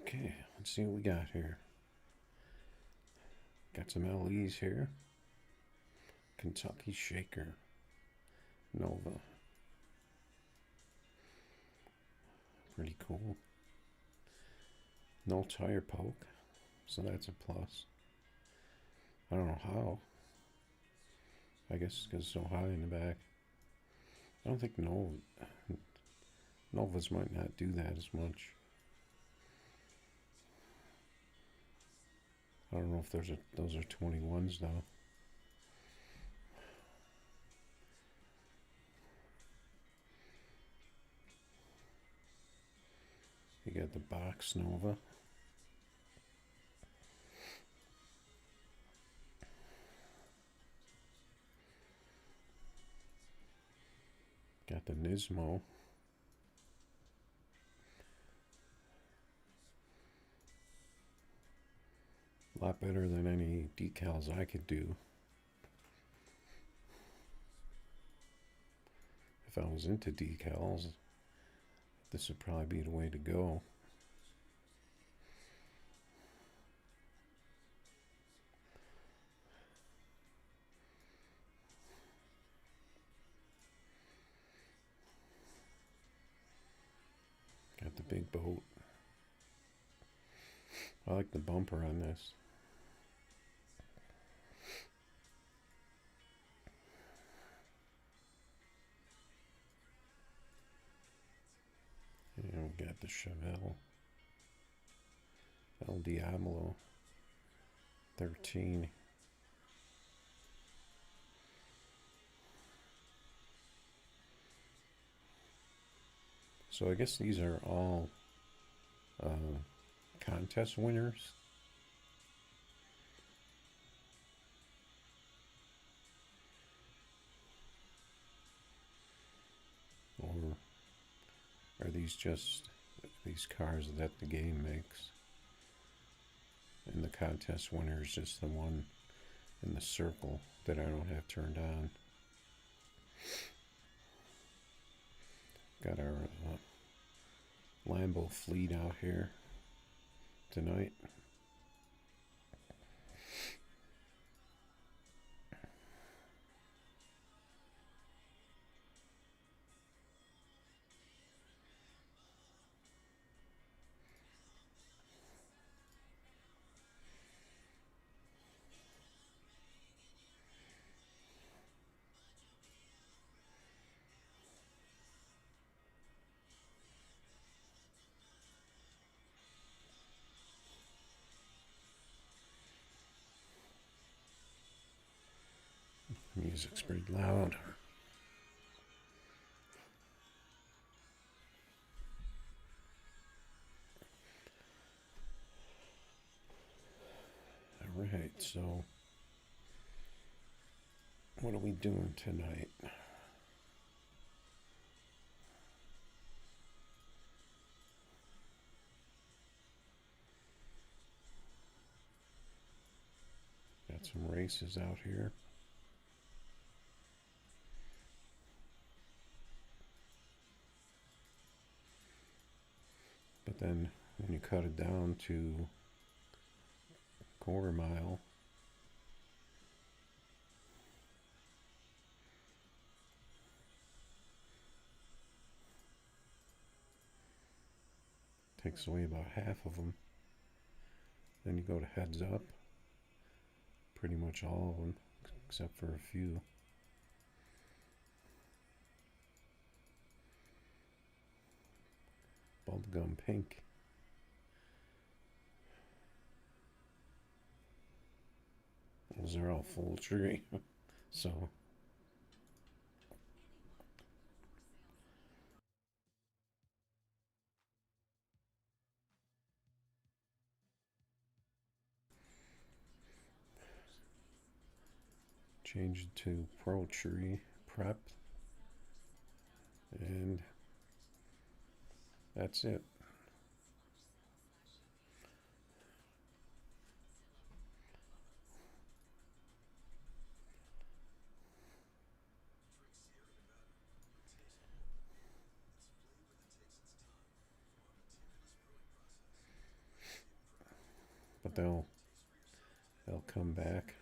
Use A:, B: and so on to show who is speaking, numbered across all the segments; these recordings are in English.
A: Okay, let's see what we got here. Got some LEs here. Kentucky Shaker. Nova. Pretty cool. No tire poke, so that's a plus. I don't know how. I guess because it's so high in the back. I don't think Novas might not do that as much. I don't know if those are 21s though. You got the box Nova. Got the Nismo. A lot better than any decals I could do. If I was into decals, this would probably be the way to go. Got the big boat. I like the bumper on this. And we got the Chevelle El Diablo 13. So I guess these are all contest winners. Or are these just these cars that the game makes? And the contest winner is just the one in the circle that I don't have turned on. Got our Lambo fleet out here tonight. Music's pretty loud. Alright, so what are we doing tonight? Got some races out here. But then when you cut it down to quarter mile, takes away about half of them. Then you go to heads up, pretty much all of them except for a few. Bubblegum pink. Those are all full tree. So change it to Pro Tree Prep, and that's it. but they'll come back.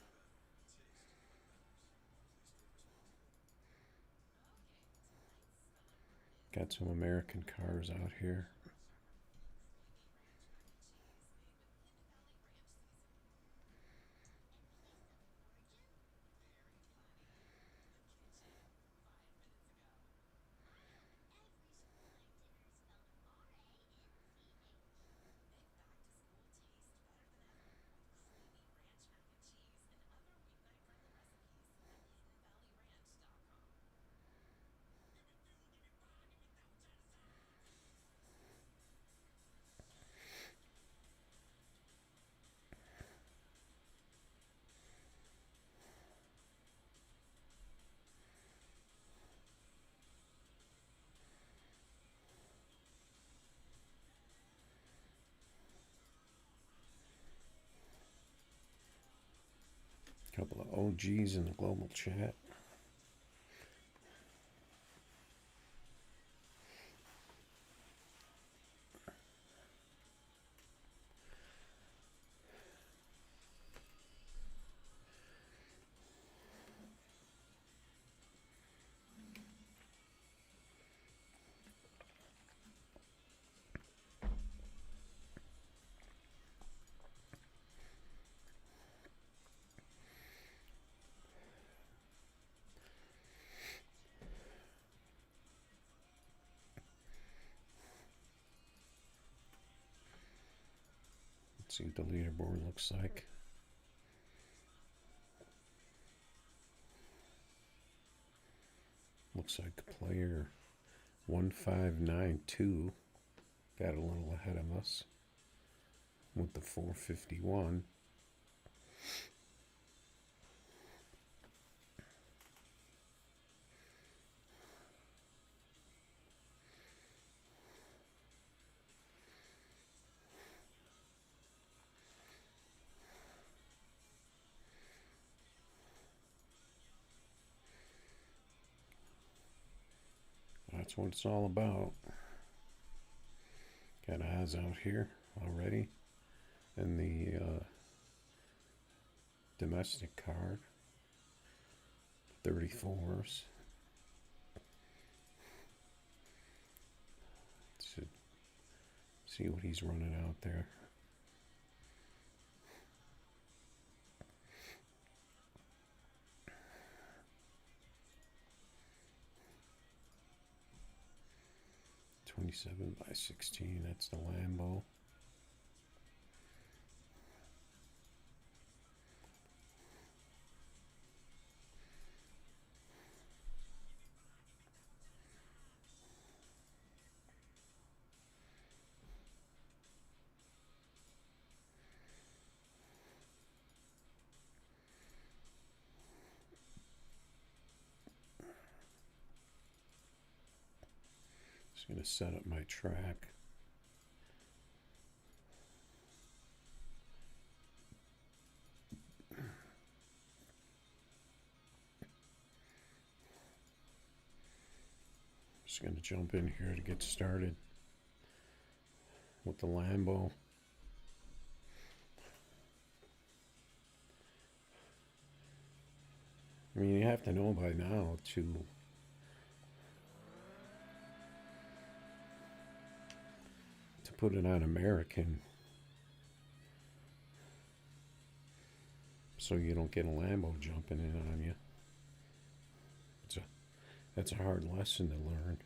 A: Got some American cars out here. Couple of OGs in the global chat. See what the leaderboard looks like. Looks like player 1592 got a little ahead of us with the 451. That's what it's all about. Got eyes out here already. And the domestic card, 34s. Let's see what he's running out there. (27/16). That's the Lambo. Just going to set up my track. Just going to jump in here to get started with the Lambo. I mean, you have to know by now to put it on American so you don't get a Lambo jumping in on you. That's a hard lesson to learn.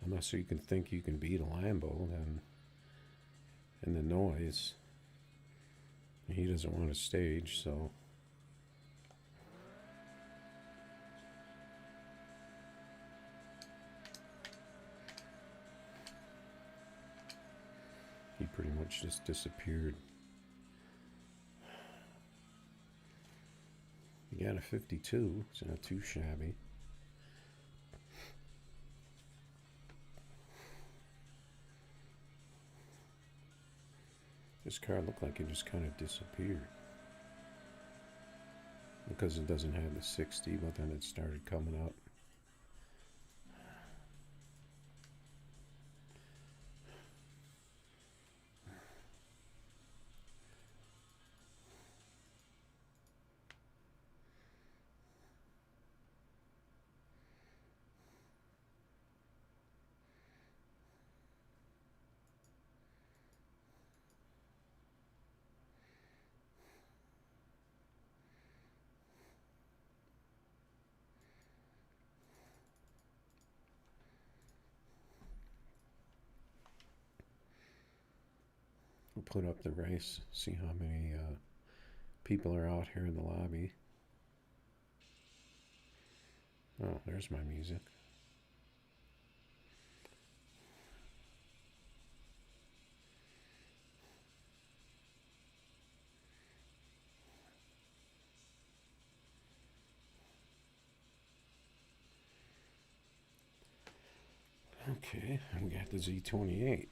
A: Unless you can think you can beat a Lambo, then in the noise, he doesn't want to stage, so he pretty much just disappeared. You got a 52, it's not too shabby. This car looked like it just kind of disappeared. Because it doesn't have the 60, but then it started coming up. We'll put up the race, see how many people are out here in the lobby. Oh, there's my music. Okay, we got the Z28.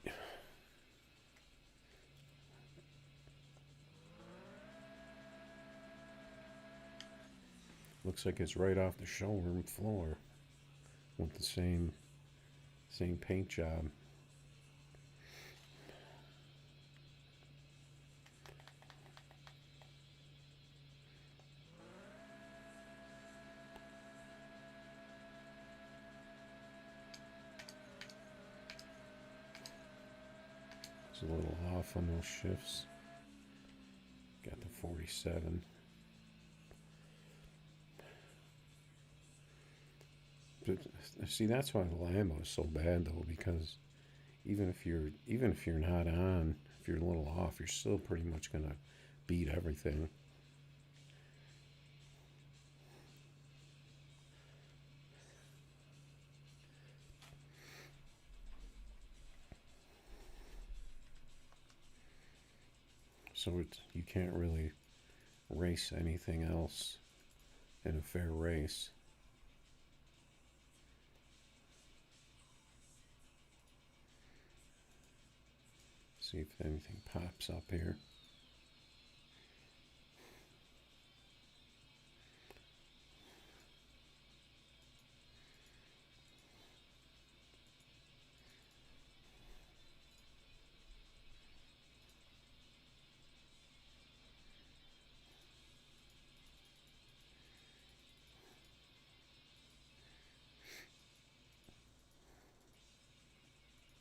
A: Looks like it's right off the showroom floor with the same paint job. It's a little off on those shifts. Got the 47. But, see, that's why the Lambo is so bad though, because even if you're not on, if you're a little off, you're still pretty much gonna beat everything. So you can't really race anything else in a fair race. See if anything pops up here.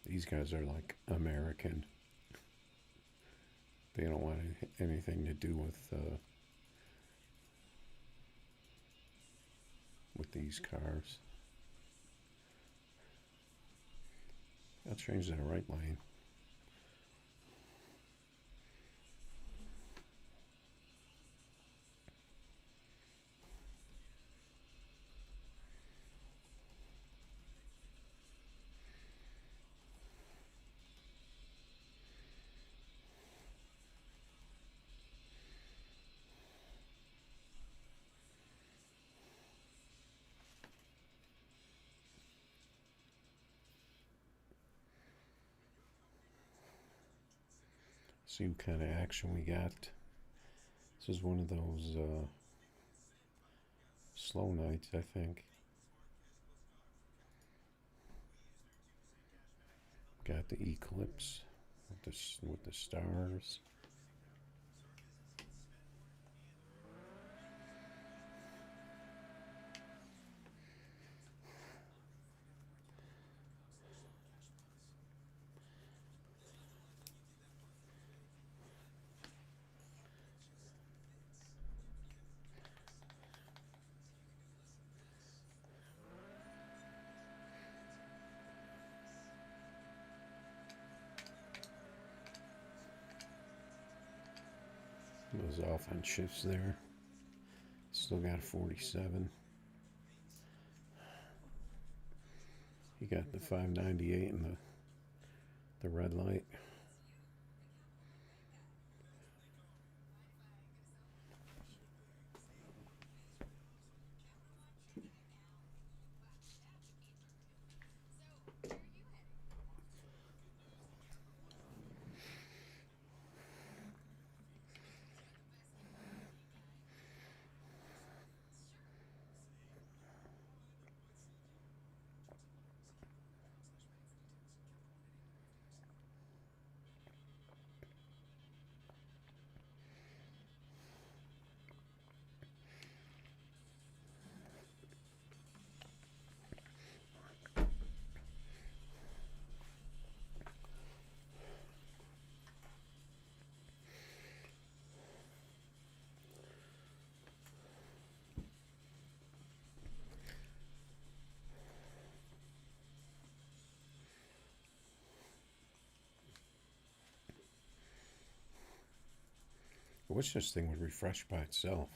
A: These guys are like American. They don't want anything to do with these cars. I'll change that right lane. See what kind of action we got. This is one of those slow nights, I think. Got the eclipse with the stars. Was off on shifts there. Still got a 47. He got the 598 and the red light. I wish this thing would refresh by itself.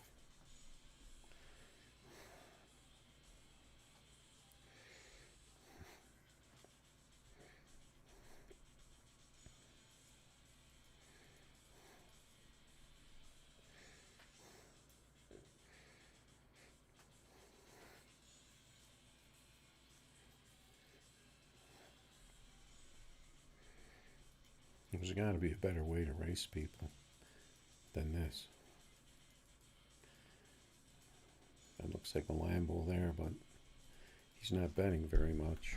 A: There's got to be a better way to race people than this. That looks like a Lambo there, but he's not betting very much.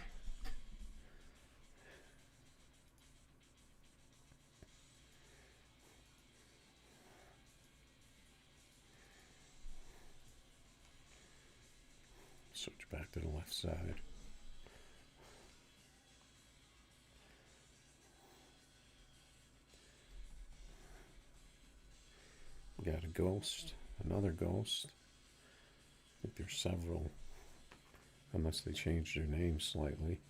A: Switch back to the left side. We got a ghost, another ghost. I think there's several, unless they changed their name slightly.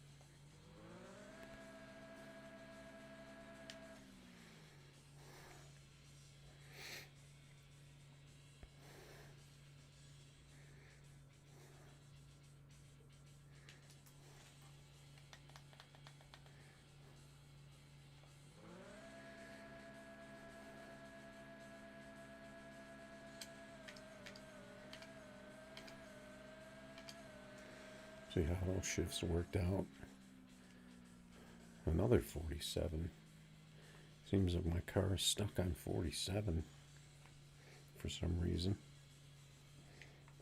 A: See how those shifts worked out. Another 47. Seems like my car is stuck on 47 for some reason.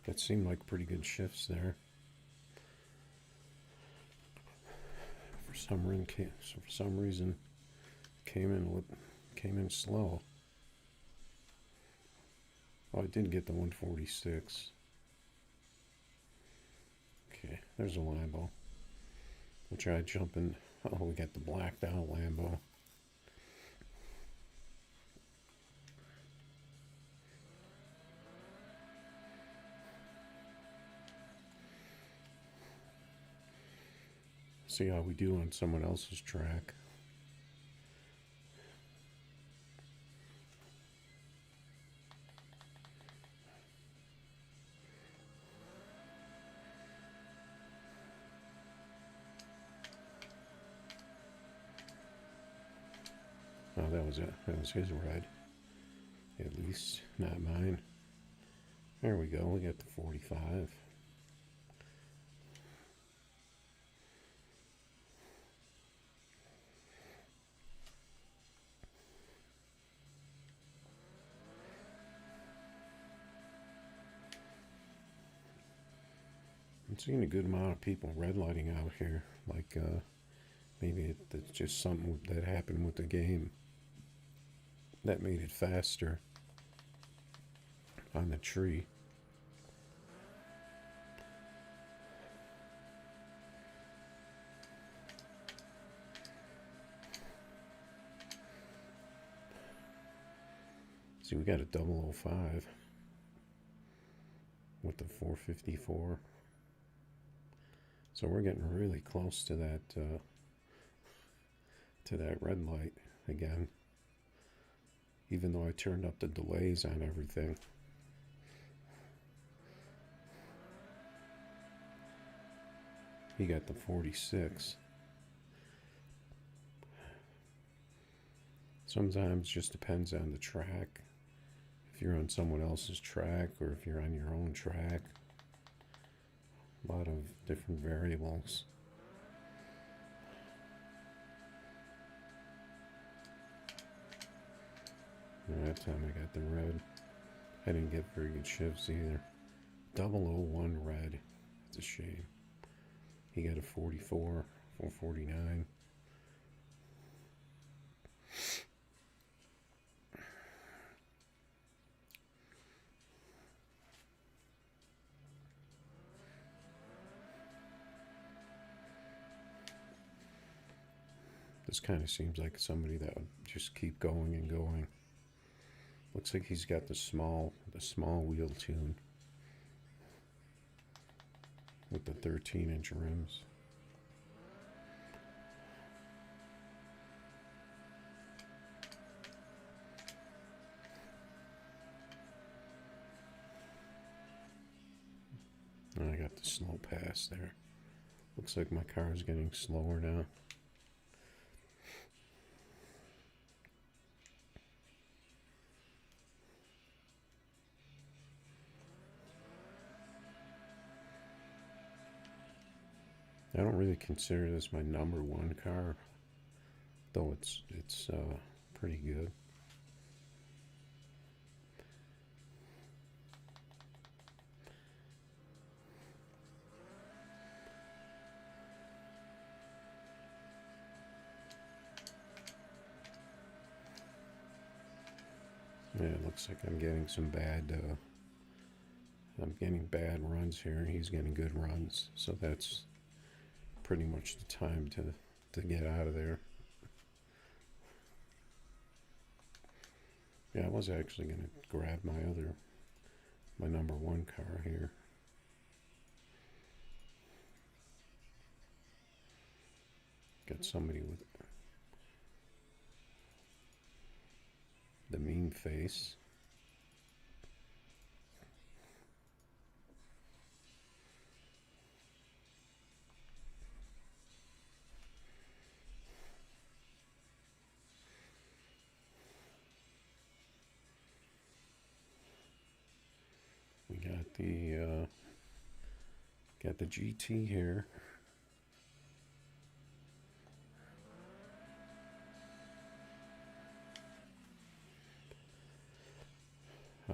A: That seemed like pretty good shifts there. For some reason, came in slow. Oh, I did get the 146. Okay, there's a Lambo. We'll try jumping. Oh, we got the blacked out Lambo. See how we do on someone else's track. Oh, that was it. That was his ride. At least, not mine. There we go. We got the 45. I'm seeing a good amount of people red lighting out here. Like, maybe it's just something that happened with the game that made it faster on the tree. See, we got a 005 with the 454. So we're getting really close to that red light again. Even though I turned up the delays on everything. He got the 46. Sometimes it just depends on the track. If you're on someone else's track or if you're on your own track. A lot of different variables. That time I got the red. I didn't get very good shifts either. 001 red. It's a shame. He got a 44, 449. This kind of seems like somebody that would just keep going and going. Looks like he's got the small wheel tune with the 13-inch rims. got the slow pass there. Looks like my car is getting slower now. I don't really consider this my number one car, though it's pretty good. Yeah, it looks like I'm getting some I'm getting bad runs here, and he's getting good runs, so that's pretty much the time to get out of there. Yeah, I was actually going to grab my number one car here. Got somebody with the mean face. We got the GT here.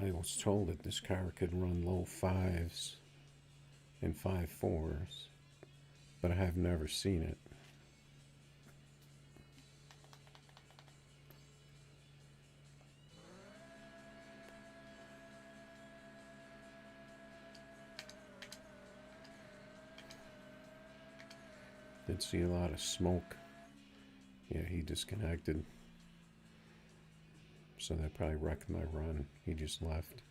A: I was told that this car could run low fives and 5.4s, but I have never seen it. Did see a lot of smoke. Yeah, he disconnected. So that probably wrecked my run. He just left.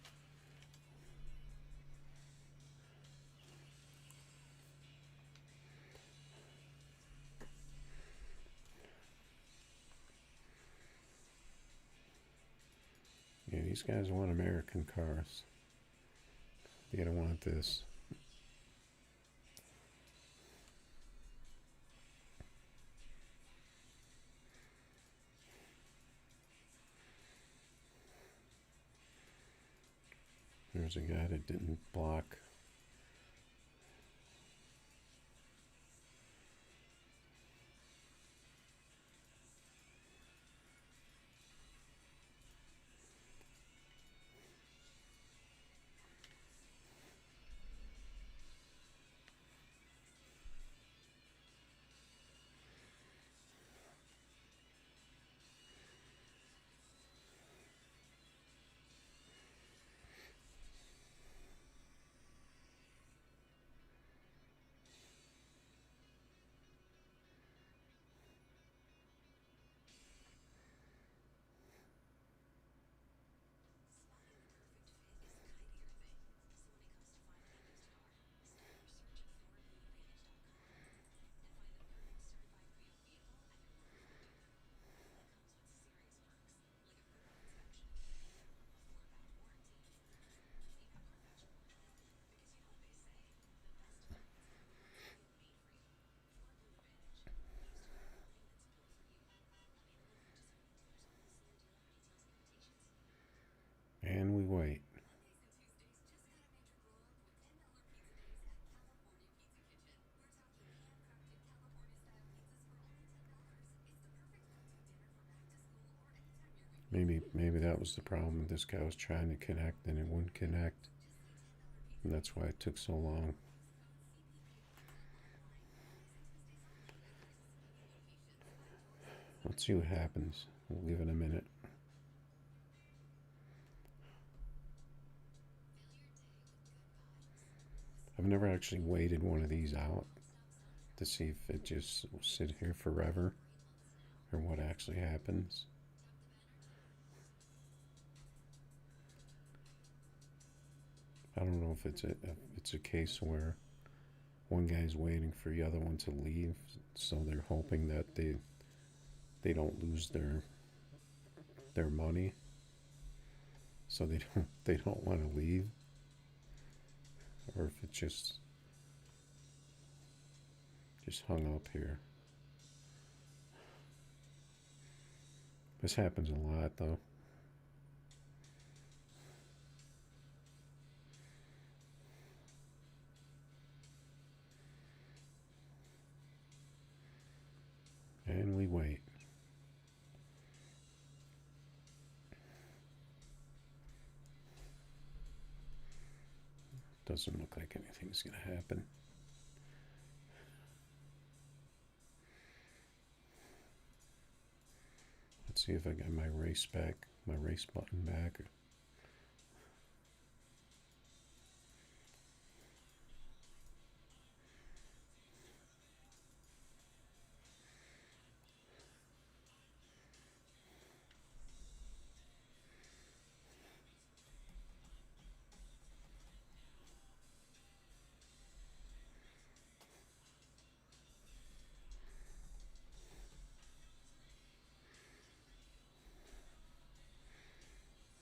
A: Yeah, these guys want American cars. They don't want this. There's a guy that didn't block. And we wait. Maybe that was the problem. This guy was trying to connect and it wouldn't connect. And that's why it took so long. Let's see what happens. We'll give it a minute. I've never actually waited one of these out to see if it just will sit here forever or what actually happens. I don't know if it's a case where one guy's waiting for the other one to leave, so they're hoping that they don't lose their money, so they don't want to leave, or if it's just just hung up here. This happens a lot though. And we wait. Doesn't look like anything's going to happen. Let's see if I got my race back, my race button back.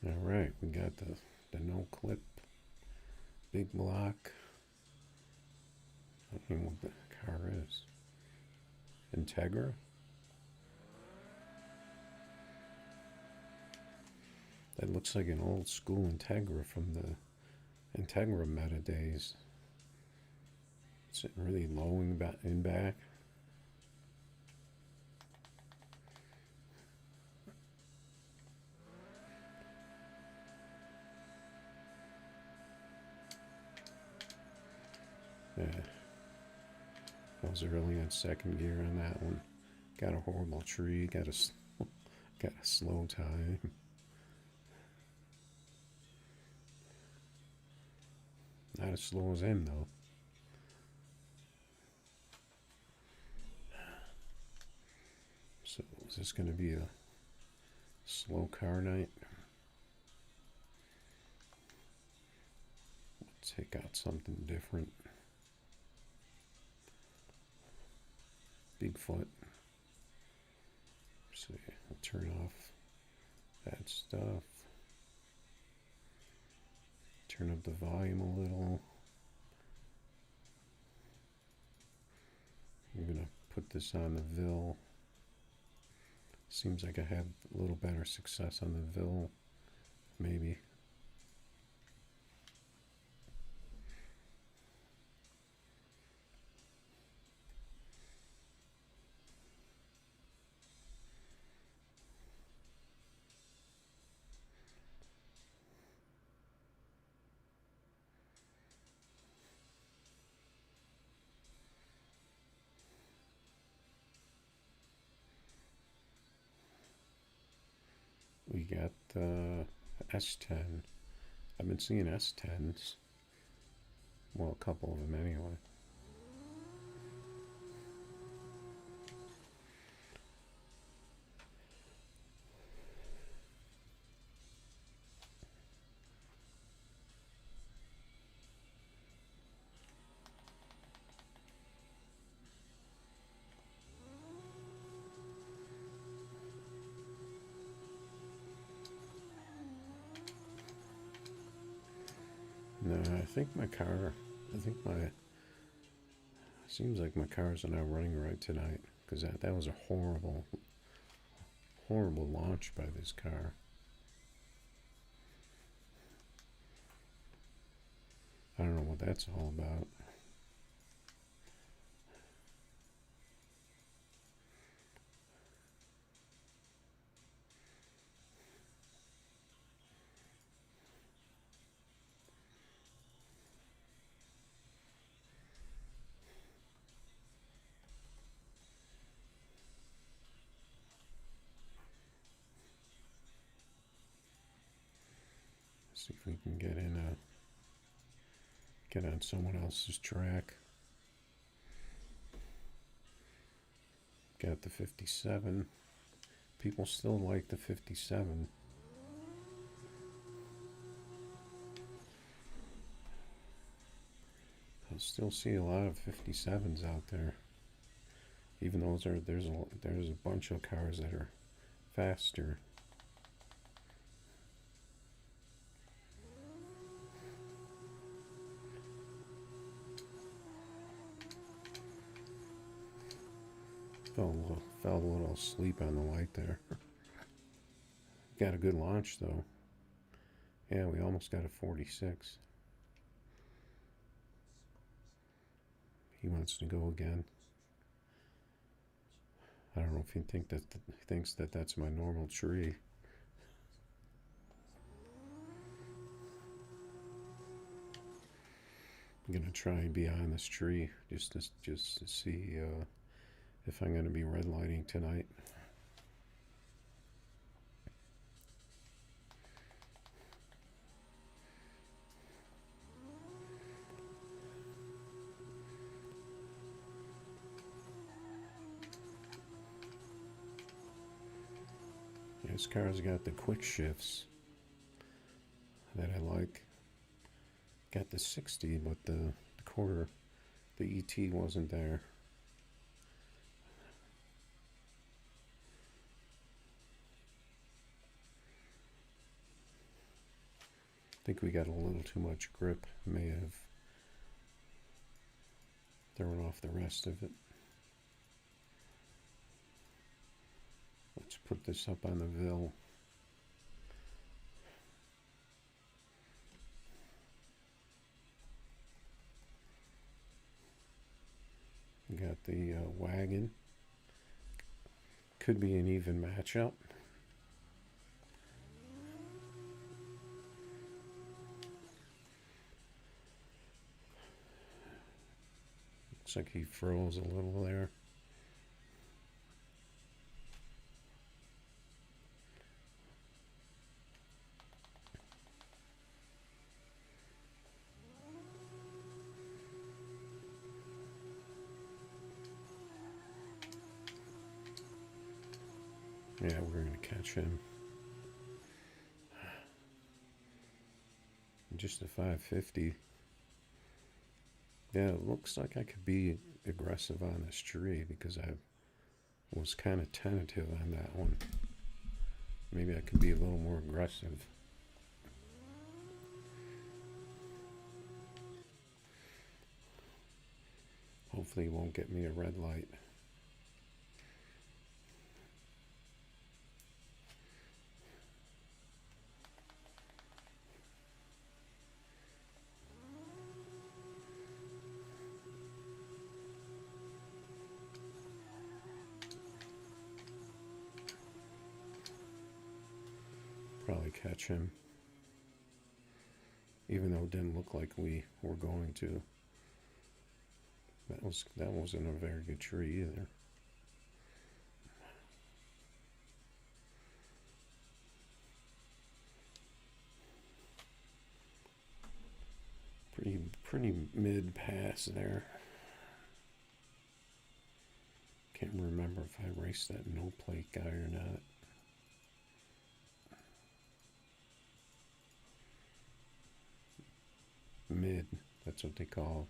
A: All right, we got the no clip, big block. I don't know what the car is. Integra? That looks like an old school Integra from the Integra meta days. It's really low in back. Yeah. I was early on second gear on that one. Got a horrible tree, got a slow time. Not as slow as him though. So is this going to be a slow car night? Let's take out something different. Bigfoot. See, I'll turn off that stuff. Turn up the volume a little. I'm gonna put this on the Ville. Seems like I have a little better success on the Ville, maybe. We got S10. I've been seeing S10s. Well, a couple of them anyway. No, I think seems like my cars are not running right tonight, because that was a horrible launch by this car. I don't know what that's all about. See if we can get on someone else's track. Got the 57. People still like the 57. I still see a lot of 57s out there, even though there's a bunch of cars that are faster. Fell a little asleep on the light there. Got a good launch though. Yeah, we almost got a 46. He wants to go again. I don't know if he thinks that that's my normal tree. I'm gonna try and be on this tree just to see if I'm gonna be red lighting tonight. This car's got the quick shifts that I like. Got the 60, but the quarter, the ET wasn't there. I think we got a little too much grip. May have thrown off the rest of it. Let's put this up on the Ville. Got the wagon. Could be an even matchup. Looks like he froze a little there. Yeah, we're going to catch him. Just a 550. Yeah, it looks like I could be aggressive on this tree because I was kind of tentative on that one. Maybe I could be a little more aggressive. Hopefully he won't get me a red light. Probably catch him, even though it didn't look like we were going to. That wasn't a very good tree either. Pretty mid pass there. Can't remember if I raced that no plate guy or not. Mid, that's what they call.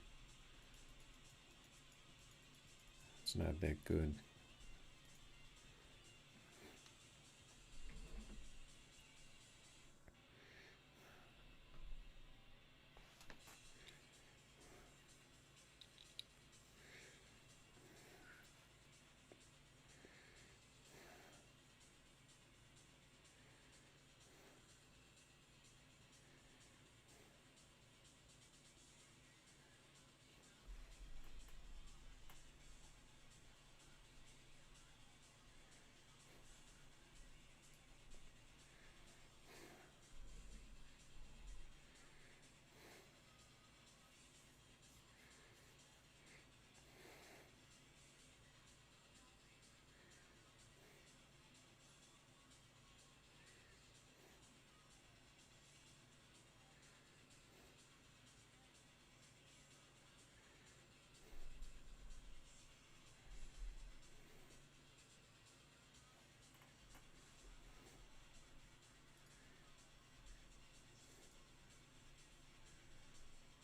A: It's not that good.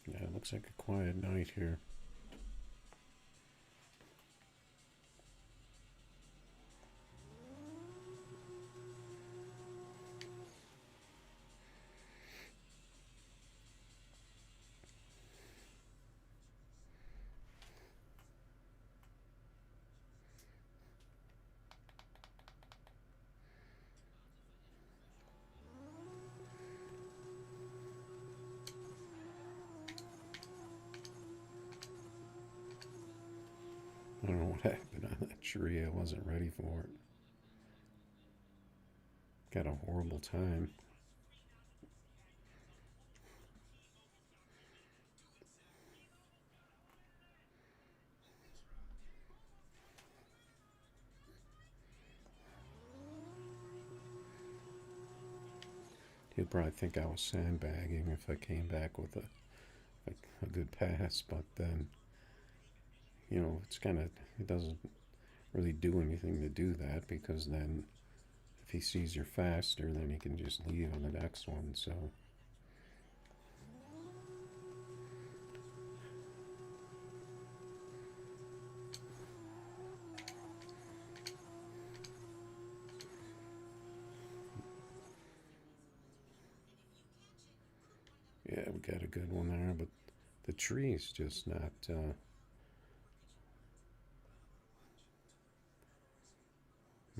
A: Yeah, it looks like a quiet night here. tree. I wasn't ready for it. Got a horrible time. He'd probably think I was sandbagging if I came back with a good pass, but then, it's kind of, it doesn't really do anything to do that, because then if he sees you're faster, then he can just leave on the next one, so. Yeah, we got a good one there, but the tree is just not,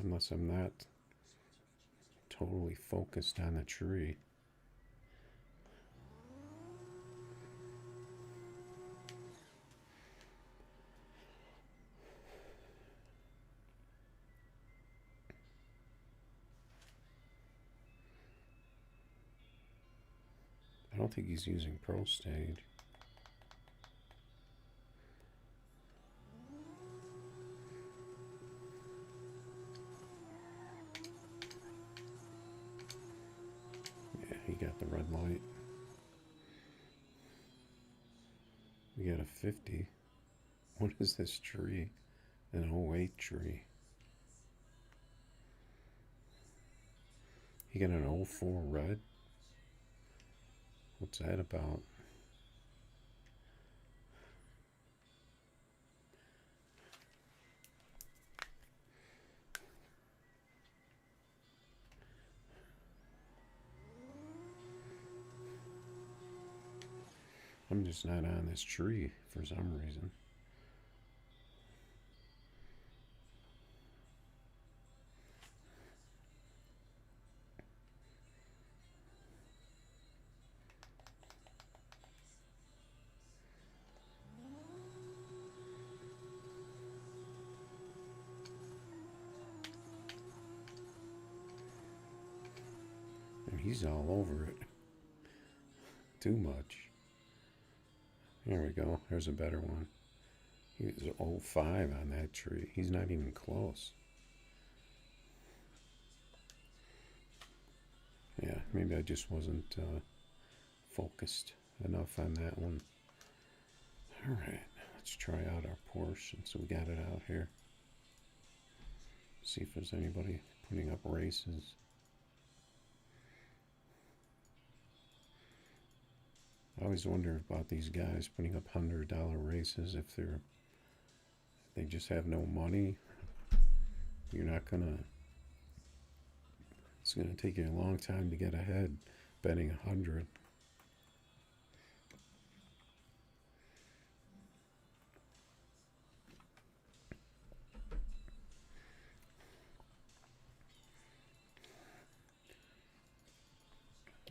A: unless I'm not totally focused on the tree. I don't think he's using Pro Stage. Yeah, he got the red light. We got a 50. What is this tree? An 08 tree. He got an 04 red? What's that about? I'm just not on this tree for some reason. And he's all over it. Too much. There we go. There's a better one. He was 05 on that tree. He's not even close. Yeah, maybe I just wasn't focused enough on that one. Alright, let's try out our Porsche since we got it out here. See if there's anybody putting up races. I always wonder about these guys putting up $100 races. If they just have no money, you're not gonna. It's gonna take you a long time to get ahead betting 100.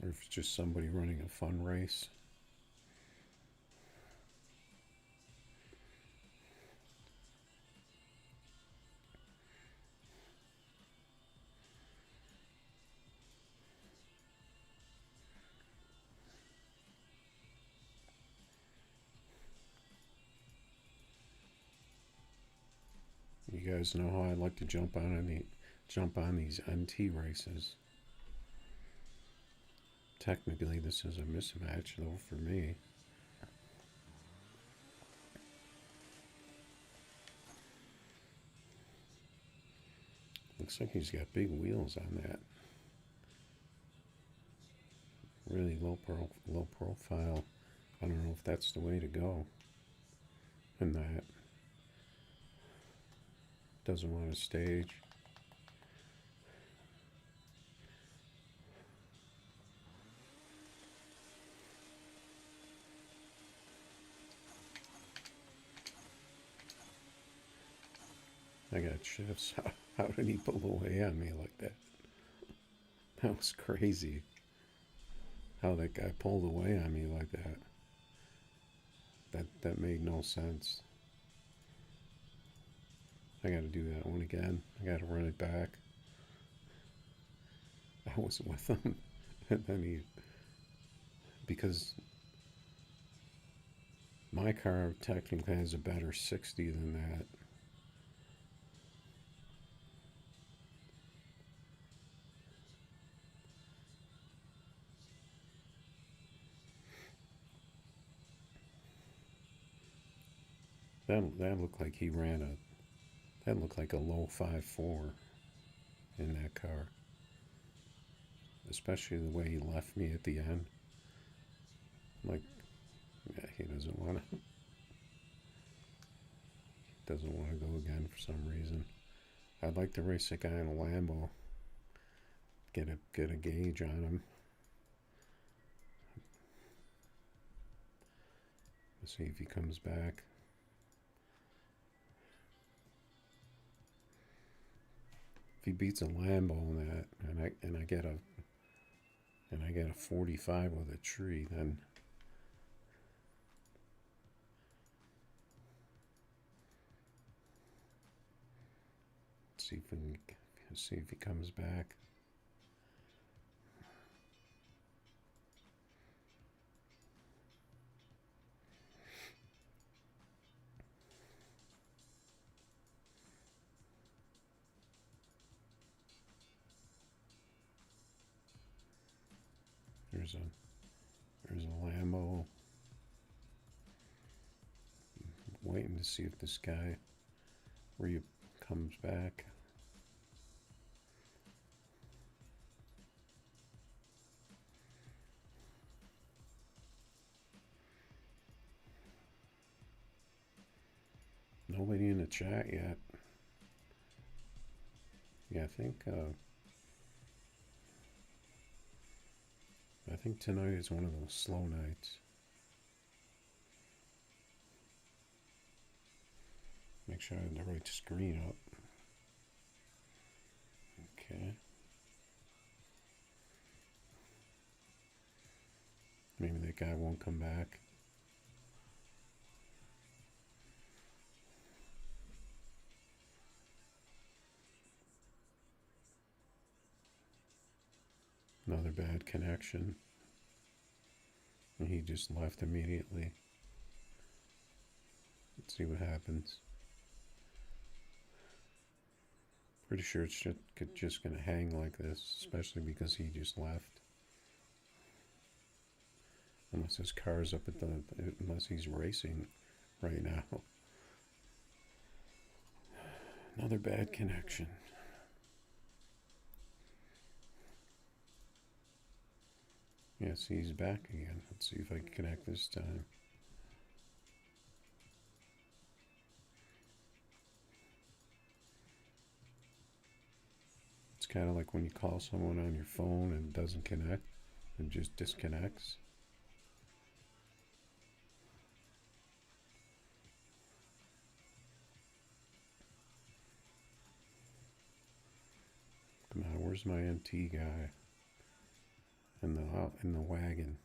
A: Or if it's just somebody running a fun race. You guys know how I like to jump on these NT races. Technically, this is a mismatch, though, for me. Looks like he's got big wheels on that. Really low profile. I don't know if that's the way to go. And that doesn't want to stage. I got shifts. How did he pull away on me like that? That was crazy. How that guy pulled away on me like that. That made no sense. I gotta do that one again. I gotta run it back. I was with him, and then because my car technically has a better 60 than that. That looked like he ran that looked like a low 5.4 in that car. Especially the way he left me at the end. Like, yeah, he doesn't want to go again for some reason. I'd like to race a guy in a Lambo. Get a gauge on him. Let's see if he comes back. If he beats a Lambo in that, and I get a 45 with a tree, then see if he comes back. There's a Lambo. Waiting to see if this guy comes back. Nobody in the chat yet. Yeah, I think tonight is one of those slow nights. Make sure I have the right screen up. Okay. Maybe that guy won't come back. Another bad connection. And he just left immediately. Let's see what happens. Pretty sure it's just gonna hang like this, especially because he just left. Unless his car's up at unless he's racing right now. Another bad connection. Yes, he's back again. Let's see if I can connect this time. It's kind of like when you call someone on your phone and it doesn't connect, it just disconnects. Come on, where's my MT guy? In the wagon.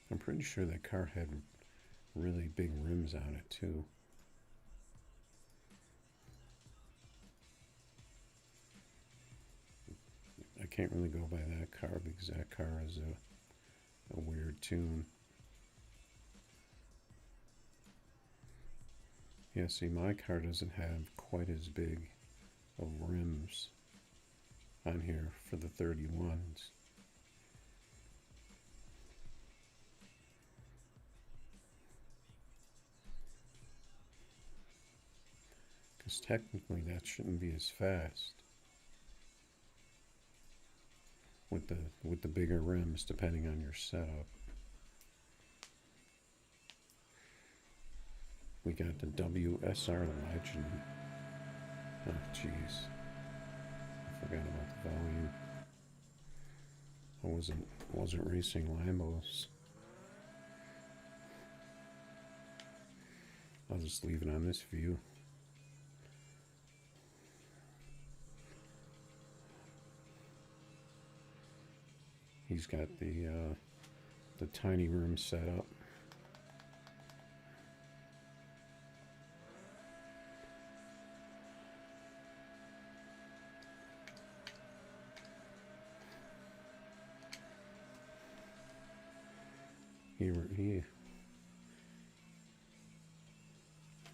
A: I'm pretty sure that car had really big rims on it too. I can't really go by that car because that car is a weird tune. Yeah, see, my car doesn't have quite as big of rims on here for the 31s. Because technically that shouldn't be as fast with the bigger rims, depending on your setup. We got the WSR Legend. Oh, jeez. I forgot about the volume. I wasn't racing Lambos. I'll just leave it on this view. He's got the the tiny room setup.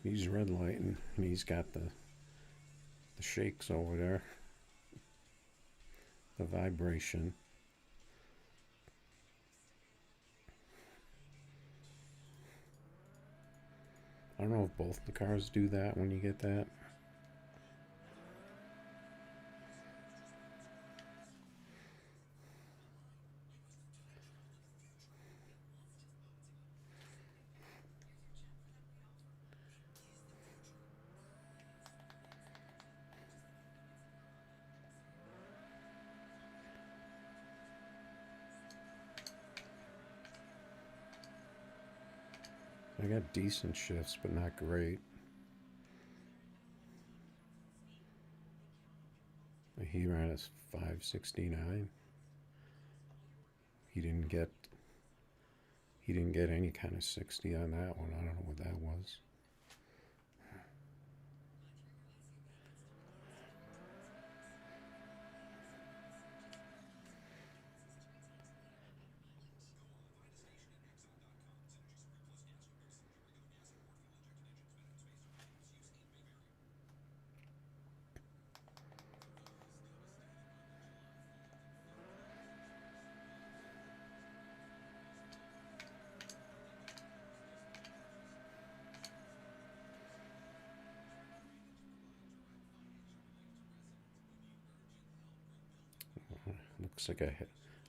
A: He's red lighting, and he's got the shakes over there, the vibration. I don't know if both the cars do that when you get that. I got decent shifts, but not great. He ran a 569. He didn't get any kind of 60 on that one. I don't know what that was.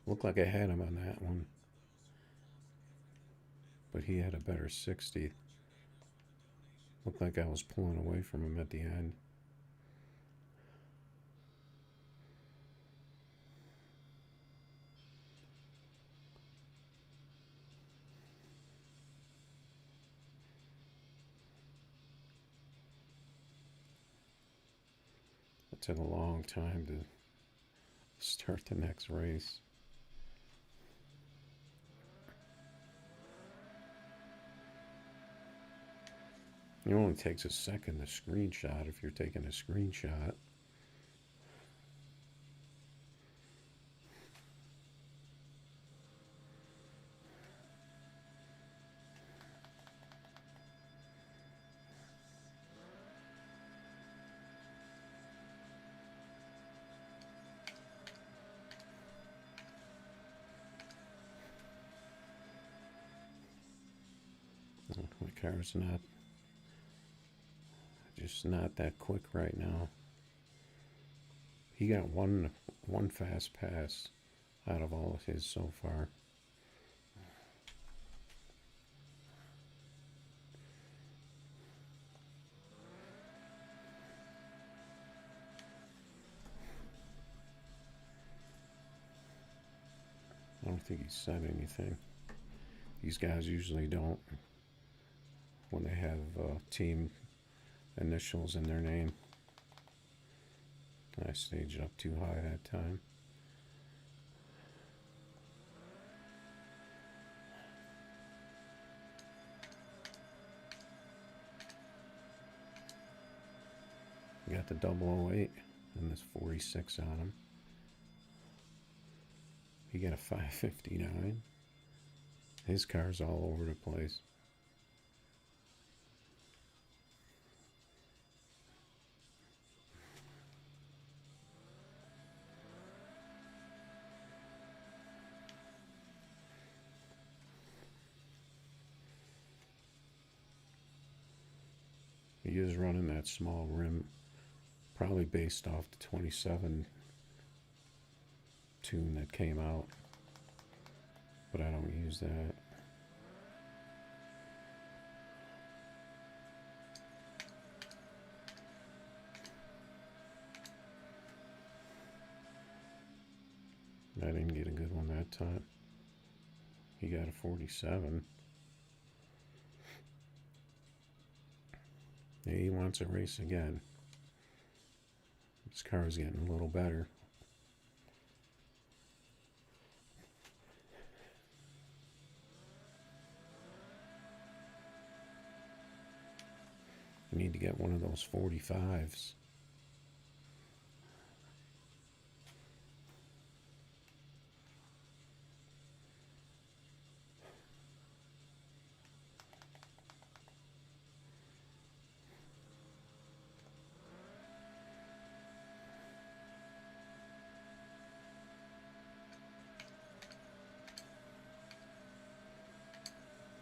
A: Looked like I had him on that one, but he had a better 60. Looked like I was pulling away from him at the end. It took a long time to start the next race. It only takes a second to screenshot if you're taking a screenshot. My car's just not that quick right now. He got one fast pass out of all of his so far. I don't think he said anything. These guys usually don't when they have team initials in their name. I staged up too high that time. Got the 008 and this 46 on him. He got a 559. His car's all over the place. He is running that small rim, probably based off the 27 tune that came out, but I don't use that. I didn't get a good one that time. He got a 47. Yeah, he wants a race again. His car is getting a little better. need to get one of those 45s.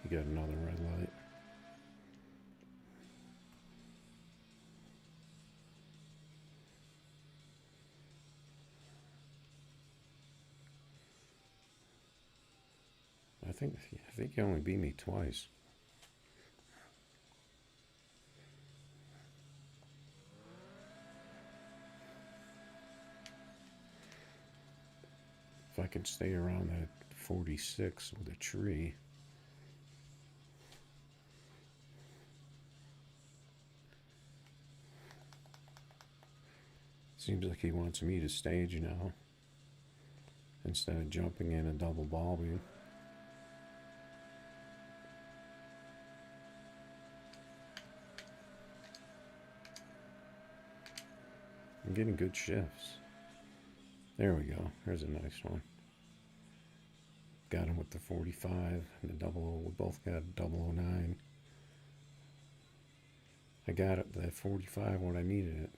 A: You got another red light. I think you only beat me twice. If I could stay around that 46 with a tree. Seems like he wants me to stage now instead of jumping in a double ball beam. I'm getting good shifts. There we go. There's a nice one. Got him with the 45 and the double. We both got 009. I got it, that 45 when I needed it.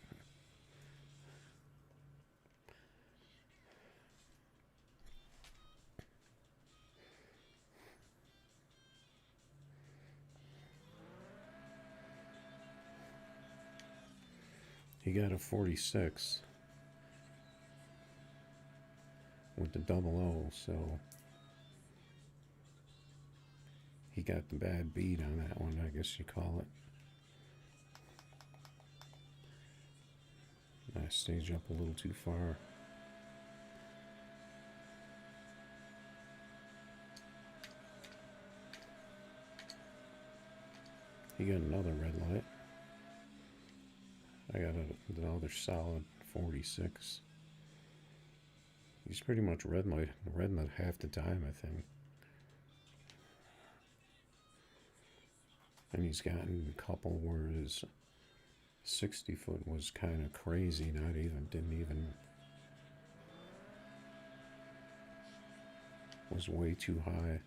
A: He got a 46 with the 00, so he got the bad beat on that one, I guess you call it. I staged up a little too far. He got another red light. I got another solid 46. He's pretty much red light half the time, I think. And he's gotten a couple where his 60 foot was kind of crazy, didn't even, was way too high.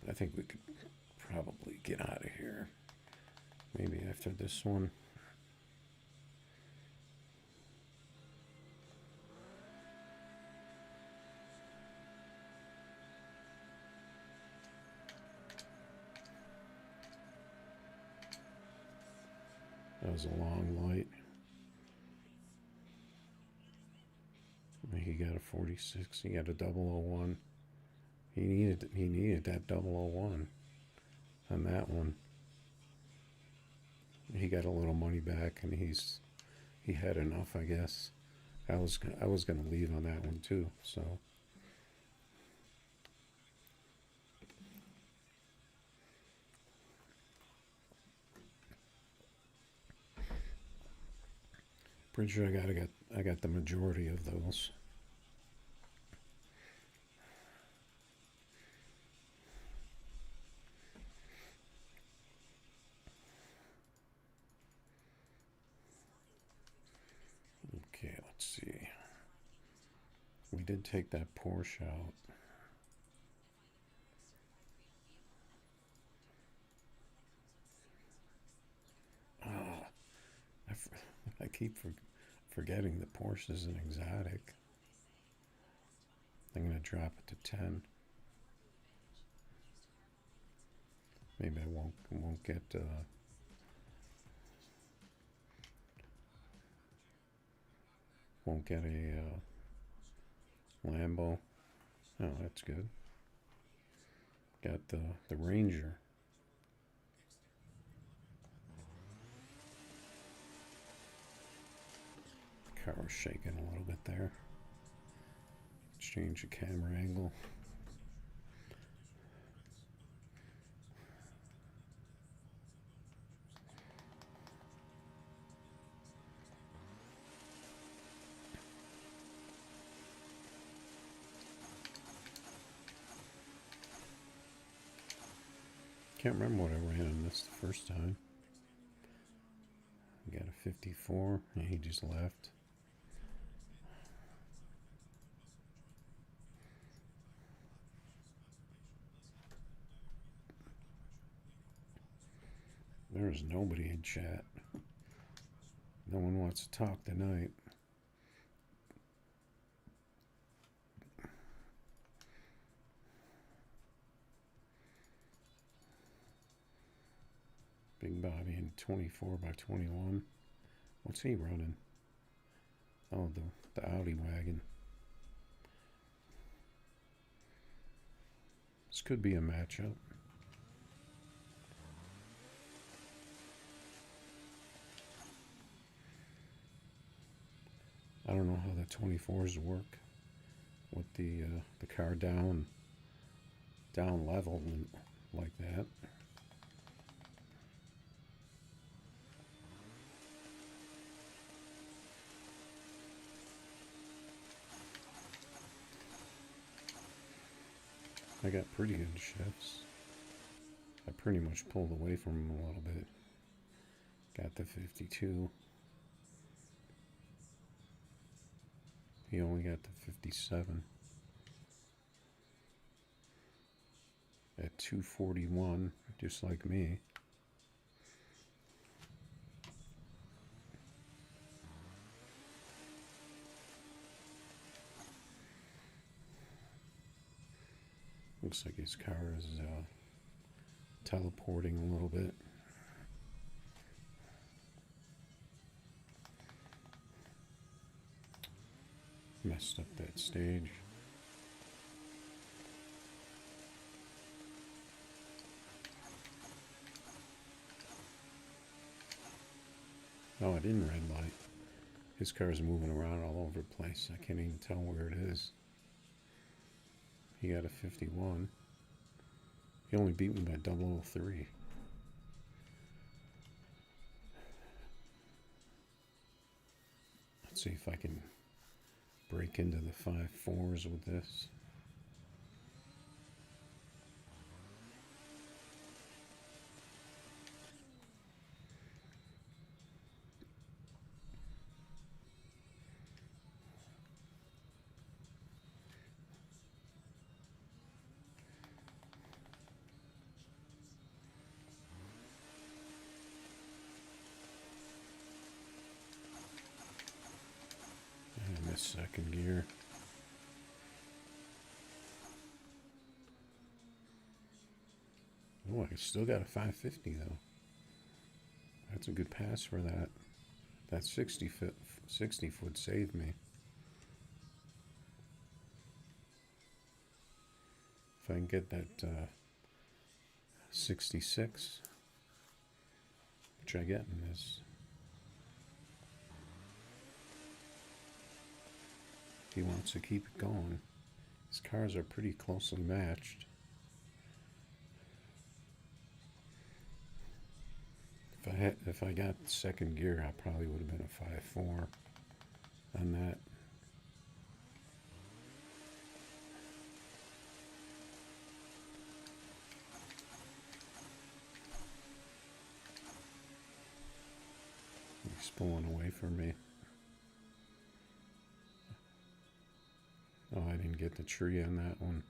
A: I think we could probably get out of here. Maybe after this one. That was a long light. He got a 46. He got a 001. He needed that 001 on that one. He got a little money back, and he had enough, I guess. I was gonna leave on that one too, so. Pretty sure I got the majority of those. Okay, let's see. We did take that Porsche out. I keep forgetting the Porsche is an exotic. I'm gonna drop it to 10. Maybe I won't get a Lambo. Oh, that's good. Got the Ranger. Car was shaking a little bit there. Let's change the camera angle. Can't remember what I ran on this the first time. We got a 54, and he just left. There's nobody in chat. No one wants to talk tonight. Big Bobby in 24 by 21. What's he running? Oh, the Audi wagon. This could be a matchup. I don't know how the 24s work with the car down level like that. I got pretty good shifts. I pretty much pulled away from him a little bit. Got the 52. He only got the 57. At 241, just like me. Looks like his car is teleporting a little bit. Messed up that stage. Oh, I didn't red light. His car's moving around all over the place. I can't even tell where it is. He got a 51. He only beat me by 003. Let's see if I can break into the 5.4s with this. And this second gear. Oh, I still got a 550 though. That's a good pass for that. That 60 foot saved me. If I can get that 66, which I get in this. He wants to keep it going. His cars are pretty closely matched. If I got second gear, I probably would have been a 5.4 on that. He's pulling away from me. Oh, I didn't get the tree on that one.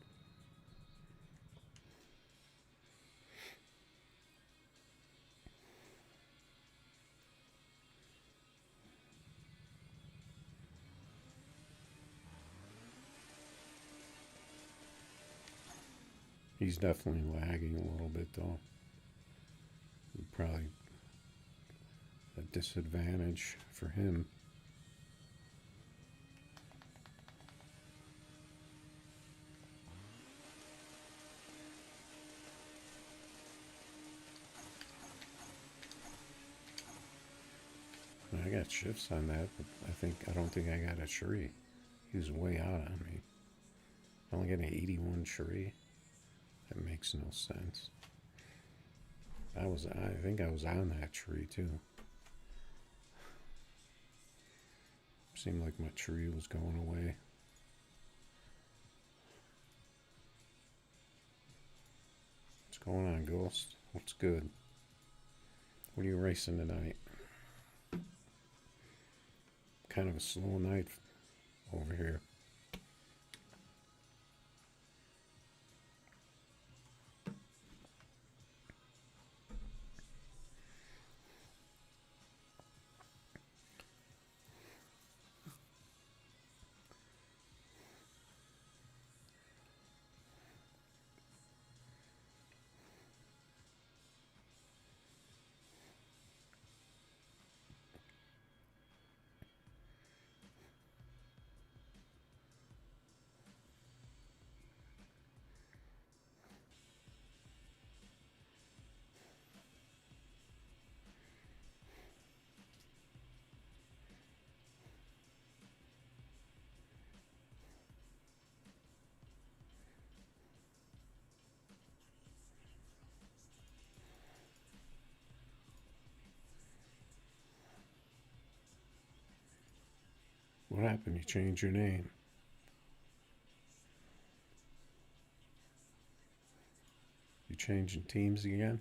A: He's definitely lagging a little bit though. Probably a disadvantage for him. I got shifts on that, but I don't think I got a tree. He was way out on me. I only got an 81 tree. That makes no sense. I think I was on that tree too. Seemed like my tree was going away. What's going on, Ghost? What's good? What are you racing tonight? Kind of a slow night over here. What happened? You changed your name. You changing teams again?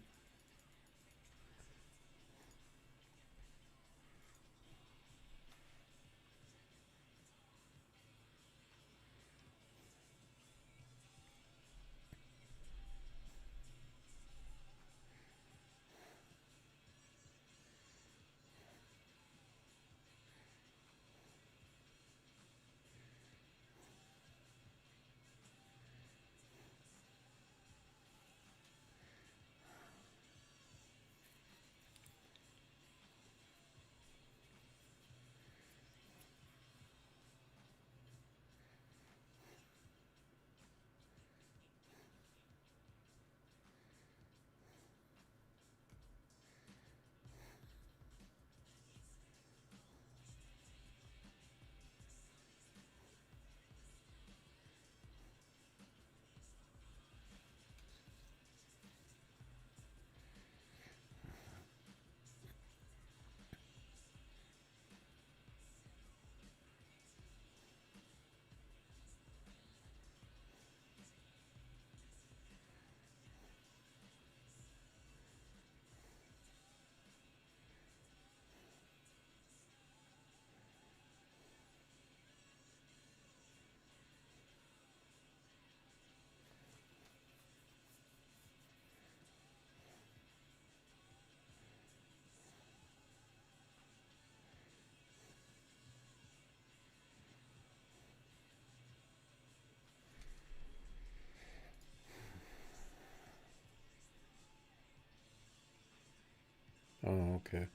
A: Oh, okay.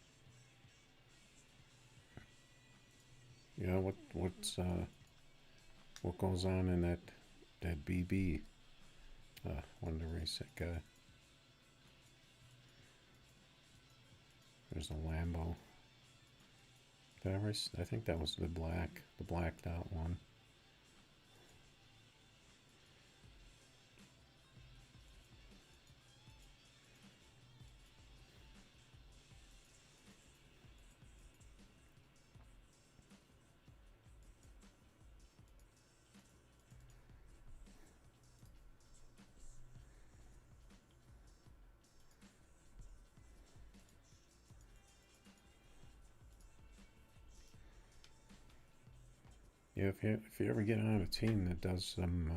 A: Yeah, what goes on in that BB? Wanted to race that guy. There's a Lambo. Did I race? I think that was the blacked out one. Yeah, if you ever get on a team that does some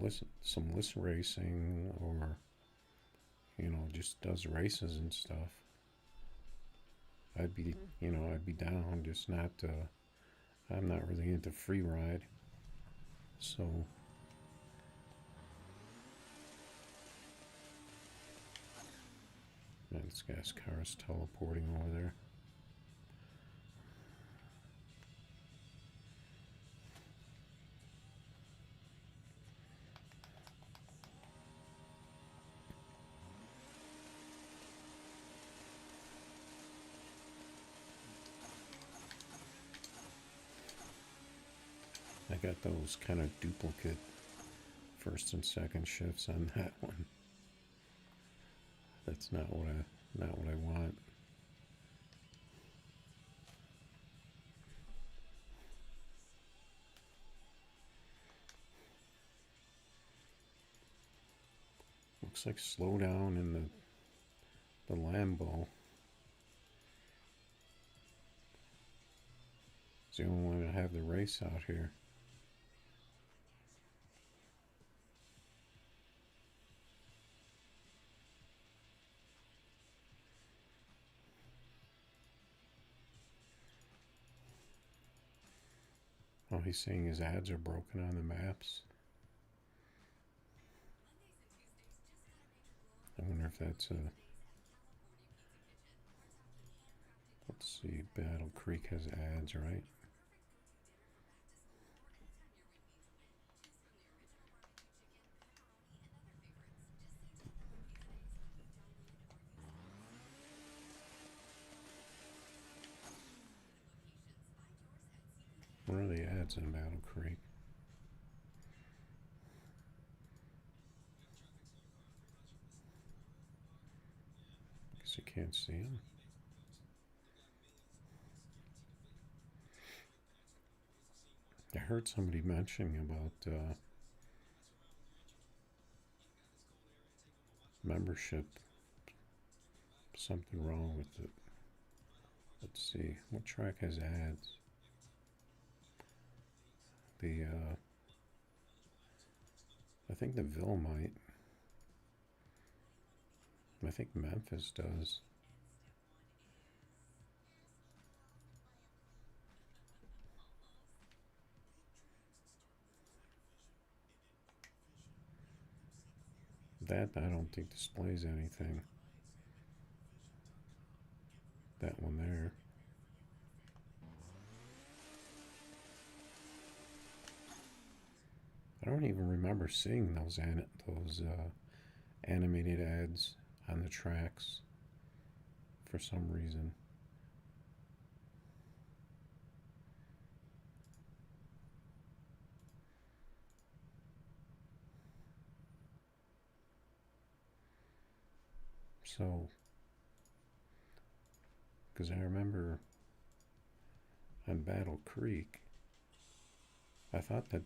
A: list racing, or just does races and stuff, I'd be down. Just not. I'm not really into free ride, so. Man, this guy's car is teleporting over there. I got those kind of duplicate first and second shifts on that one. That's not what I want. Looks like slow down in the Lambo. It's the only one to have the race out here. Oh, he's saying his ads are broken on the maps. I wonder if that's a... Let's see, Battle Creek has ads, right? Where are the ads in Battle Creek? Guess you can't see them. I heard somebody mentioning about membership. Something wrong with it. Let's see, what track has ads? The I think the Ville might. I think Memphis does. That I don't think displays anything. That one there. I don't even remember seeing those animated ads on the tracks for some reason. So, because I remember on Battle Creek, I thought that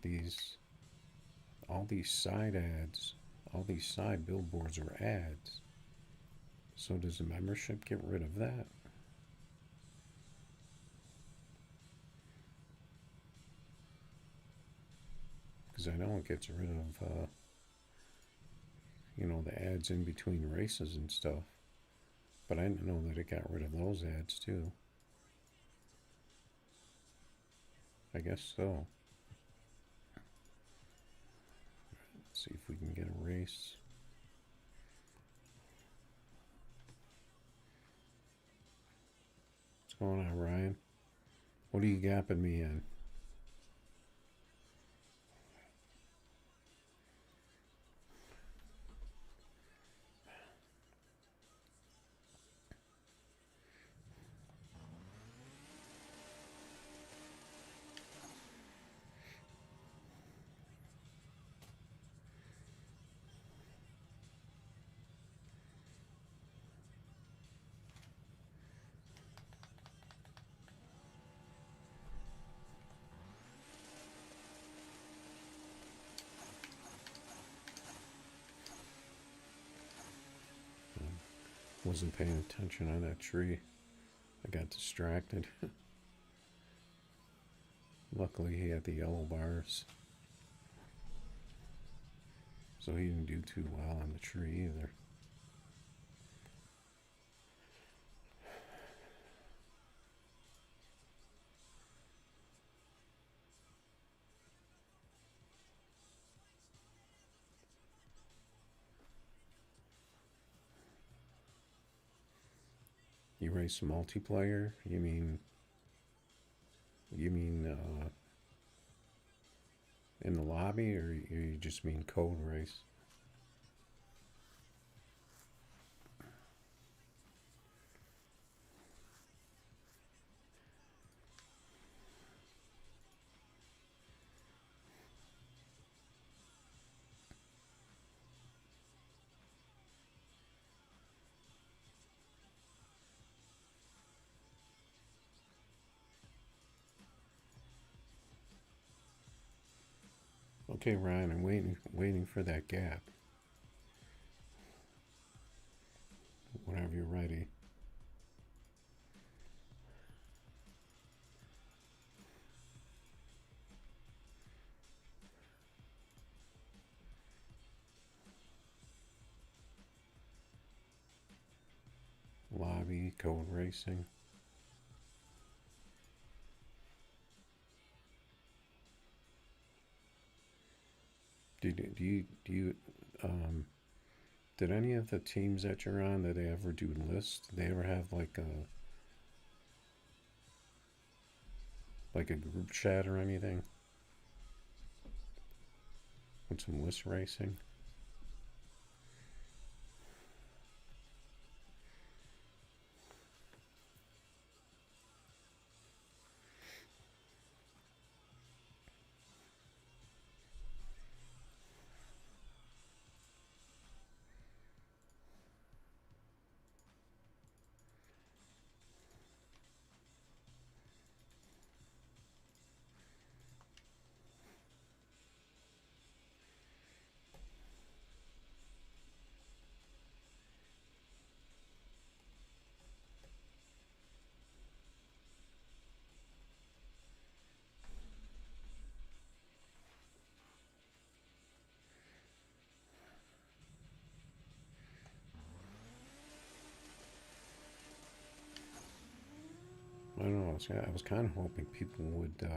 A: all these side ads, all these side billboards were ads. So does the membership get rid of that? Because I know it gets rid of, the ads in between races and stuff. But I didn't know that it got rid of those ads too. I guess so. Let's see if we can get a race. What's going on, Ryan? What are you gapping me in? Wasn't paying attention on that tree. I got distracted. Luckily he had the yellow bars, so he didn't do too well on the tree either. You race multiplayer? You mean in the lobby, or you just mean code race? Okay, Ryan, I'm waiting for that gap. whenever you're ready. Lobby, code racing. Did any of the teams that you're on, that they ever do lists? Did they ever have like a group chat or anything with some list racing? I don't know. I was kind of hoping people would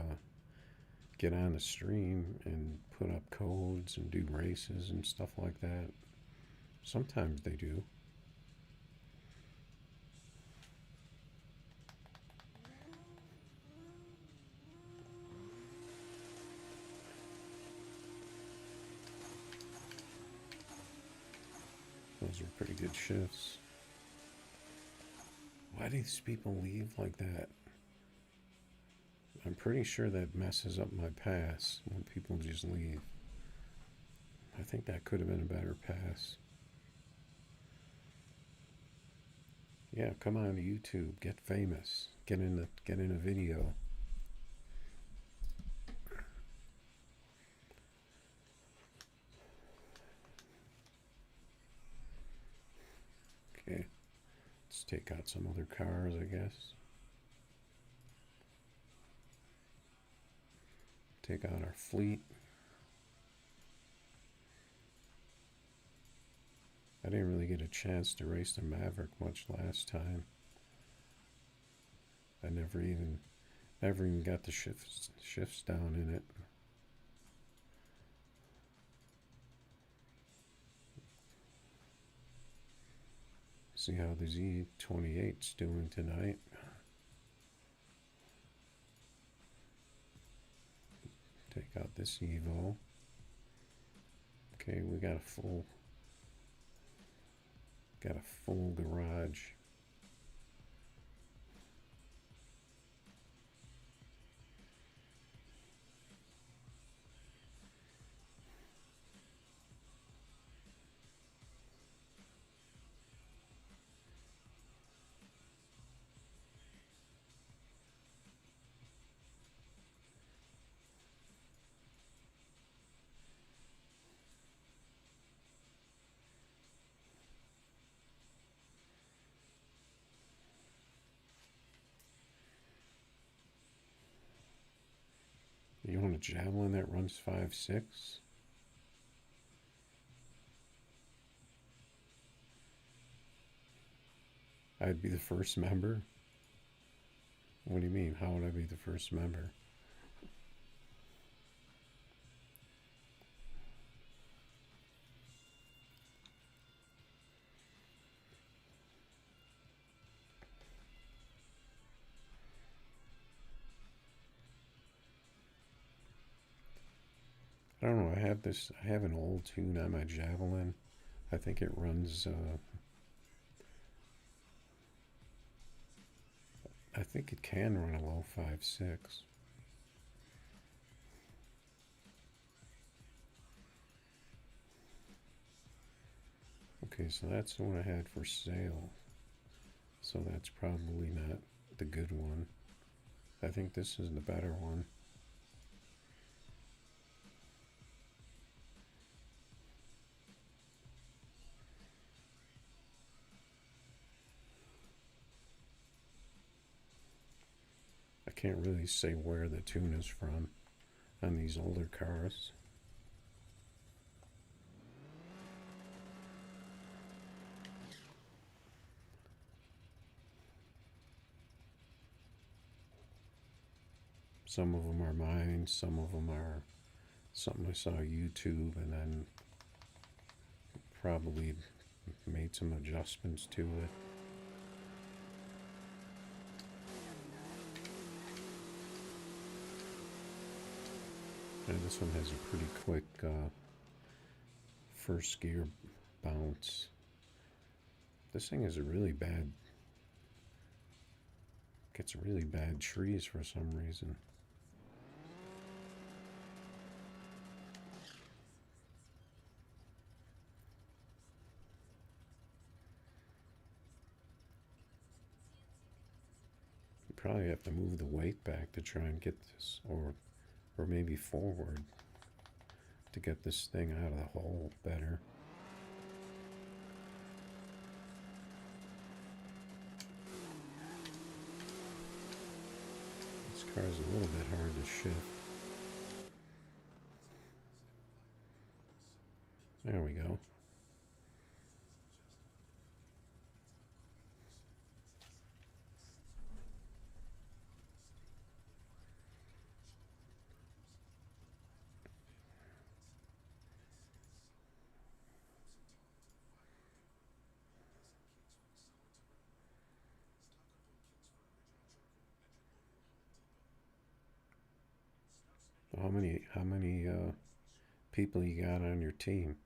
A: get on the stream and put up codes and do races and stuff like that. Sometimes they do. Those are pretty good shifts. Why do these people leave like that? I'm pretty sure that messes up my pass when people just leave. I think that could have been a better pass. Yeah, come on to YouTube, get famous, get in a video. Okay, let's take out some other cars, I guess. Take out our fleet. I didn't really get a chance to race the Maverick much last time. I never even got the shifts down in it. See how the Z28's doing tonight. Take out this Evo. Okay, we got a full garage. You want a javelin that runs 5.6? I'd be the first member? What do you mean? How would I be the first member? I don't know. I have an old tune on my javelin. I think it runs. I think it can run a low 5.6. Okay, so that's the one I had for sale. So that's probably not the good one. I think this is the better one. can't really say where the tune is from on these older cars. Some of them are mine, some of them are something I saw on YouTube, and then probably made some adjustments to it. And this one has a pretty quick first gear bounce. This thing is a really bad, gets really bad trees for some reason. You probably have to move the weight back to try and get this, or maybe forward to get this thing out of the hole better. This car is a little bit hard to shift. There we go. How many people you got on your team?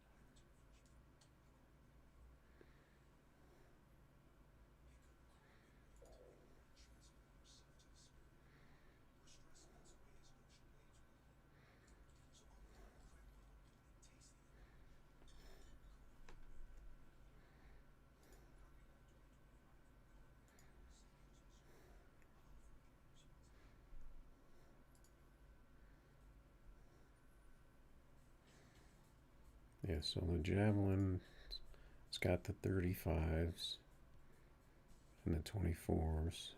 A: Yeah, so the Javelin, it's got the 35s and the 24s.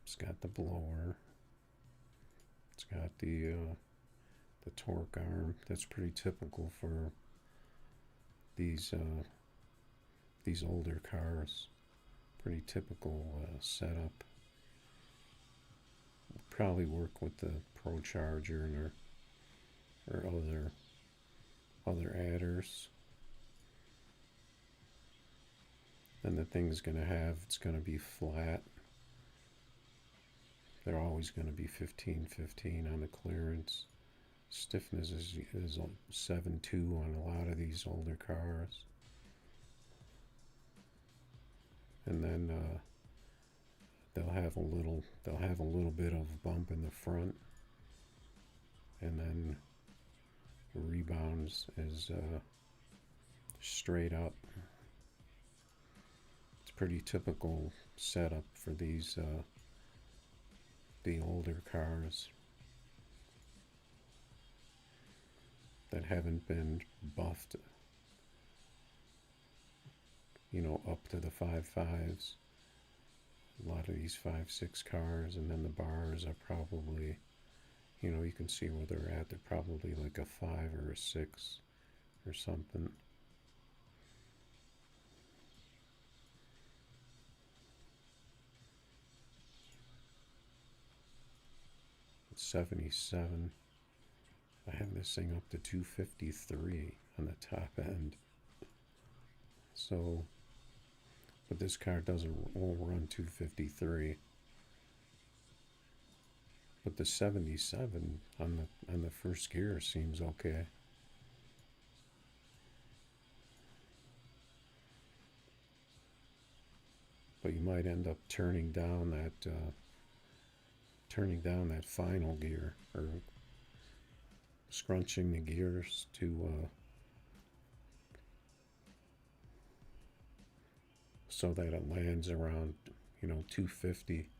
A: It's got the blower. It's got the torque arm. That's pretty typical for these older cars. Pretty typical setup. Probably work with the Pro Charger or other adders. And the thing's gonna have, it's gonna be flat. They're always gonna be 15-15 on the clearance. Stiffness is 7.2 on a lot of these older cars. And then they'll have a little bit of bump in the front, and then rebounds is straight up. It's pretty typical setup for these the older cars that haven't been buffed, you know, up to the 5.5s. A lot of these 5.6 cars, and then the bars are probably, you know, you can see where they're at. They're probably like a 5 or a 6 or something. It's 77. I have this thing up to 253 on the top end. So, but this car won't run 253. But the 77 on the first gear seems okay. But you might end up turning down that final gear, or scrunching the gears to so that it lands around, you know, 250.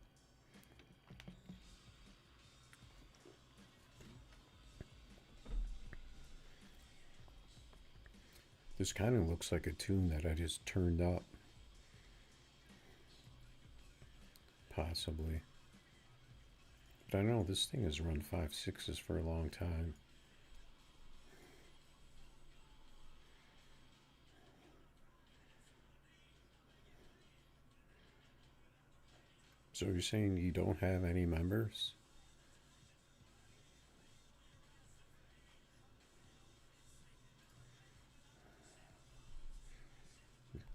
A: This kind of looks like a tune that I just turned up. possibly. But I know this thing has run 5.6s for a long time. So you're saying you don't have any members?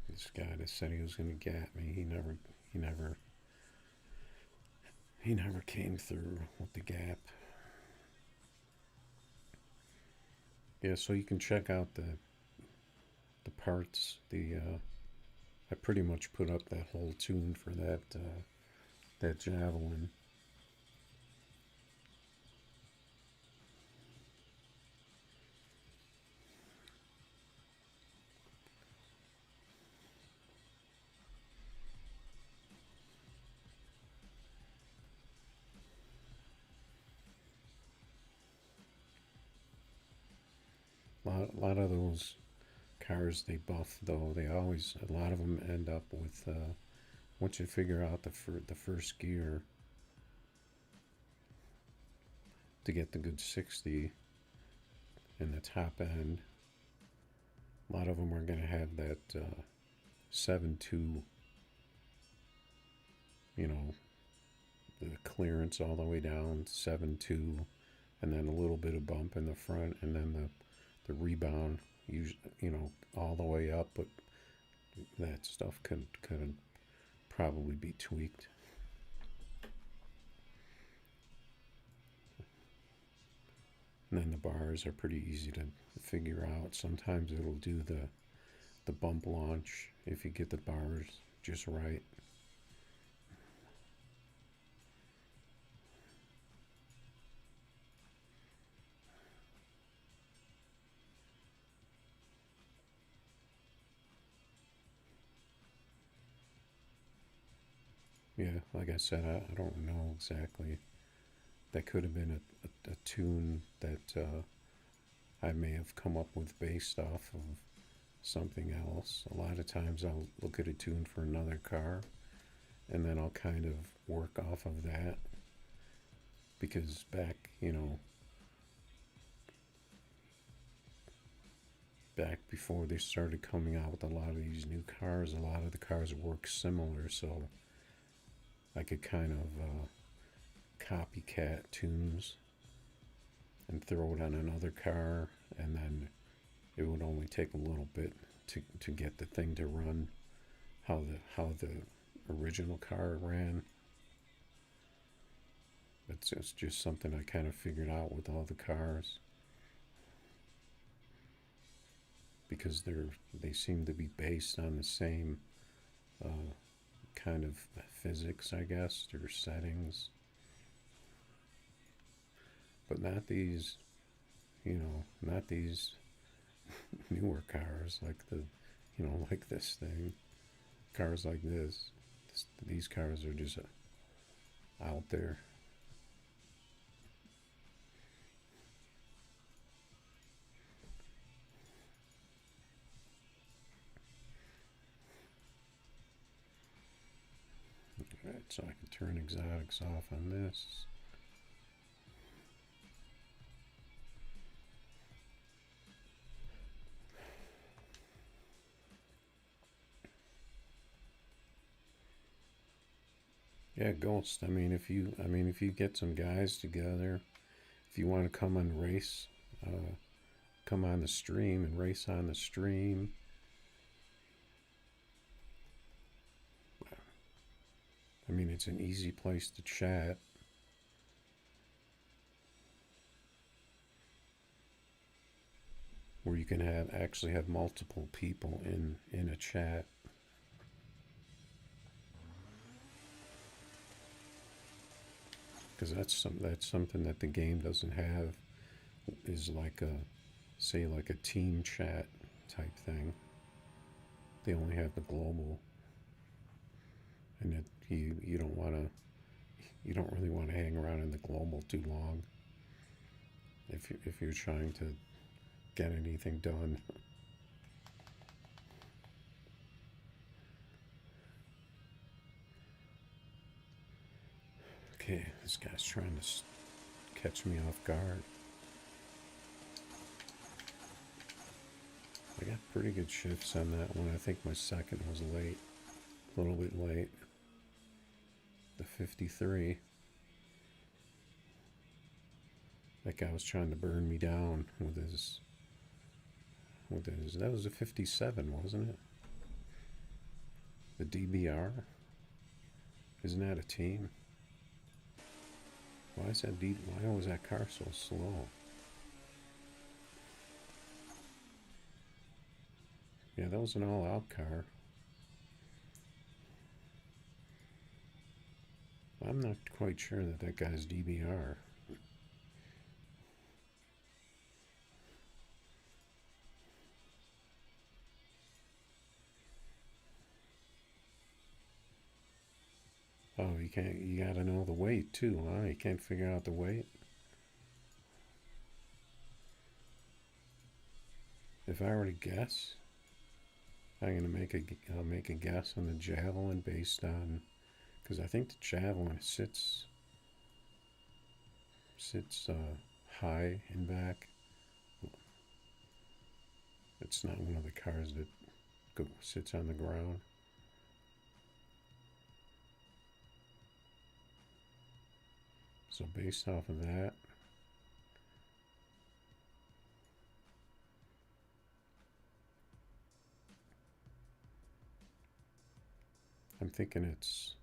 A: This guy that said he was going to get me, he never came through with the gap. Yeah, so you can check out the parts. I pretty much put up that whole tune for that javelin. A lot of those cars they buff though. A lot of them end up with once you figure out the first gear to get the good 60 in the top end. A lot of them are going to have that 7.2, you know, the clearance all the way down 7.2, and then a little bit of bump in the front, and then the rebound, all the way up. But that stuff could probably be tweaked. And then the bars are pretty easy to figure out. Sometimes it'll do the bump launch if you get the bars just right. Yeah, like I said, I don't know exactly. That could have been a tune that I may have come up with based off of something else. A lot of times I'll look at a tune for another car and then I'll kind of work off of that, because back before they started coming out with a lot of these new cars, a lot of the cars work similar, so I could kind of copycat tunes and throw it on another car, and then it would only take a little bit to get the thing to run how the original car ran. It's just something I kind of figured out with all the cars, because they seem to be based on the same kind of physics, I guess, or settings. But not these newer cars like like this thing. Cars like these cars are just out there. Alright, so I can turn exotics off on this. Yeah, Ghost. If you get some guys together, if you want to come and race, come on the stream and race on the stream. It's an easy place to chat. Where you can actually have multiple people in a chat. Because that's something that the game doesn't have, is like a team chat type thing. They only have the global, and you don't really want to hang around in the global too long if you're trying to get anything done. Okay, this guy's trying to catch me off guard. I got pretty good shifts on that one. I think my second was late, a little bit late. The 53. That guy was trying to burn me down with his, that was a 57, wasn't it? The DBR? Isn't that a team? Why was that car so slow? Yeah, that was an all-out car. I'm not quite sure that guy's DBR. Oh, you gotta know the weight too, huh? You can't figure out the weight? If I were to guess, I'll make a guess on the Javelin based on, because I think the Javelin sits high and back. It's not one of the cars that sits on the ground. So based off of that, I'm thinking it's,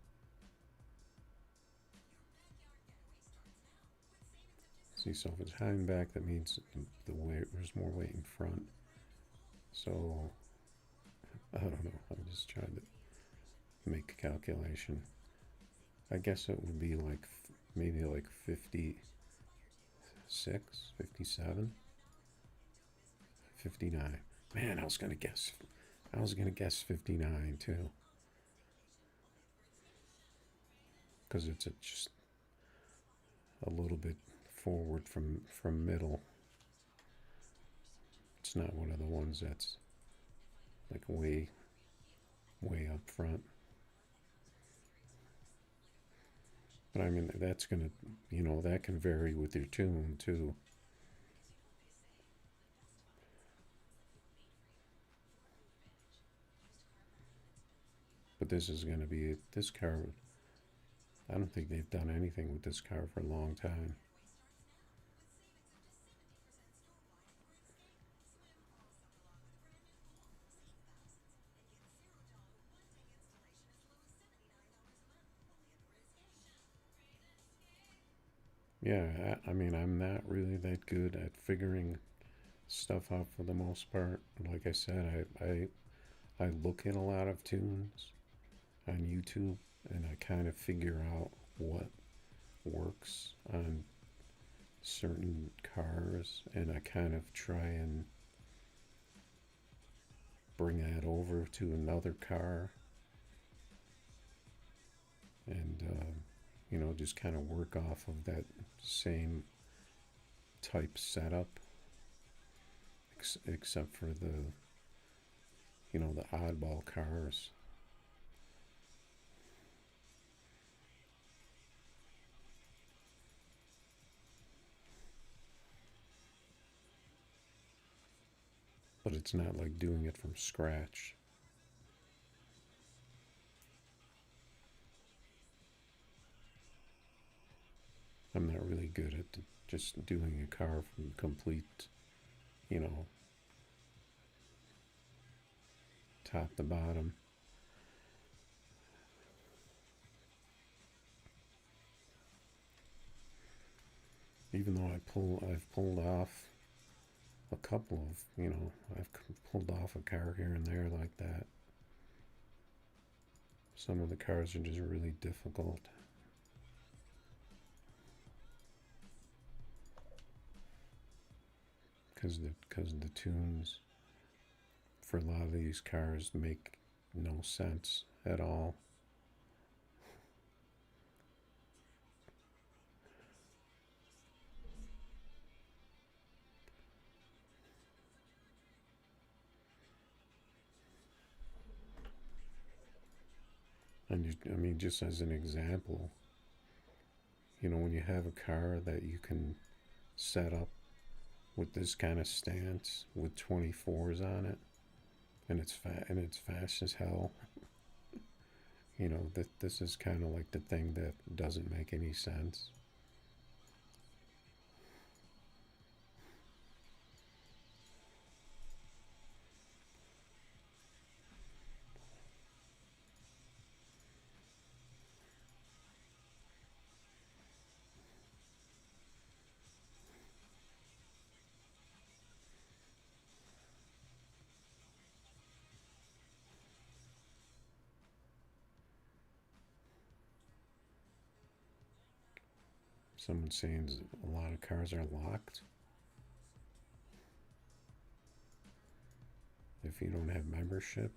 A: see, so if it's high and back, that means there's more weight in front. So I don't know, I'm just trying to make a calculation. I guess it would be like maybe like 56, 57, 59. Man, I was gonna guess 59 too, because it's just a little bit forward from middle. It's not one of the ones that's like way up front. But I mean, that's gonna, that can vary with your tune too. But this is gonna be, this car, I don't think they've done anything with this car for a long time. Yeah, I mean, I'm not really that good at figuring stuff out for the most part. Like I said, I look at a lot of tunes on YouTube and I kind of figure out what works on certain cars, and I kind of try and bring that over to another car, and just kind of work off of that same type setup, except for the oddball cars. But it's not like doing it from scratch. I'm not really good at just doing a car from complete, top to bottom. Even though I've pulled off a couple of, I've pulled off a car here and there like that. Some of the cars are just really difficult. Because the tunes for a lot of these cars make no sense at all. And I mean, just as an example, You know, when you have a car that you can set up with this kind of stance with 24s on it, and it's fast as hell. You know, this is kind of like the thing that doesn't make any sense. Someone's saying a lot of cars are locked if you don't have membership.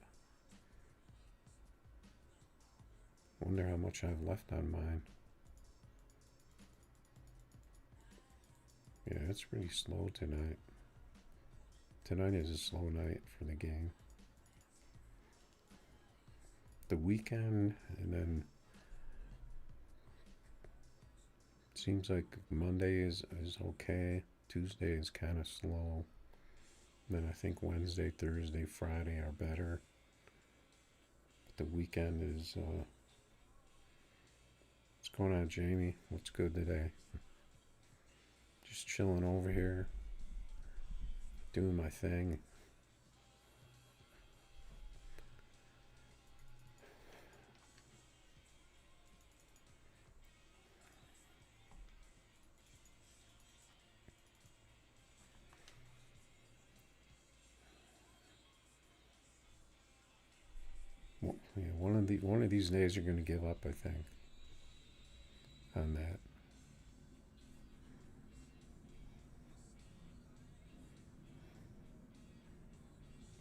A: Wonder how much I've left on mine. Yeah, it's pretty slow tonight. Tonight is a slow night for the game. The weekend, and then seems like Monday is okay. Tuesday is kind of slow. Then I think Wednesday, Thursday, Friday are better. But the weekend is. What's going on, Jamie? What's good today? Just chilling over here, doing my thing. Well, yeah, one of these days you're going to give up, I think, on that.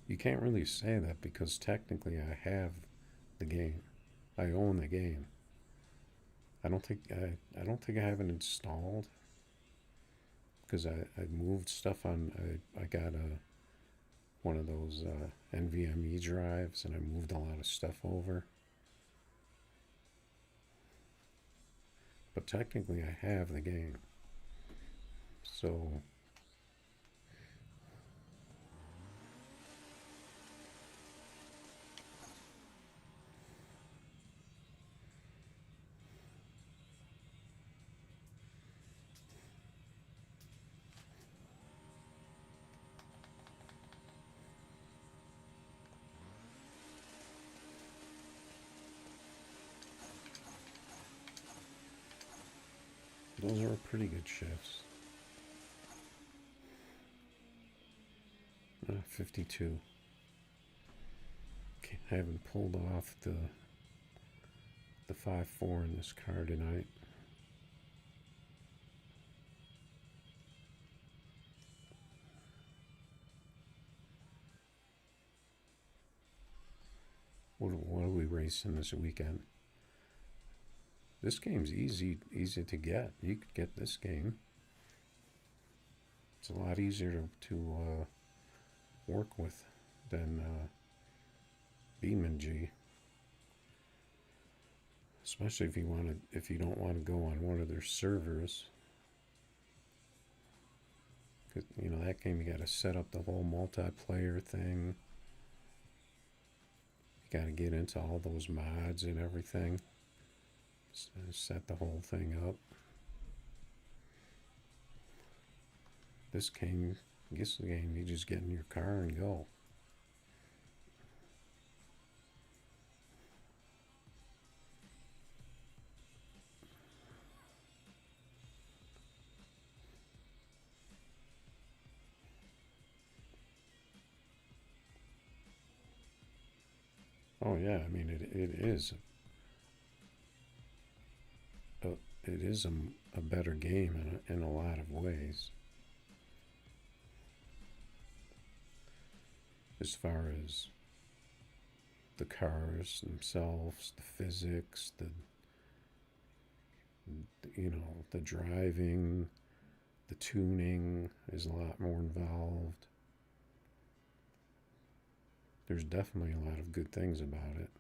A: You can't really say that because technically I have the game. I own the game. I don't think I have it installed because I moved stuff on. I got one of those NVMe drives and I moved a lot of stuff over. But technically I have the game. So those are pretty good shifts. 52. Okay, I haven't pulled off the 5.4 in this car tonight. What are we racing this weekend? This game's easy to get. You could get this game. It's a lot easier to work with than Beeman G. Especially if you don't want to go on one of their servers. Cause, you know, that game you got to set up the whole multiplayer thing. You got to get into all those mods and everything. Set the whole thing up. This game, you just get in your car and go. Oh yeah, I mean it is a better game in a lot of ways. As far as the cars themselves, the physics, the driving, the tuning is a lot more involved. There's definitely a lot of good things about it.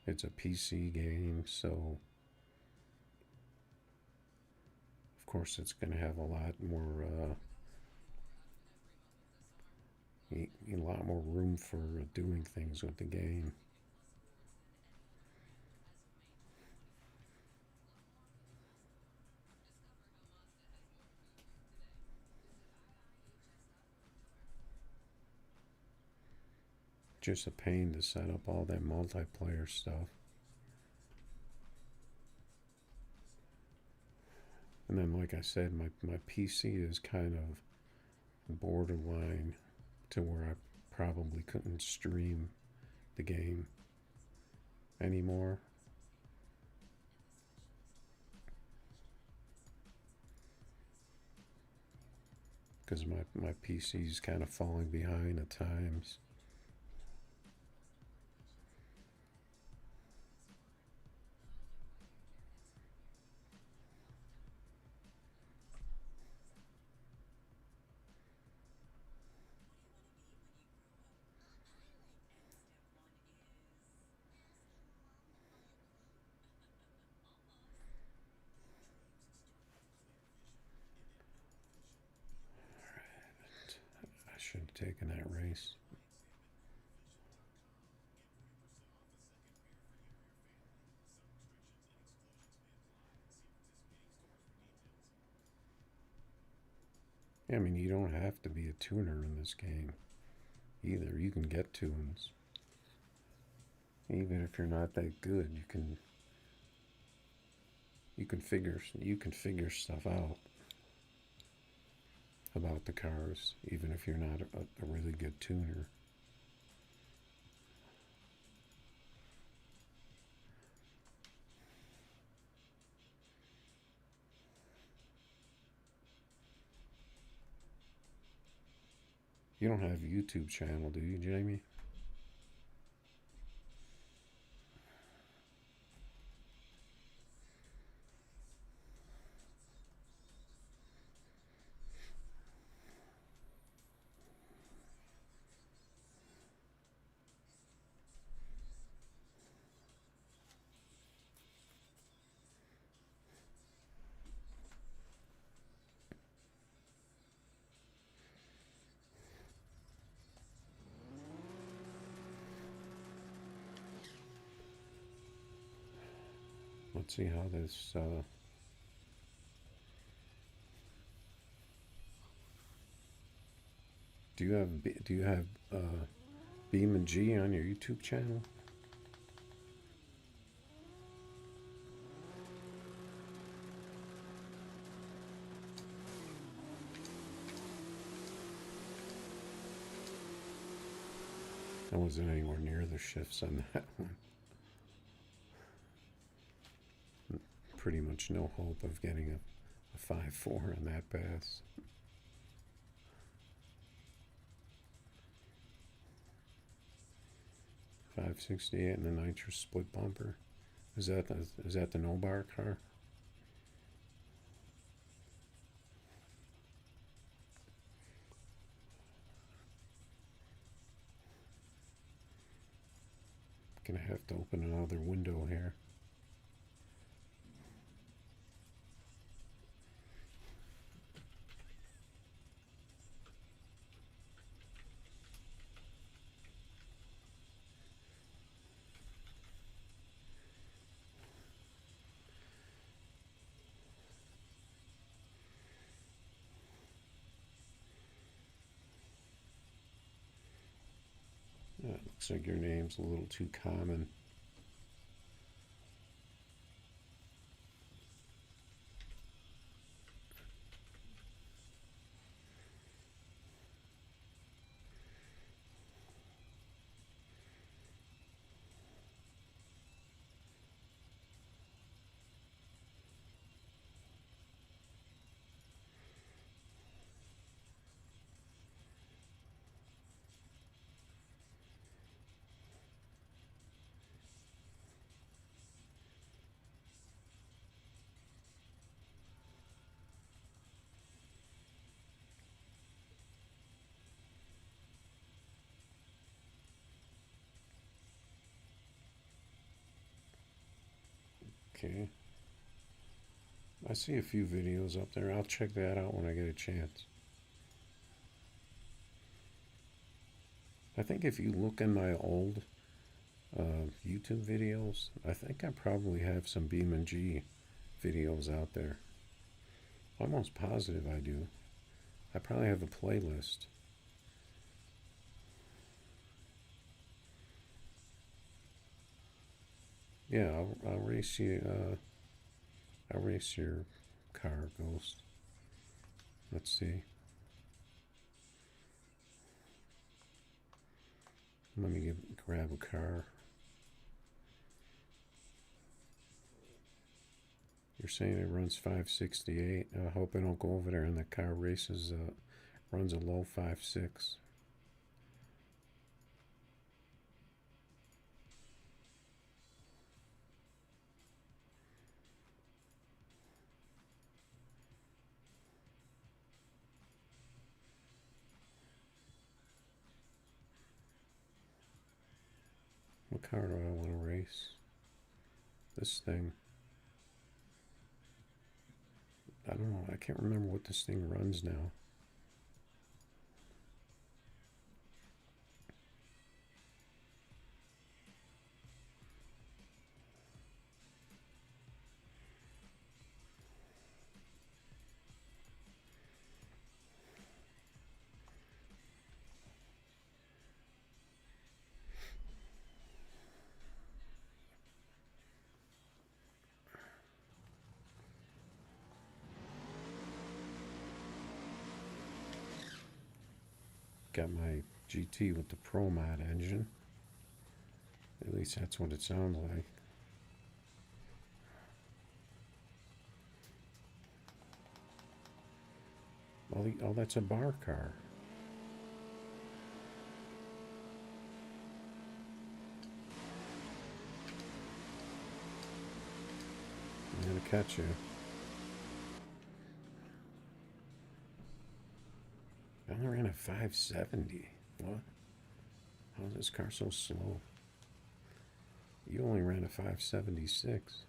A: It's a PC game, so course, it's going to have a lot more room for doing things with the game. Just a pain to set up all that multiplayer stuff. And then, like I said, my PC is kind of borderline to where I probably couldn't stream the game anymore. Because my PC's kind of falling behind at times. I should have taken that race. I mean, you don't have to be a tuner in this game either. You can get tunes. Even if you're not that good, you can figure stuff out about the cars, even if you're not a really good tuner. You don't have a YouTube channel, do you, Jamie? Let's see how this. Do you have Beam and G on your YouTube channel? I wasn't anywhere near the shifts on that one. Pretty much no hope of getting a 5.4 on that pass. .568 and the nitrous split bumper. Is that the no bar car? Gonna have to open another window here. Looks like your name's a little too common. Okay. I see a few videos up there. I'll check that out when I get a chance. I think if you look in my old YouTube videos, I think I probably have some BeamNG videos out there. Almost positive I do. I probably have a playlist. Yeah, I'll race you. I'll race your car, Ghost. Let's see. Let me grab a car. You're saying it runs 568. I hope I don't go over there and the car races runs a low 5.6. What car do I want to race? This thing. I don't know. I can't remember what this thing runs now. Got my GT with the Pro Mod engine. At least that's what it sounds like. Oh, that's a bar car. I'm gonna catch you. I only ran a 570. What? How is this car so slow? You only ran a 576.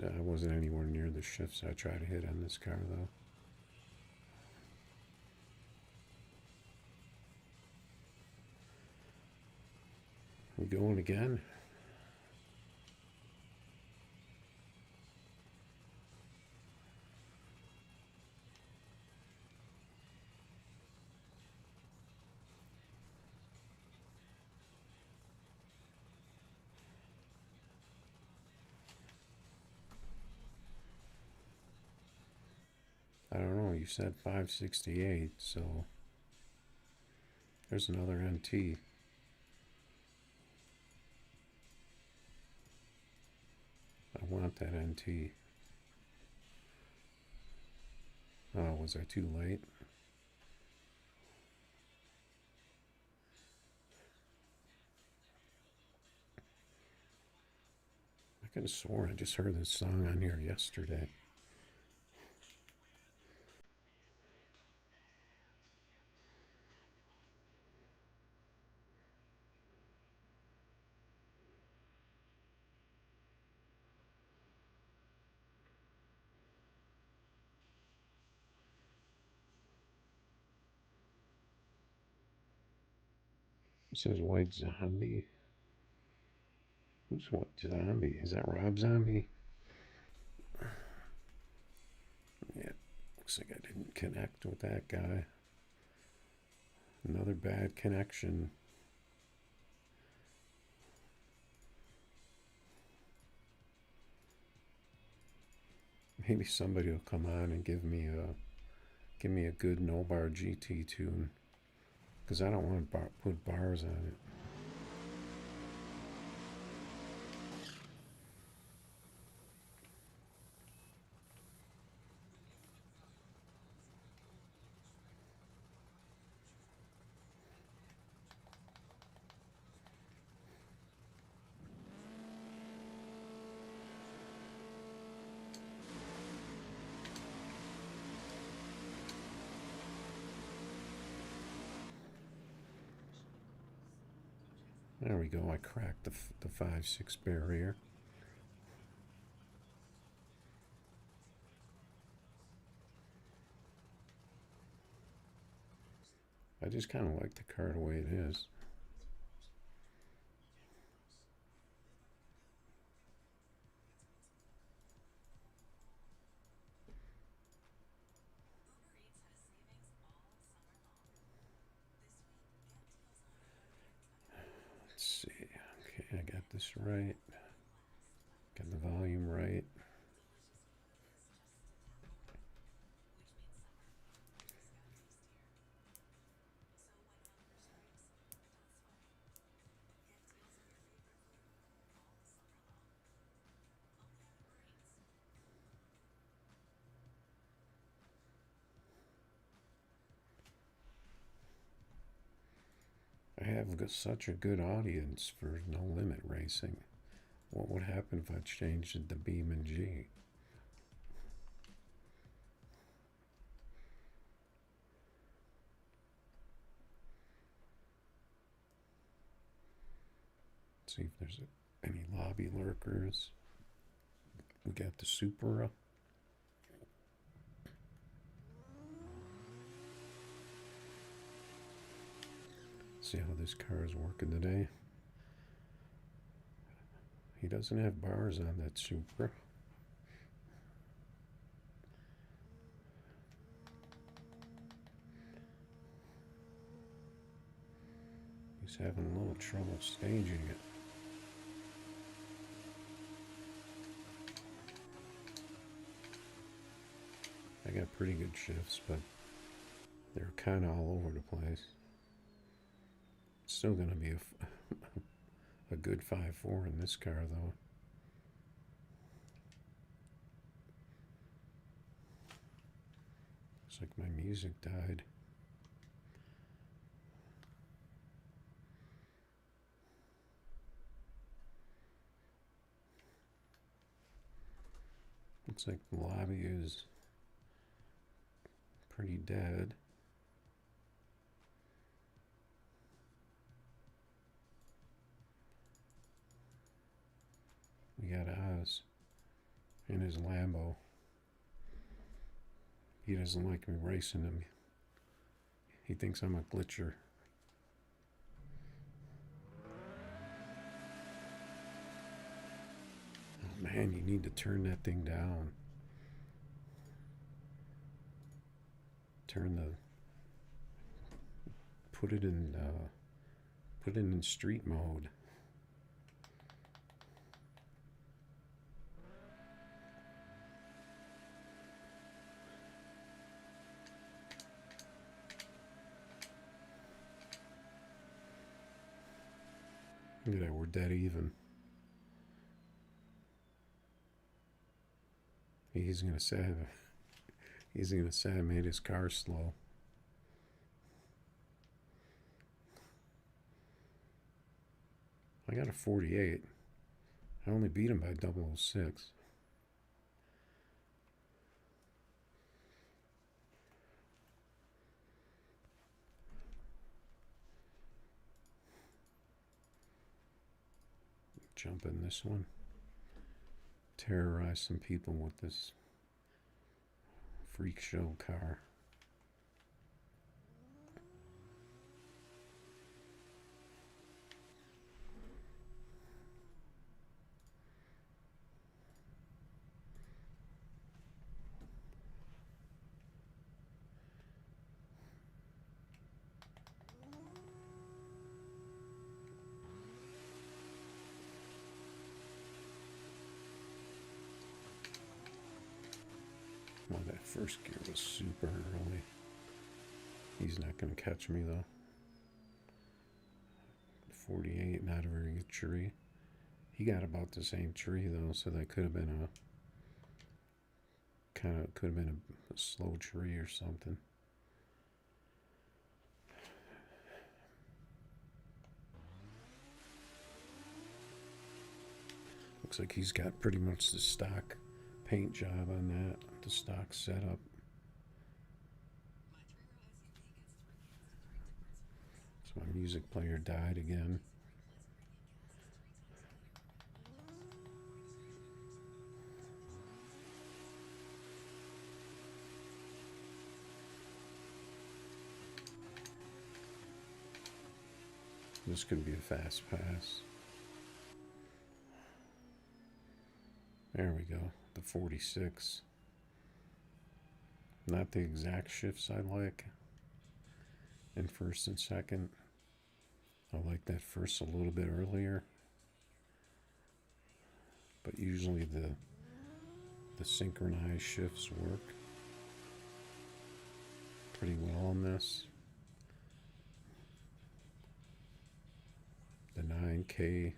A: I wasn't anywhere near the shifts I tried to hit on this car, though. We going again? I don't know, you said 568, so there's another NT. I want that NT. Oh, was I too late? I could have sworn I just heard this song on here yesterday. It says White Zombie. Who's White Zombie? Is that Rob Zombie? Yeah, looks like I didn't connect with that guy. Another bad connection. Maybe somebody will come on and give me a good no bar GT tune, because I don't want to put bars on it. There we go. I cracked the 5-6 barrier. I just kind of like the car the way it is. Let's see. Okay, I got this right. Got the volume right. I have such a good audience for No Limit Racing. What would happen if I changed it to Beam and G? Let's see if there's any lobby lurkers. We got the Supra. See how this car is working today. He doesn't have bars on that Supra. He's having a little trouble staging it. I got pretty good shifts, but they're kind of all over the place. It's still going to be a good 5.4 in this car, though. Looks like my music died. Looks like the lobby is pretty dead. We got Oz in his Lambo. He doesn't like me racing him. He thinks I'm a glitcher. Oh man, you need to turn that thing down. Put it in street mode. Look at that, we're dead even. He's gonna say I made his car slow. I got a 48. I only beat him by 006. Jump in this one. Terrorize some people with this freak show car. Well, that first gear was super early. He's not going to catch me though. 48, not a very good tree. He got about the same tree though, so that could have been a slow tree or something. Looks like he's got pretty much the stock paint job on that, the stock setup. So my music player died again. This could be a fast pass. There we go, the 46. Not the exact shifts I like in first and second. I like that first a little bit earlier, but usually the synchronized shifts work pretty well on this. The 9K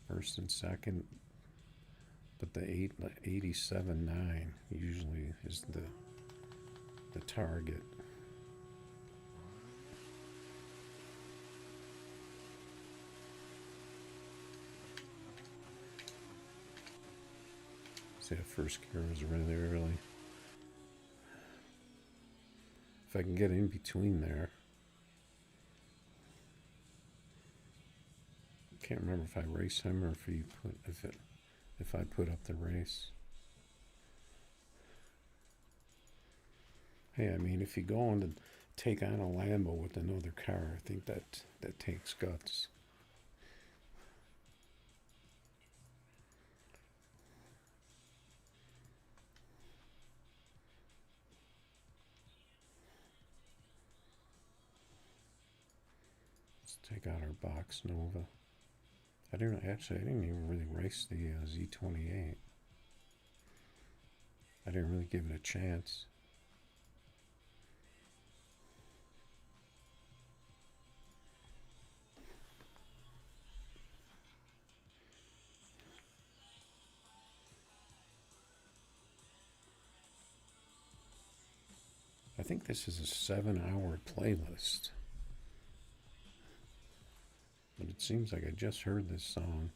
A: first and second, but the 87.9 usually is the target. See, that first gear was really early. If I can get in between there. I can't remember if I race him or if I put up the race. Hey, I mean, if you go on to take on a Lambo with another car, I think that takes guts. Let's take out our box Nova. I didn't even really race the Z28. I didn't really give it a chance. I think this is a 7-hour playlist. But it seems like I just heard this song.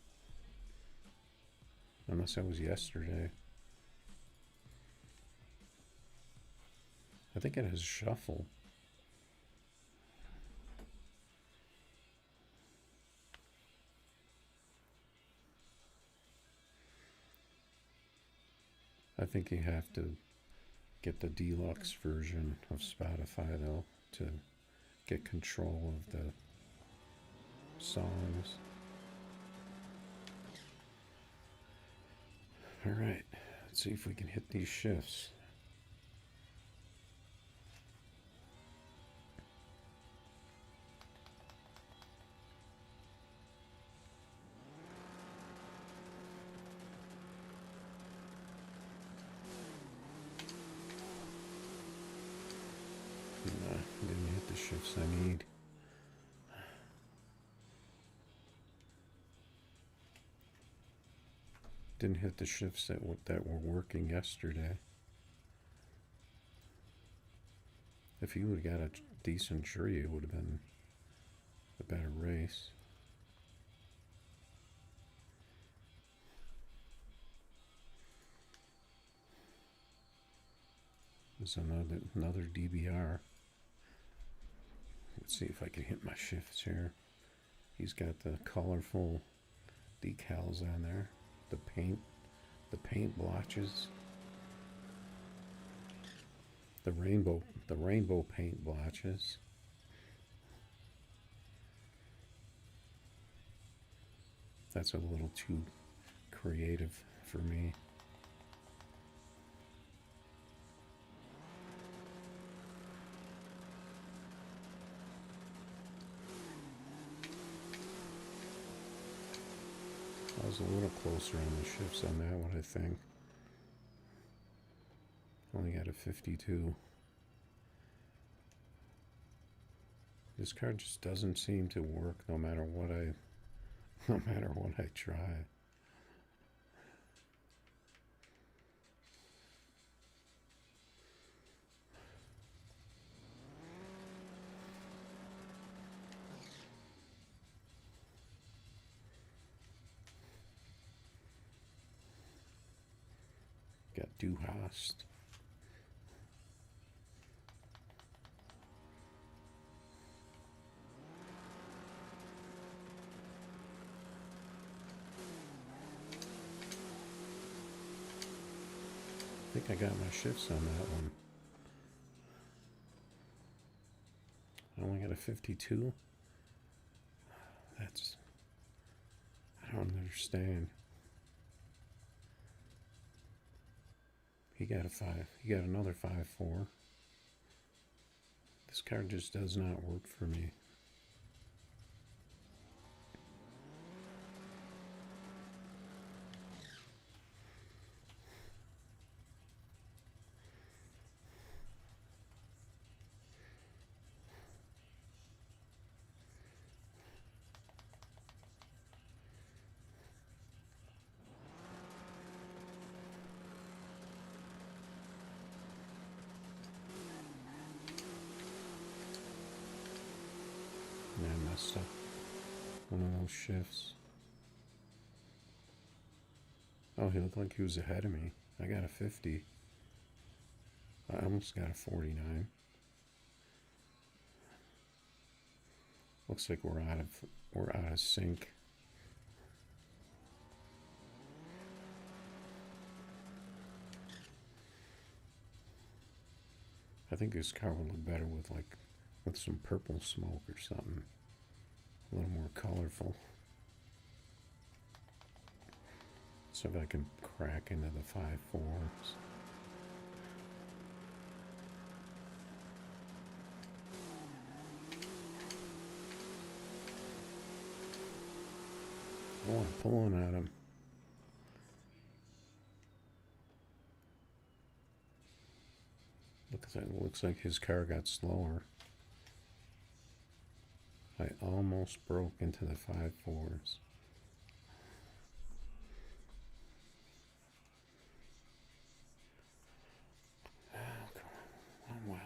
A: Unless that was yesterday. I think it has shuffle. I think you have to get the deluxe version of Spotify though to get control of the songs. All right, let's see if we can hit these shifts. Didn't hit the shifts I need. Didn't hit the shifts that were working yesterday. If you would have got a decent tree, it would have been a better race. There's another DBR. Let's see if I can hit my shifts here. He's got the colorful decals on there. The paint blotches. The rainbow paint blotches. That's a little too creative for me. I was a little closer on the shifts on that one, I think. Only got a 52. This car just doesn't seem to work no matter what I try. Got Du Hast. I think I got my shifts on that one. I only got a 52. understand. He got a 5. He got another 5.4. This car just does not work for me. Yeah, I messed up one of those shifts. Oh, he looked like he was ahead of me. I got a 50. I almost got a 49. Looks like we're out of sync. I think this car would look better with some purple smoke or something. A little more colorful. So if I can crack into the 5.4s. Oh, I'm pulling at him. Looks like his car got slower. I almost broke into the 5.4s. Oh, well.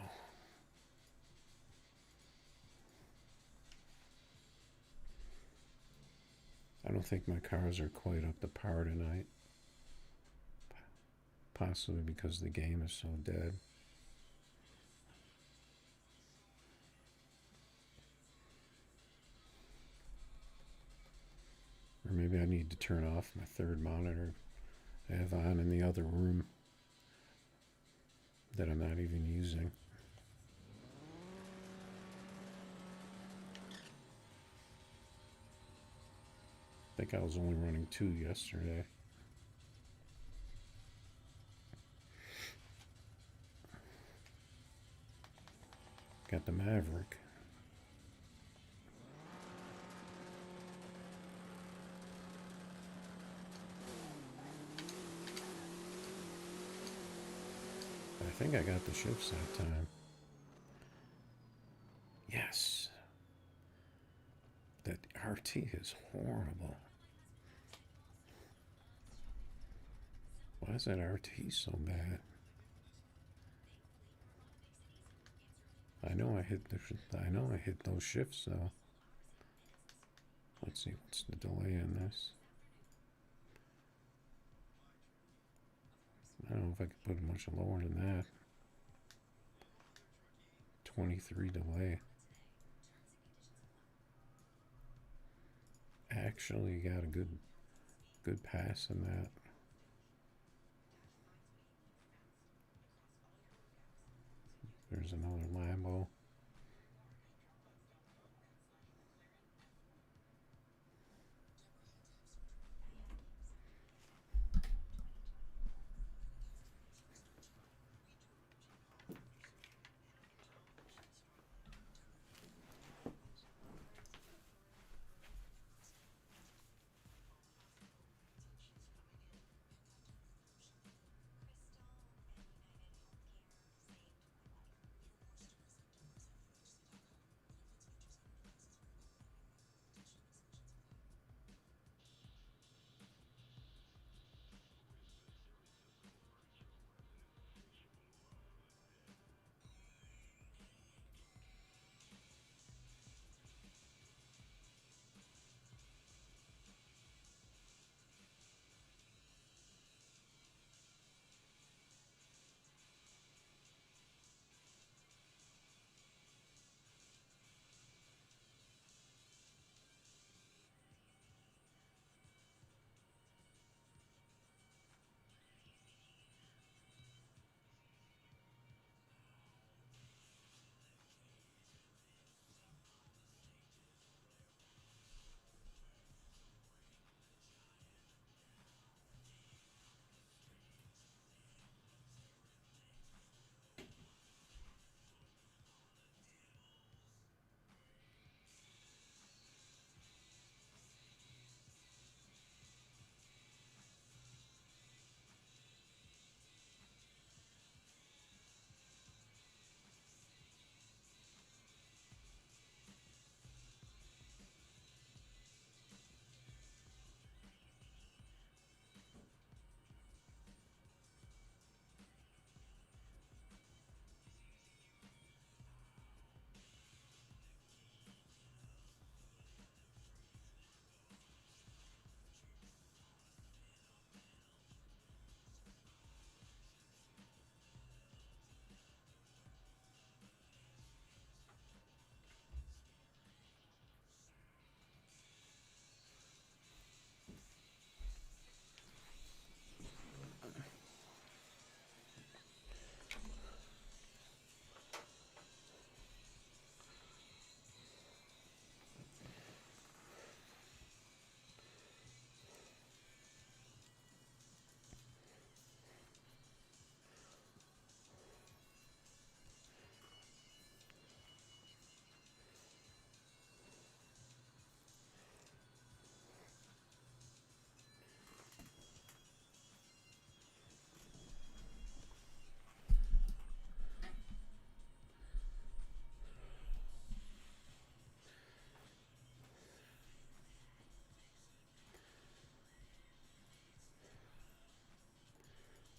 A: I don't think my cars are quite up to par tonight. Possibly because the game is so dead. Or maybe I need to turn off my third monitor I have on in the other room that I'm not even using. I think I was only running 2 yesterday. Got the Maverick. I think I got the shifts that time. Yes. That RT is horrible. Why is that RT so bad? I know I hit those shifts though. Let's see what's the delay in this. I don't know if I could put it much lower than that. 23 delay. Actually got a good pass in that. There's another Lambo.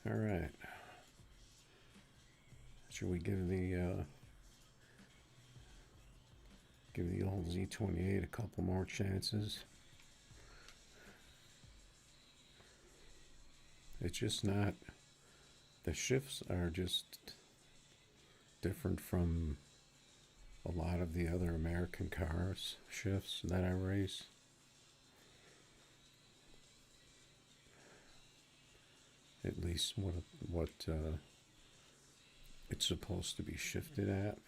A: All right. Should we give the old Z28 a couple more chances? It's just not. The shifts are just different from a lot of the other American cars shifts that I race. At least what it's supposed to be shifted at.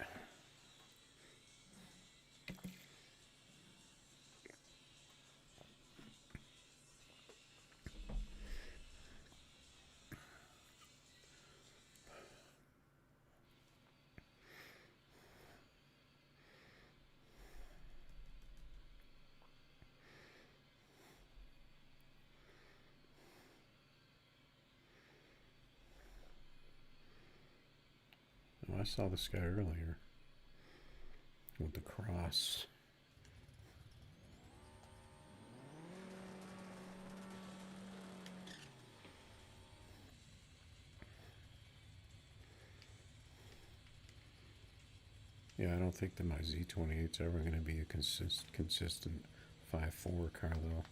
A: Oh, I saw this guy earlier with the cross. Yeah, I don't think that my Z28's ever going to be a consistent 5.4 car though.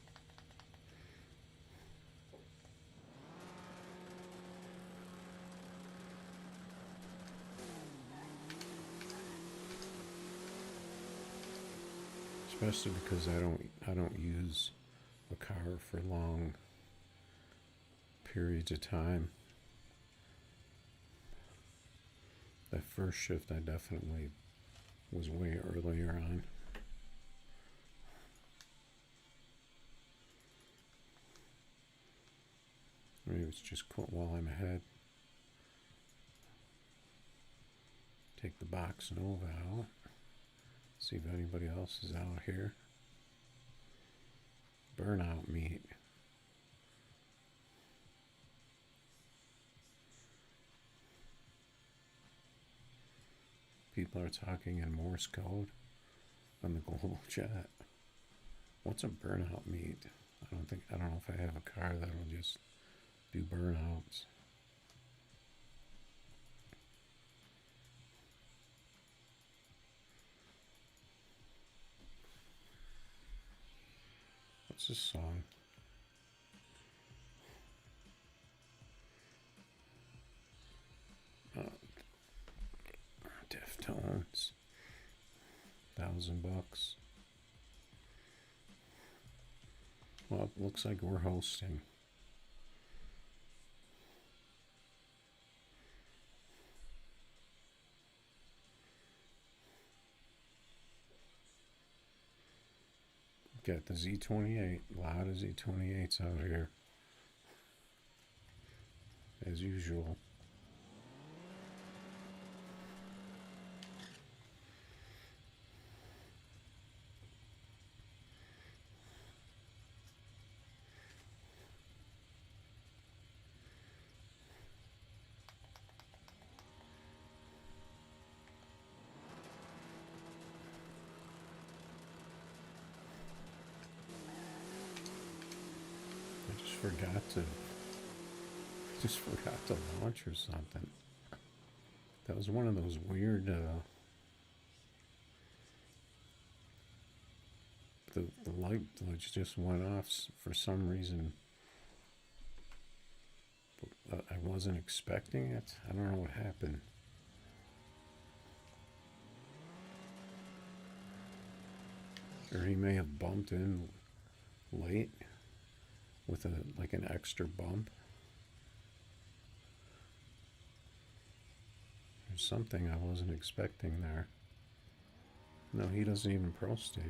A: Especially because I don't use a car for long periods of time. That first shift I definitely was way earlier on. Maybe it's just while I'm ahead. Take the box Nova out. See if anybody else is out here. Burnout meat. People are talking in Morse code on the global chat. What's a burnout meet? I don't know if I have a car that'll just do burnouts. What's this song? Deftones. $1,000. Well, it looks like we're hosting. Got the Z28, a lot of Z28s out here, as usual. Just forgot to launch or something. That was one of those weird the light which just went off for some reason. I wasn't expecting it. I don't know what happened. Or he may have bumped in late with like an extra bump. There's something I wasn't expecting there. No, he doesn't even pro stage.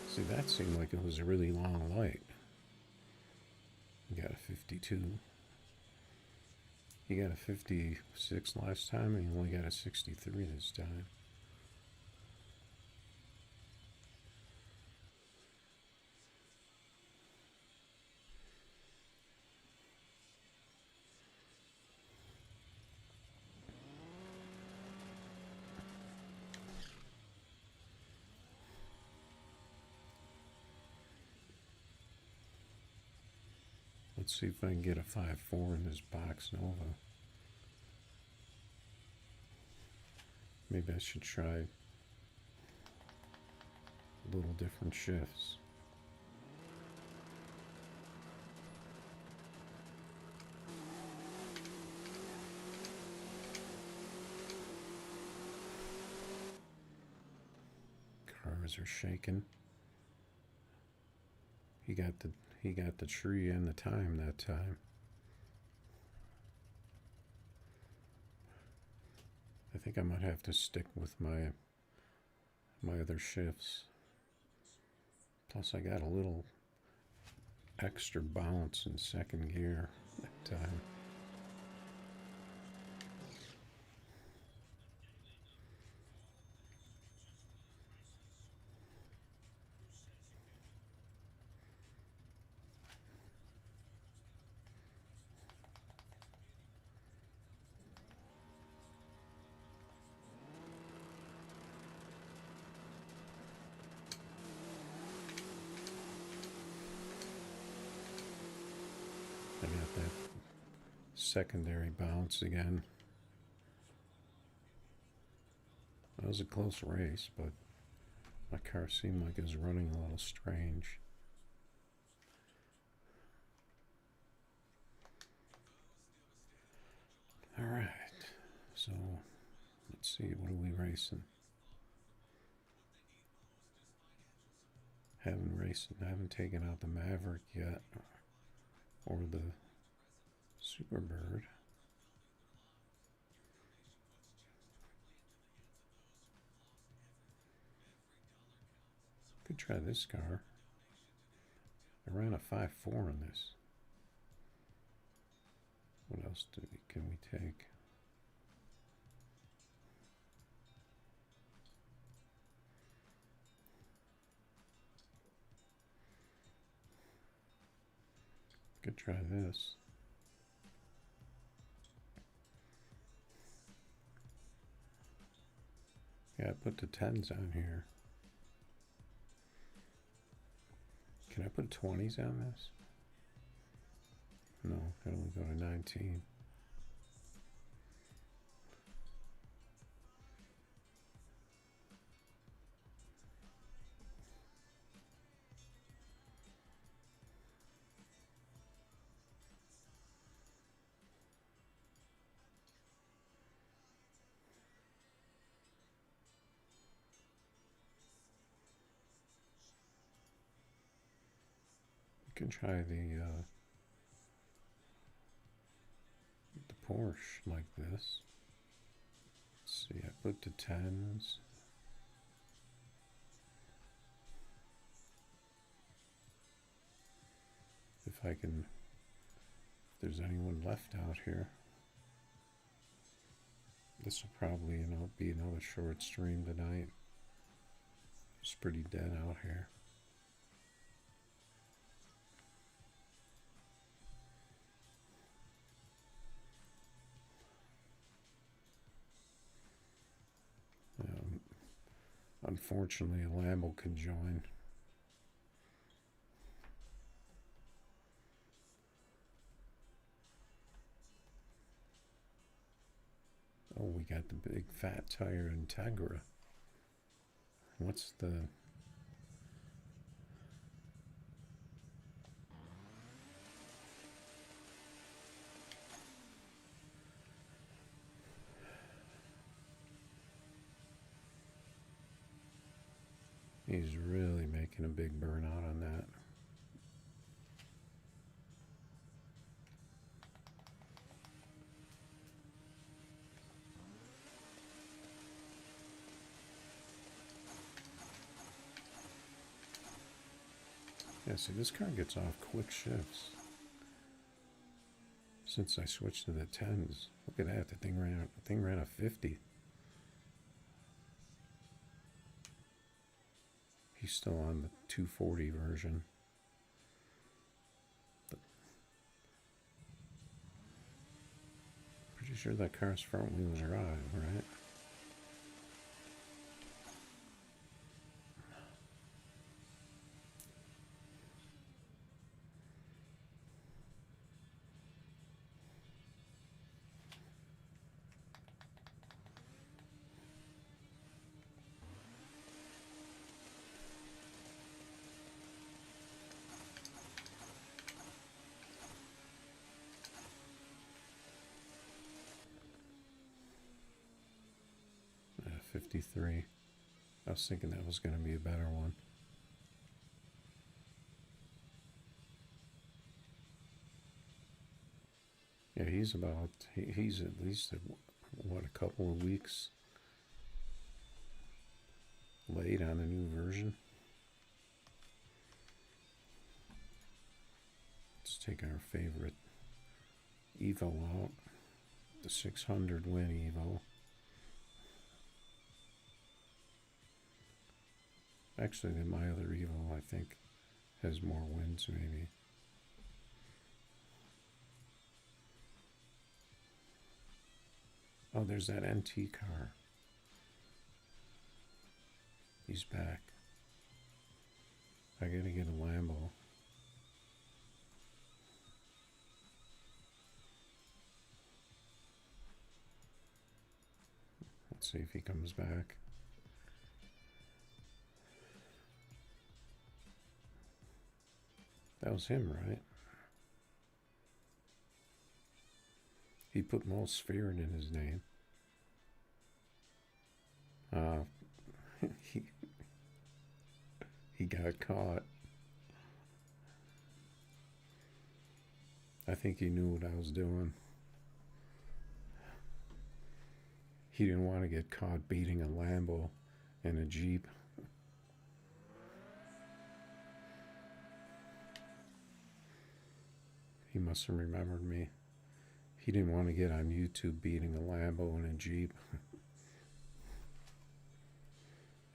A: See, that seemed like it was a really long light. You got a 52. You got a 56 last time, and you only got a 63 this time. Let's see if I can get a 5.4 in this Box Nova. Maybe I should try a little different shifts. Cars are shaking. He got the tree and the time that time. I think I might have to stick with my other shifts. Plus I got a little extra bounce in second gear that time. I got that secondary bounce again. That was a close race, but my car seemed like it was running a little strange. All right, so let's see, what are we racing? Haven't taken out the Maverick yet, or the Superbird. Could try this car. I ran a 5.4 in this. What else can we take? Could try this. Yeah, I put the 10s on here. Can I put 20s on this? No, I only go to 19. You can try the Porsche like this. Let's see, I put the 10s. If there's anyone left out here. This will probably, be another short stream tonight. It's pretty dead out here. Unfortunately, a Lambo can join. Oh, we got the big fat tire Integra. What's the... He's really making a big burnout on that. Yeah, see, this car gets off quick shifts. Since I switched to the 10s. Look at that, the thing ran a 50. He's still on the 240 version. Pretty sure that car's front wheels drive, right? 53. I was thinking that was going to be a better one. Yeah, he's at least, a couple of weeks late on the new version. Let's take our favorite Evo out, the 600 win Evo. Actually, my other Evo, I think, has more wins, maybe. Oh, there's that NT car. He's back. I gotta get a Lambo. Let's see if he comes back. That was him, right? He put most spirit in his name. He got caught. I think he knew what I was doing. He didn't want to get caught beating a Lambo and a Jeep. He must have remembered me. He didn't want to get on YouTube beating a Lambo and a Jeep.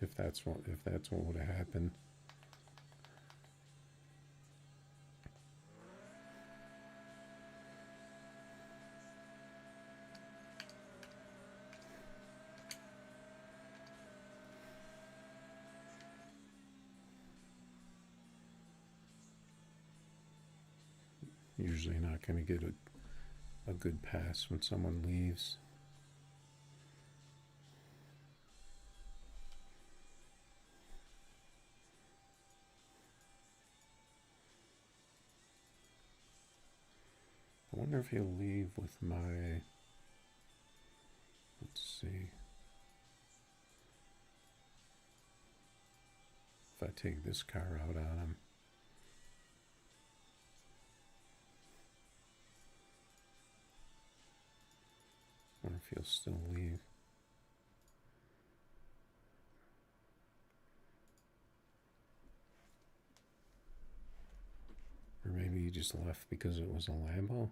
A: if that's what would have happened. Usually not going to get a good pass when someone leaves. I wonder if he'll leave with my, let's see, if I take this car out on him. I wonder if he'll still leave. Or maybe he just left because it was a Lambo.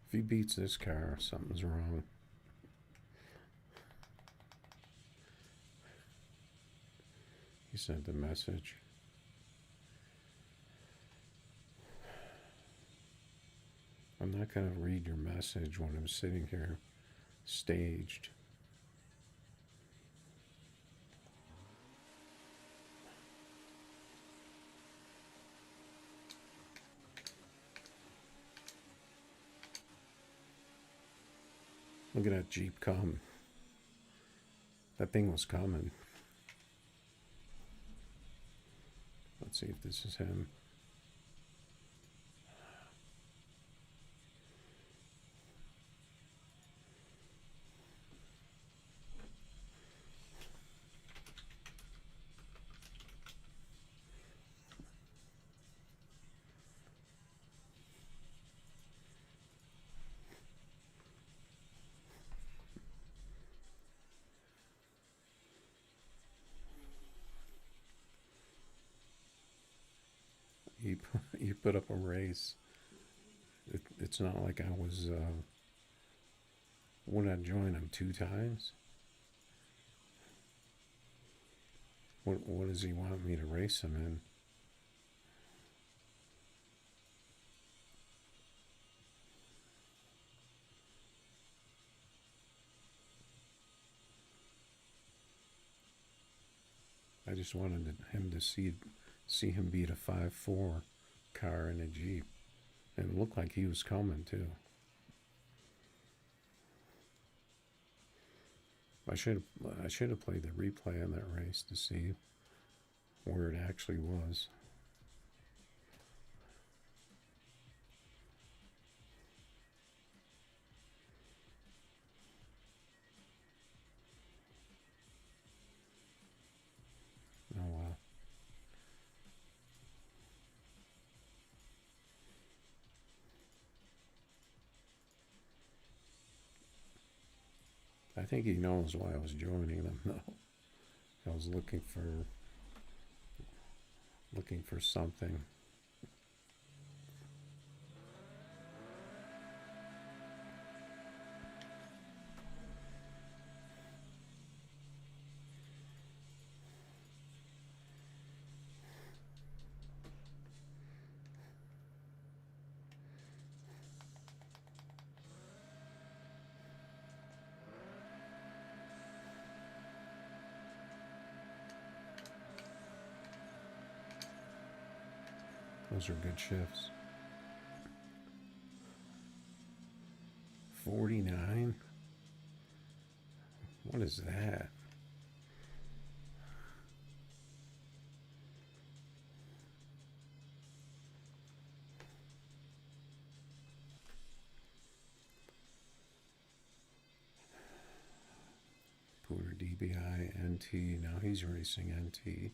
A: If he beats this car, something's wrong. He sent a message. I'm not going to read your message when I'm sitting here staged. Look at that Jeep come. That thing was coming. Let's see if this is him. You put up a race. It's not like I was, when I joined him 2 times. What does he want me to race him in? I just wanted him to see him beat a 5.4 car in a Jeep. And it looked like he was coming too. I should have played the replay on that race to see where it actually was. Oh well. I think he knows why I was joining them though. I was looking for something. Those are good shifts. 49? What is that? Porter DBI NT. Now he's racing NT.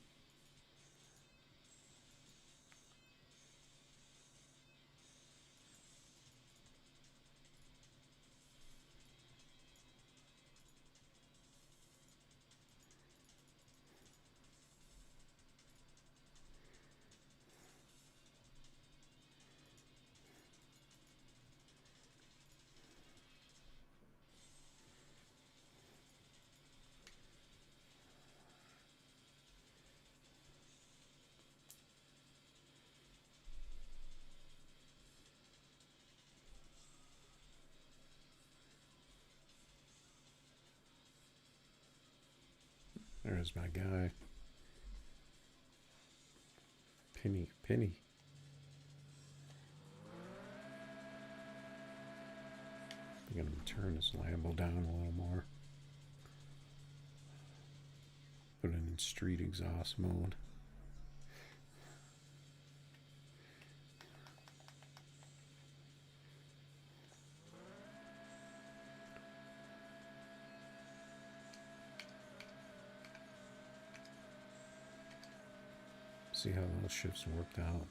A: There's my guy. Penny. I'm going to turn this Lambo down a little more. Put it in street exhaust mode. See how those shifts worked out.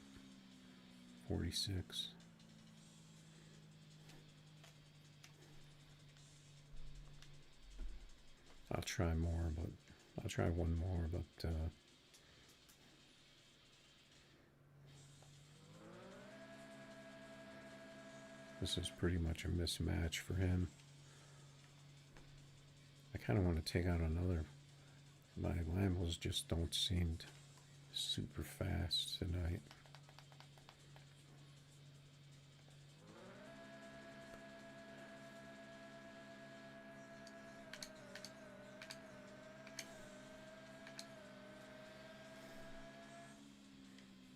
A: 46. I'll try more, but I'll try one more, but this is pretty much a mismatch for him. I kind of want to take out another. My Lambos just don't seem super fast tonight.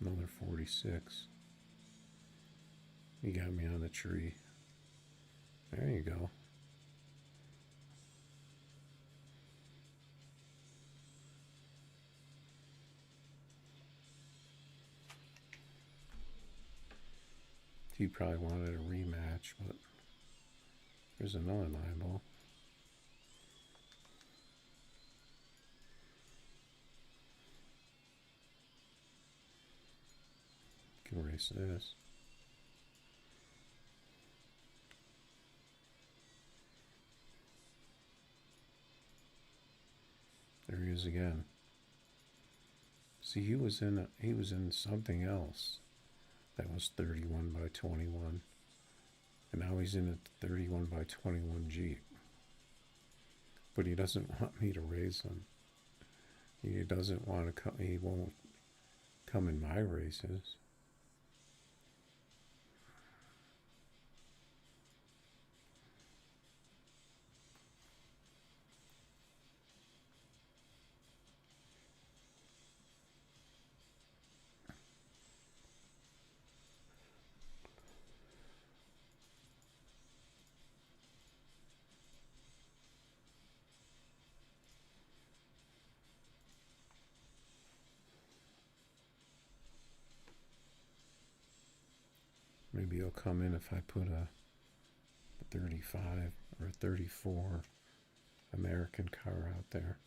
A: Another 46. You got me on the tree. There you go. He probably wanted a rematch, but there's another Lambo. Can race this. There he is again. See, he was in something else that was 31 by 21, and now he's in a 31 by 21 Jeep. But he doesn't want me to race him. He doesn't want to come. He won't come in my races. maybe it'll come in if I put a 35 or a 34 American car out there.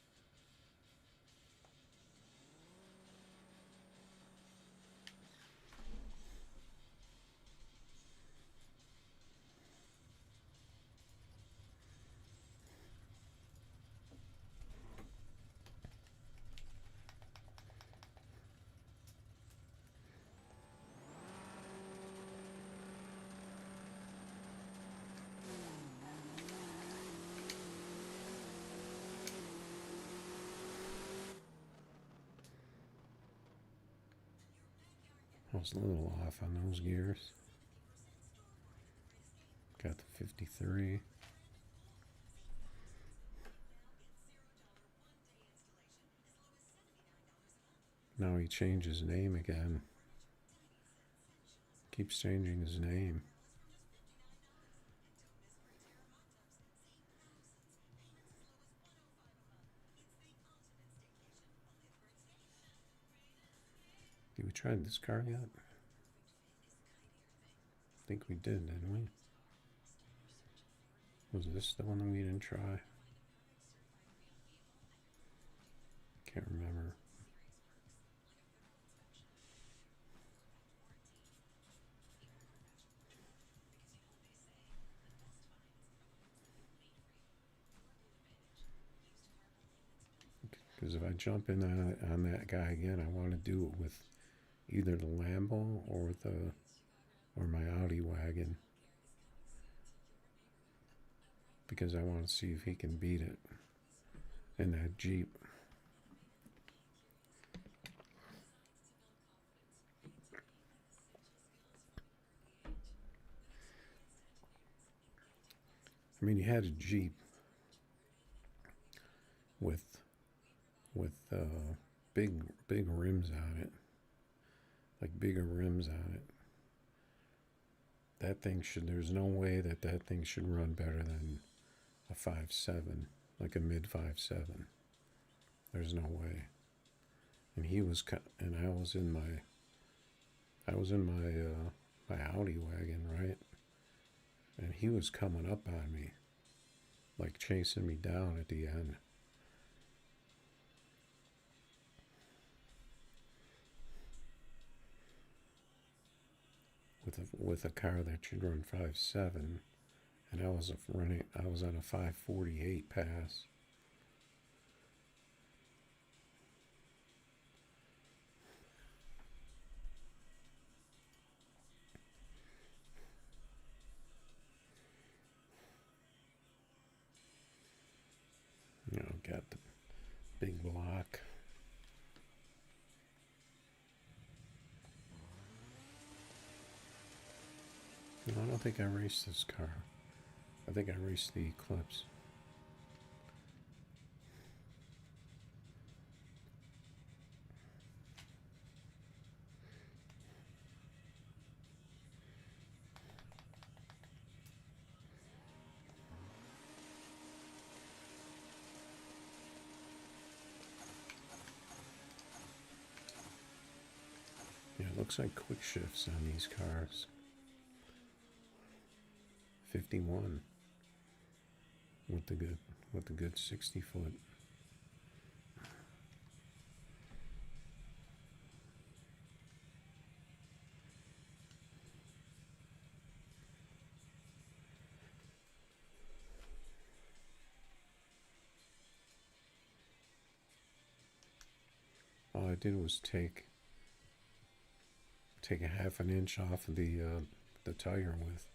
A: I was a little off on those gears. Got the 53. Now he changed his name again. Keeps changing his name. Did we try this car yet? I think we did, didn't we? Was this the one that we didn't try? Can't remember. Because if I jump in on that guy again, I want to do it with either the Lambo or my Audi wagon, because I want to see if he can beat it in that Jeep. I mean, he had a Jeep with big rims on it, like bigger rims on it. That thing there's no way that thing should run better than a 5.7, like a mid 5.7. There's no way. And I was in my my Audi wagon, right? And he was coming up on me, like chasing me down at the end. With a car that should run 5.7, and I was on a 5.48 pass. Got the big block. No, I don't think I raced this car. I think I raced the Eclipse. Yeah, it looks like quick shifts on these cars. 51 with the good 60 foot. All I did was take a half an inch off of the tire width.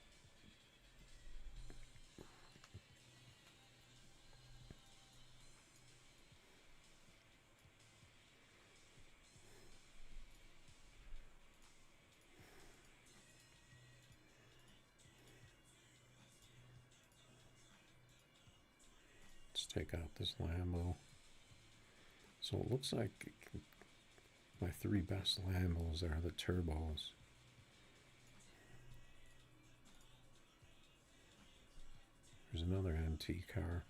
A: Let's take out this Lambo. So it looks like my three best Lambos are the turbos. There's another NT car.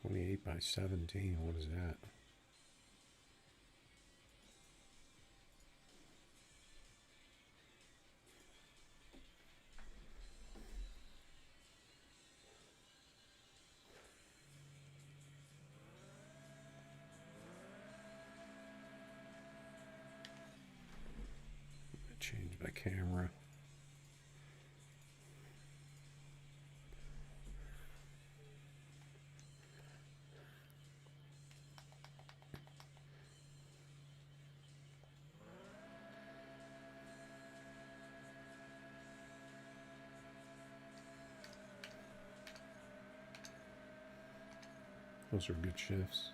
A: 28 by 17, what is that? Change my camera. Those are good shifts.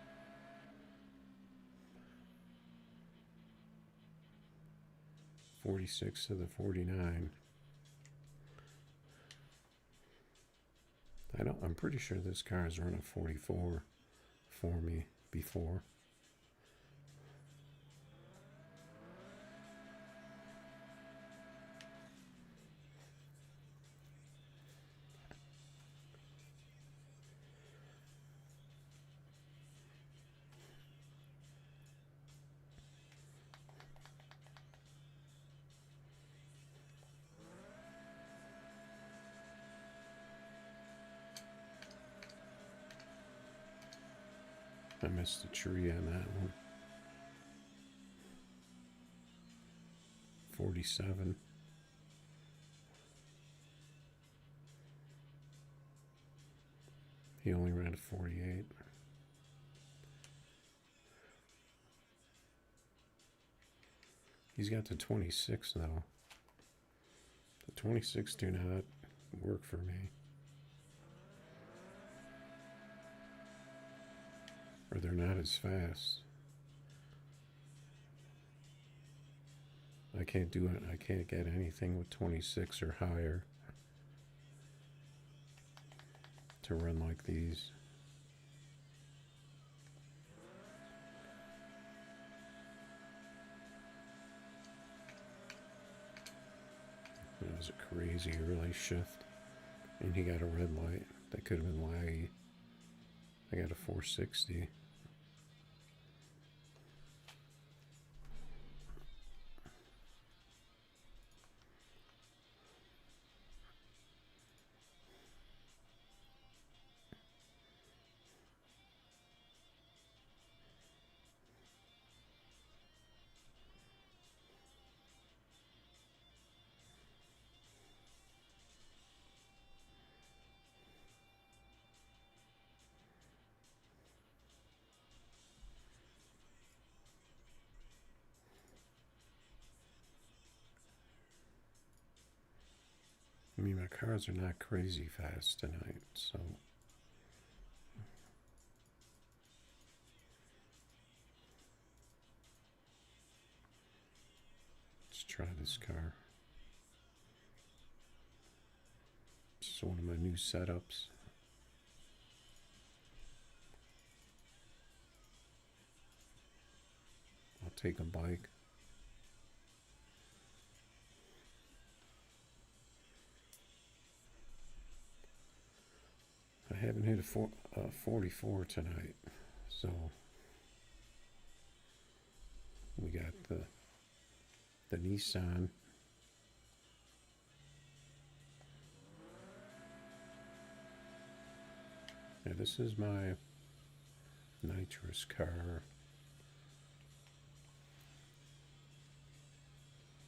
A: .46 to the 49. I'm pretty sure this car has run a 44 for me before. I missed a tree on that one. 47. He only ran a 48. He's got the 26 now. The 26 do not work for me. Or they're not as fast. I can't do it. I can't get anything with 26 or higher to run like these. That was a crazy early shift. And he got a red light. That could have been laggy. I got a 460. I mean, my cars are not crazy fast tonight, so let's try this car. This is one of my new setups. I'll take a bike. I haven't hit a 44 tonight, so we got the Nissan. Yeah, this is my nitrous car.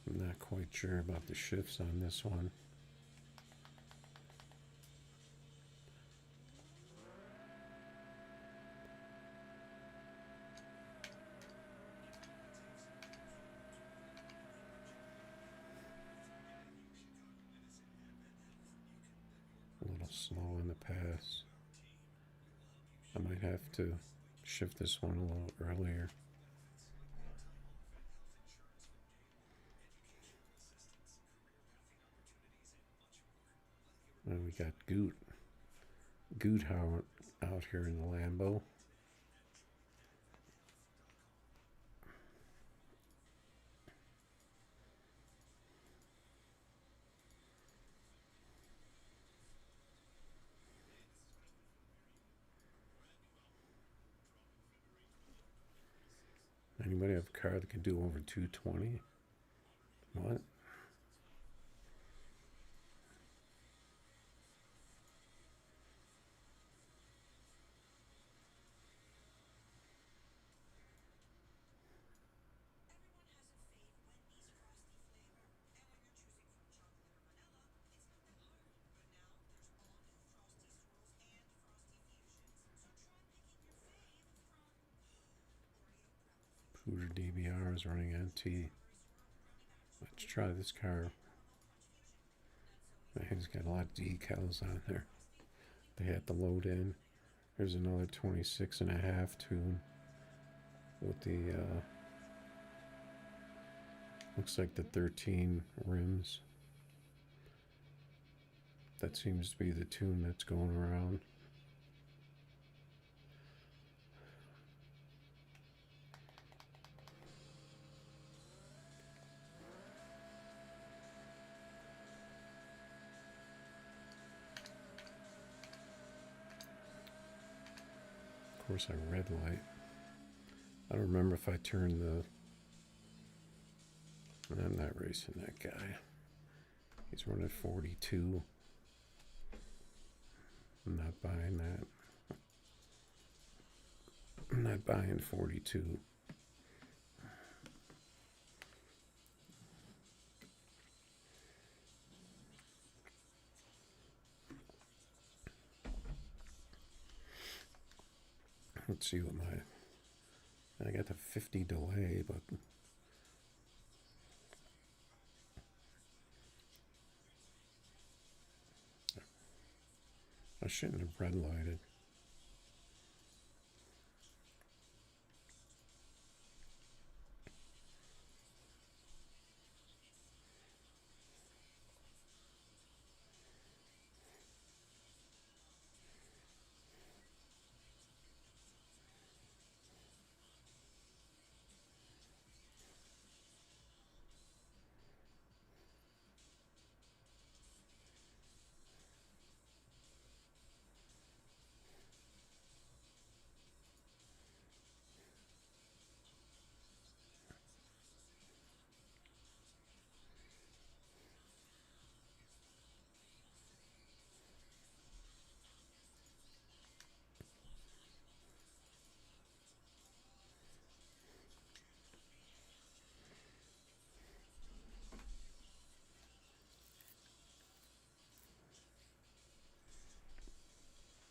A: I'm not quite sure about the shifts on this one. A little slow in the pass. I might have to shift this one a little earlier. And we got Goot out here in the Lambo. Anybody have a car that can do over 220? What? Scooter DBR is running NT. Let's try this car. It's got a lot of decals on there. They had to load in. There's another 26.5 tune with the looks like the 13 rims. That seems to be the tune that's going around. Of course, I red light. I don't remember if I turned the... I'm not racing that guy. He's running 42. I'm not buying that. I'm not buying 42. Let's see what I got the 50 delay, but I shouldn't have red lighted.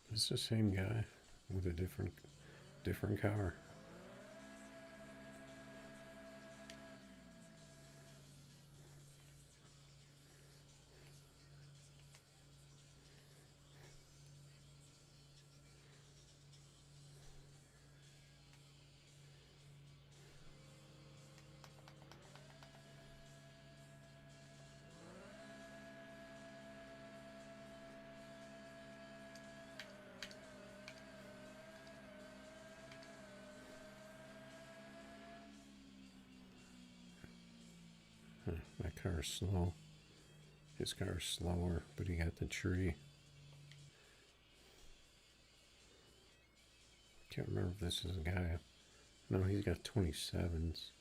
A: It's the same guy with a different car. My car's slow. His car's slower, but he got the tree. Can't remember if this is a guy. No, he's got 27s.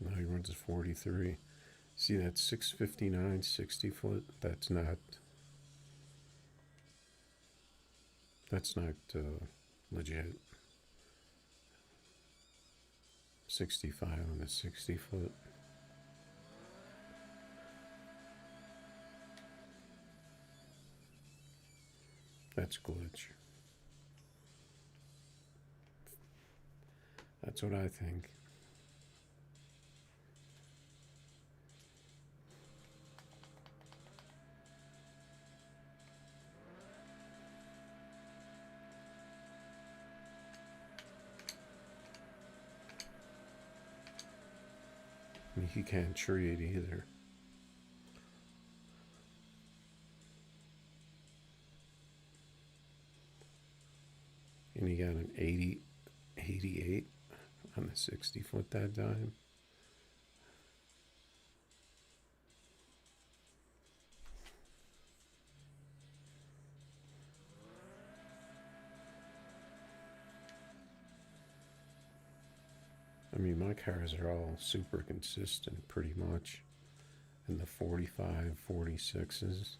A: Now he runs a 43. See that 659, 60 foot? That's not legit. 65 on the 60 foot. That's glitch. That's what I think. I mean, he can't treat either. And he got an 88 on the 60 foot that time. I mean, my cars are all super consistent pretty much in the 45, 46s.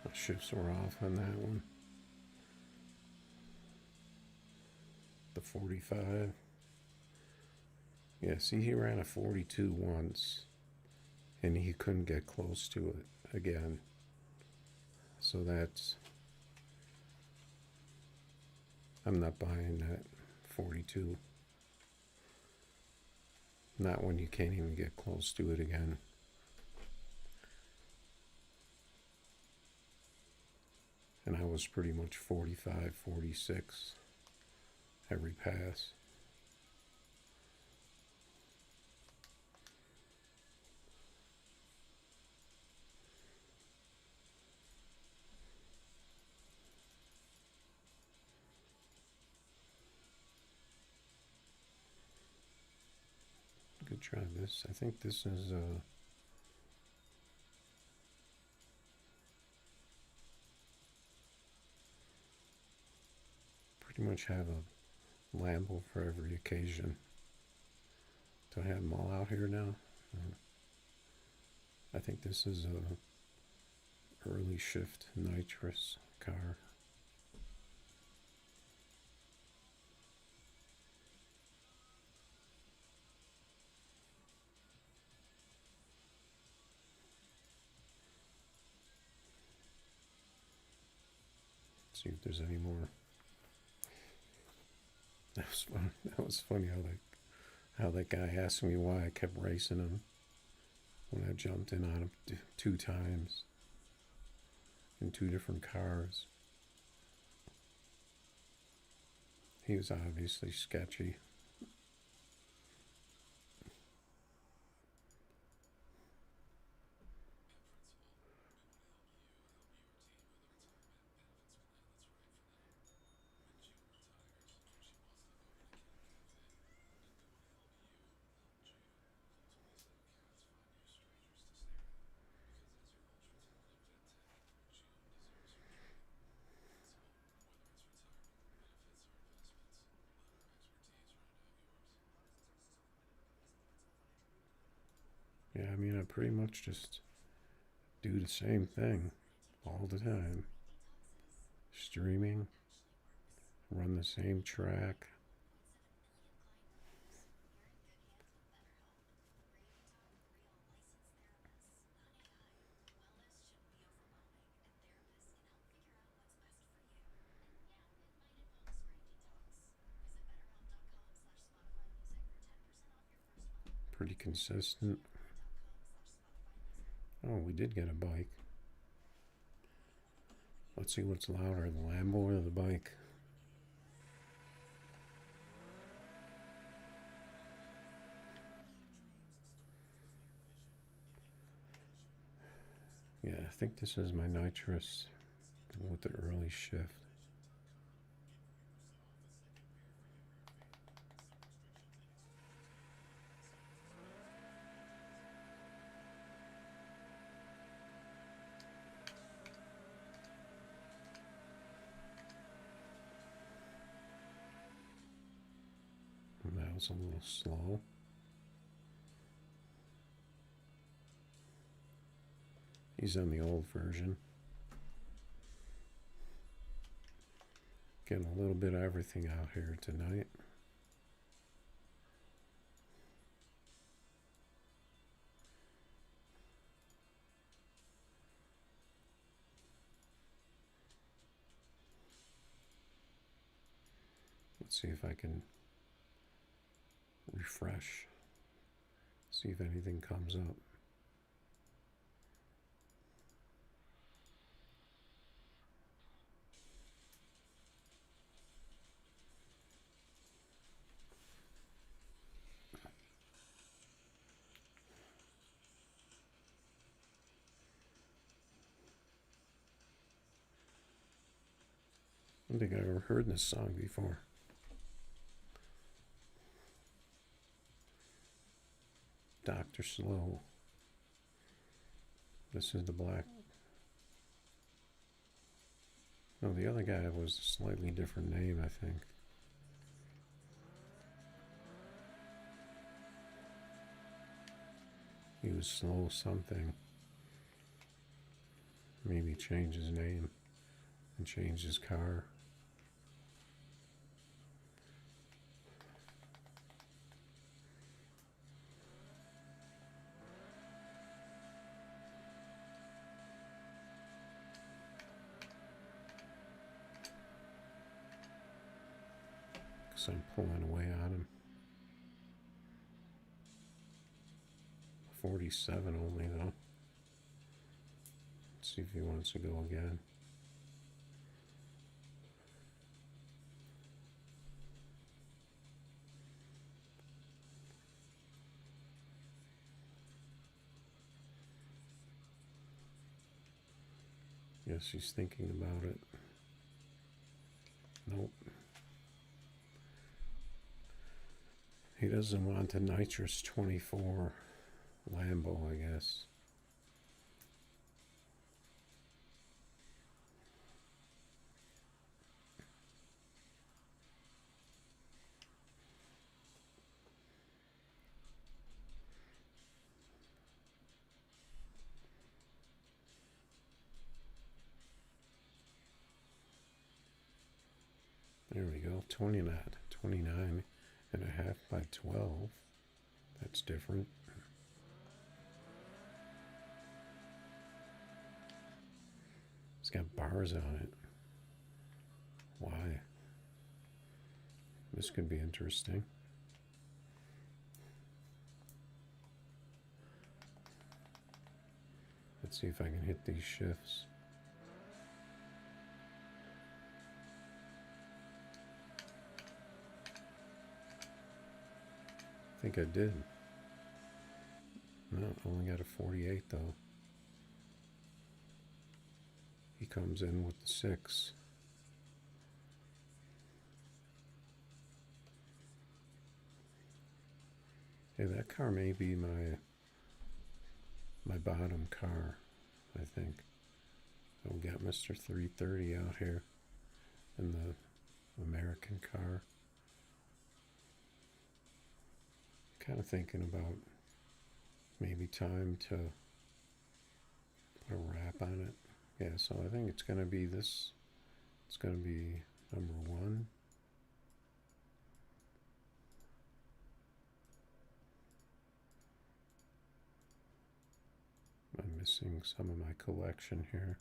A: The shifts were off on that one. The 45. Yeah, see, he ran a 42 once, and he couldn't get close to it again. So that's... I'm not buying that 42. Not when you can't even get close to it again. And I was pretty much 45, 46 every pass. Good try this. I think this is pretty much have a Lambo for every occasion. Do I have them all out here now? I think this is a early shift nitrous car. See if there's any more. That was fun. That was funny how that guy asked me why I kept racing him when I jumped in on him 2 times in 2 different cars. He was obviously sketchy. Yeah, I mean, I pretty much just do the same thing all the time. Streaming, run the same track. Pretty consistent. Oh, we did get a bike. Let's see what's louder, the Lambo or the bike. Yeah, I think this is my nitrous with the early shift. sounds a little slow. He's on the old version. Getting a little bit of everything out here tonight. Let's see if I can refresh, see if anything comes up. I don't think I've ever heard this song before. Dr. Slow. This is the black. No, the other guy was a slightly different name, I think. He was Slow something. Maybe change his name and change his car. So I'm pulling away on him. 47 only though. Let's see if he wants to go again. Yes, he's thinking about it. Nope. He doesn't want a nitrous 24 Lambo, I guess. There we go, 29 and a half by 12. That's different. It's got bars on it. Why? This could be interesting. Let's see if I can hit these shifts. I think I did. No, only got a 48 though. He comes in with the 6. Hey, that car may be my bottom car, I think. I'll get Mr. 330 out here in the American car. Kind of thinking about maybe time to put a wrap on it. Yeah, so I think it's going to be this. It's going to be number 1. I'm missing some of my collection here.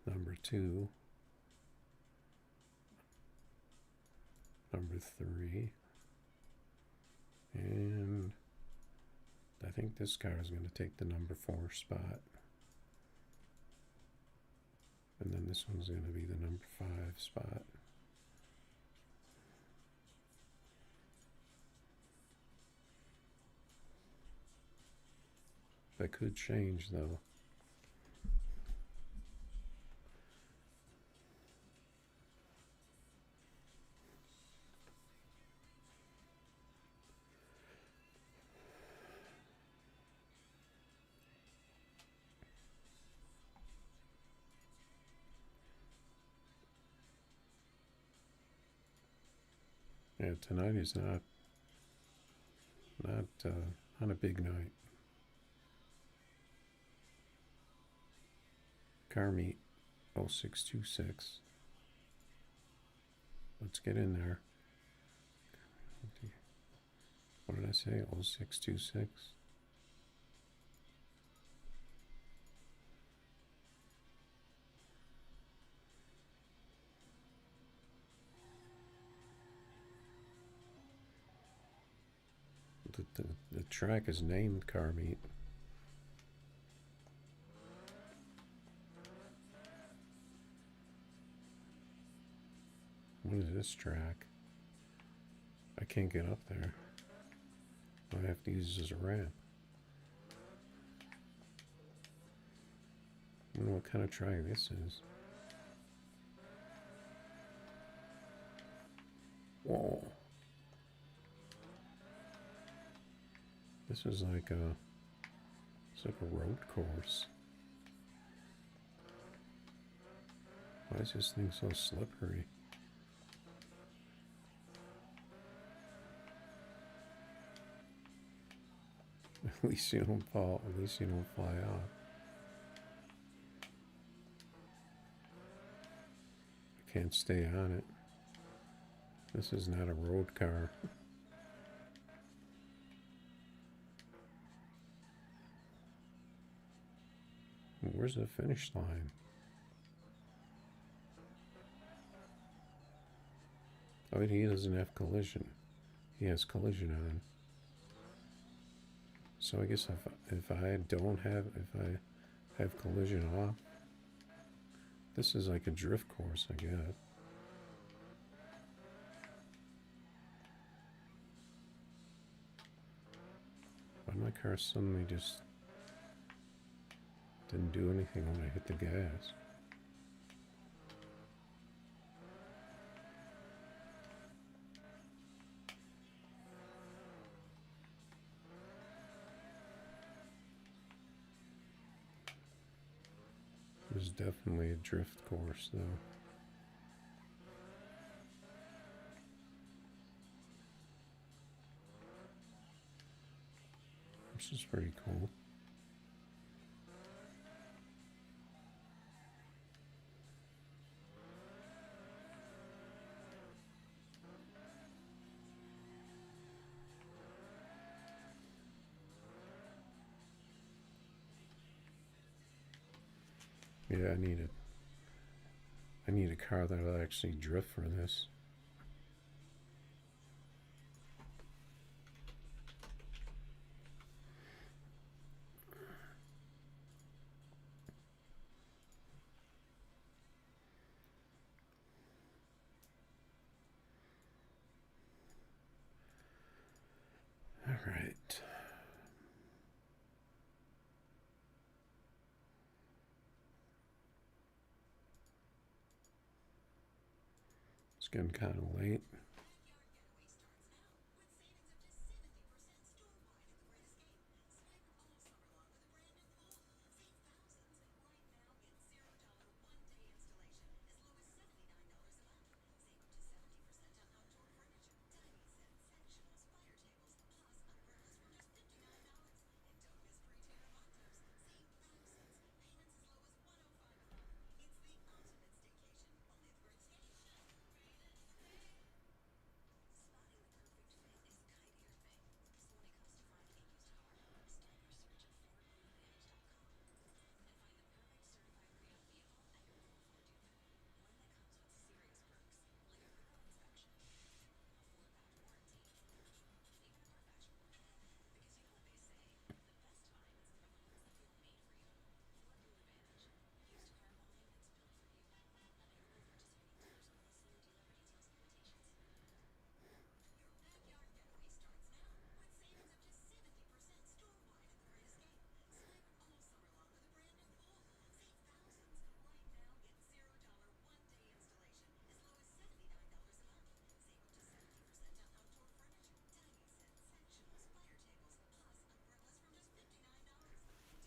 A: Number 2. Number 3. And I think this car is going to take the number 4 spot. And then this one's going to be the number 5 spot. That could change though. Yeah, tonight is not not a big night. Car meet 0626. Let's get in there. What did I say? 0626. The track is named Car Meet. What is this track? I can't get up there. I have to use this as a ramp. I don't know what kind of track this is. Whoa. This is like it's like a road course. Why is this thing so slippery? At least you don't fall. At least you don't fly off. I can't stay on it. This is not a road car. Where's the finish line? Oh, he doesn't have collision. He has collision on. So I guess if I have collision off, this is like a drift course, I guess. Why my car suddenly just didn't do anything when I hit the gas? It was definitely a drift course, though. This is pretty cool. Yeah, I need a car that'll actually drift for this. All right. It's getting kind of late.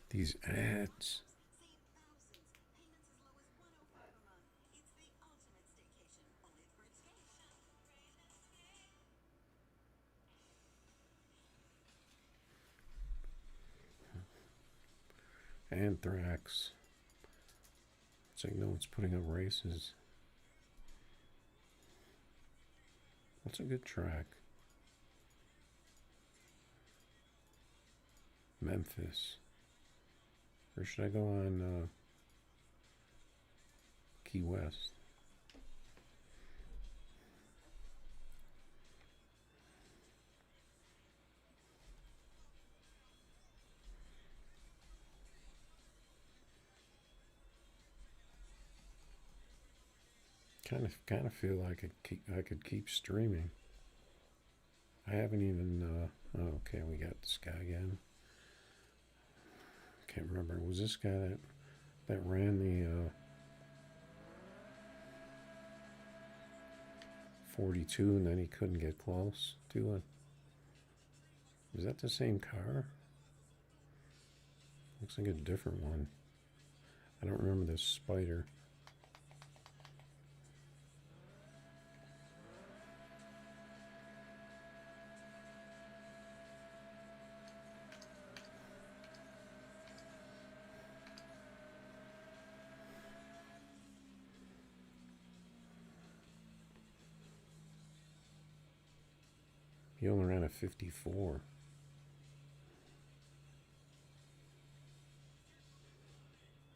A: These ads. Anthrax. It's like no one's putting up races. What's a good track? Memphis. Or should I go on Key West? Kind of feel like I could keep streaming. I haven't even. Oh, okay, we got this guy again. Can't remember. Was this guy that ran the 42 and then he couldn't get close to it? Is that the same car? Looks like a different one. I don't remember this Spider. He only ran a 54.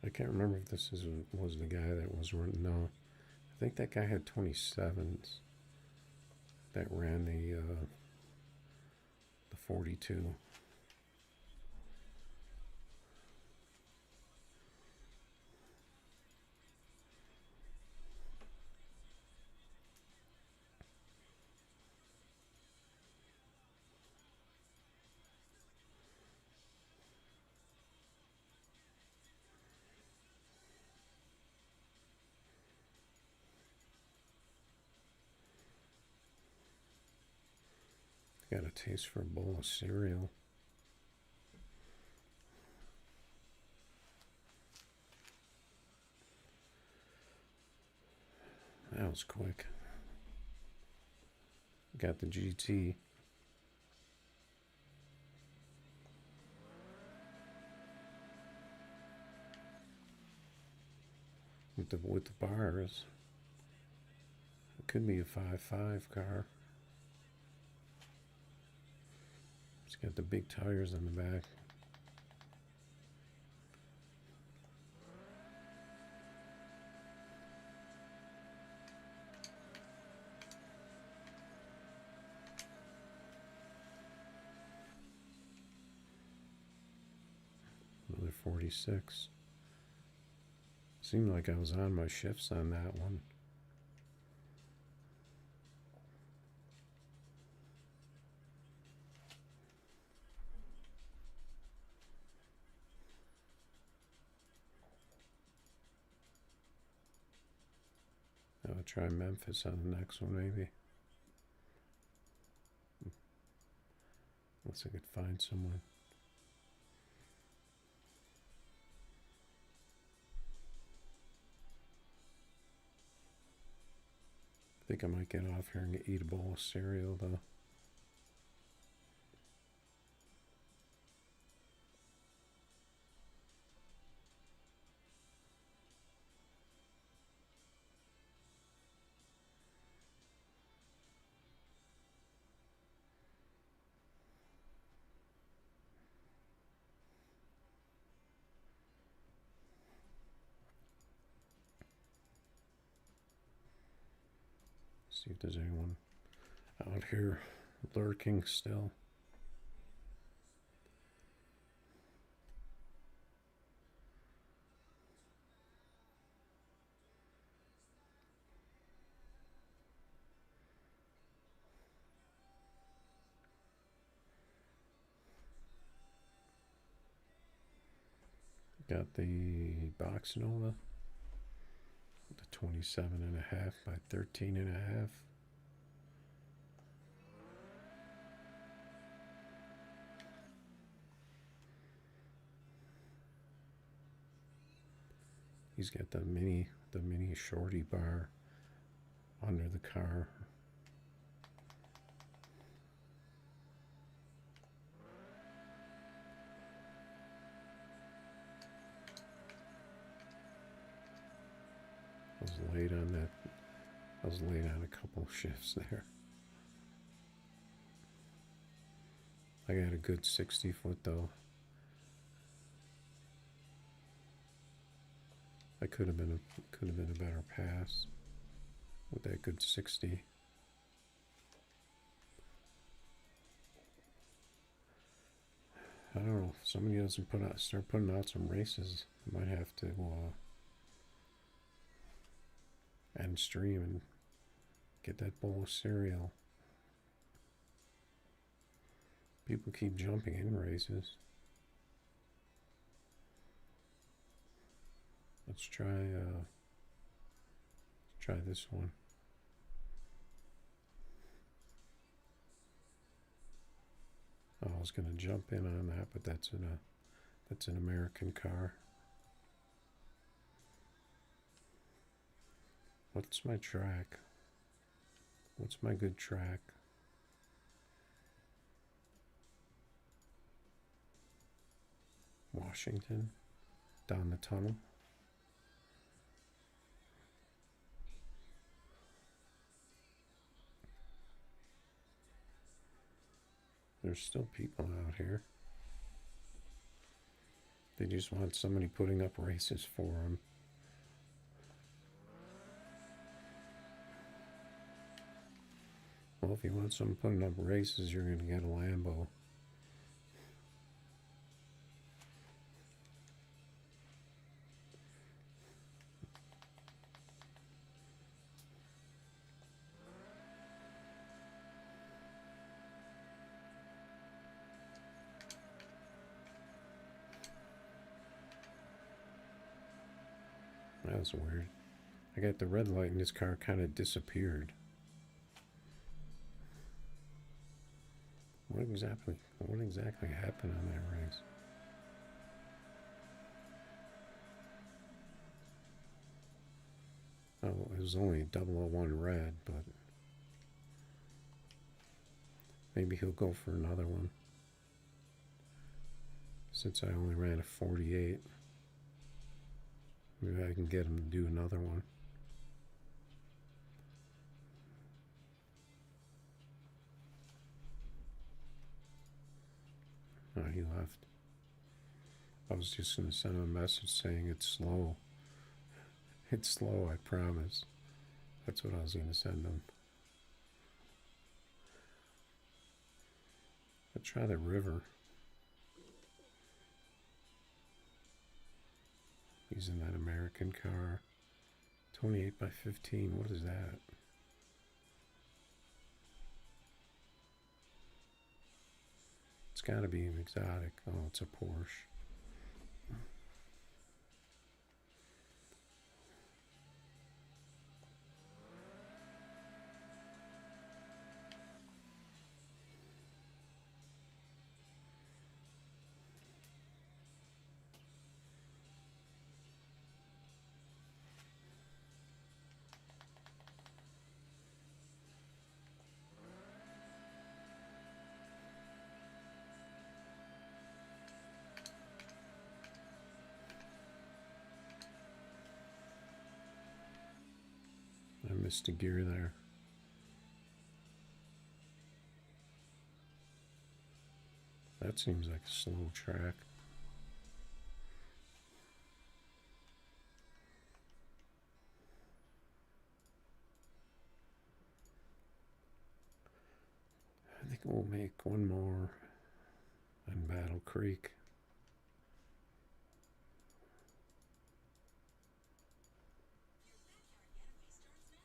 A: I can't remember if this was the guy that was running. No, I think that guy had 27s that ran the 42. Got a taste for a bowl of cereal. That was quick. Got the GT. With the bars. It could be a 5.5 car. It's got the big tires on the back. Another 46. Seemed like I was on my shifts on that one. I'll try Memphis on the next one, maybe. Unless I could find someone. I think I might get off here and eat a bowl of cereal, though. See if there's anyone out here lurking still. Got the Box Nova, the 27.5 by 13.5. He's got the mini shorty bar under the car. was late on that. I was late on a couple shifts there. I got a good 60 foot though. I could have been a better pass with that good 60. I don't know. If somebody doesn't start putting out some races, I might have to end stream and get that bowl of cereal. People keep jumping in races. Let's try this one. Oh, I was gonna jump in on that, but that's an American car. What's my track? What's my good track? Washington, down the tunnel. There's still people out here. They just want somebody putting up races for them. Well, if you want someone putting up races, you're going to get a Lambo. That was weird. I got the red light and this car kind of disappeared. What exactly happened on that race? Oh, it was only 001 red, but maybe he'll go for another one. Since I only ran a 48. Maybe I can get him to do another one. Oh, he left. I was just going to send him a message saying it's slow. It's slow, I promise. That's what I was going to send him. Let's try the river. Using that American car. 28 by 15, what is that? It's gotta be an exotic. Oh, it's a Porsche. I missed a gear there. That seems like a slow track. I think we'll make one more on Battle Creek.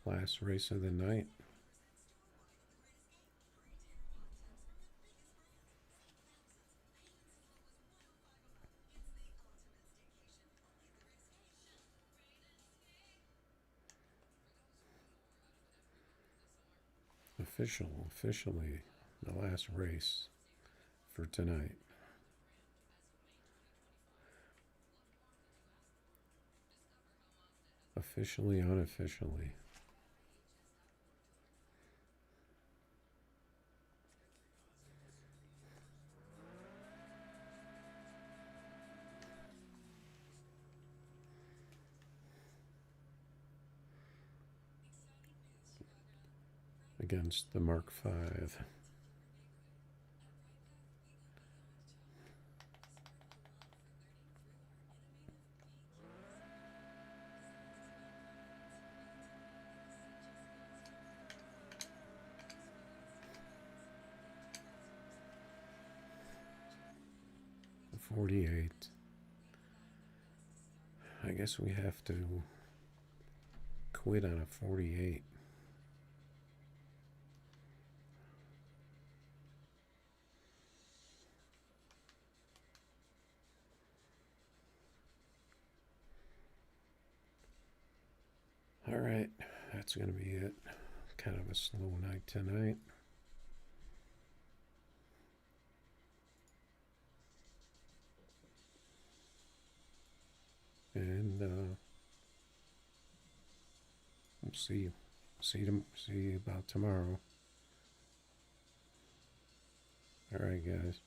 A: Last race of the night. Officially, the last race for tonight. Officially, unofficially. against the Mark V. The 48. I guess we have to quit on a 48. All right, that's going to be it. Kind of a slow night tonight. And we'll see you about tomorrow. All right, guys.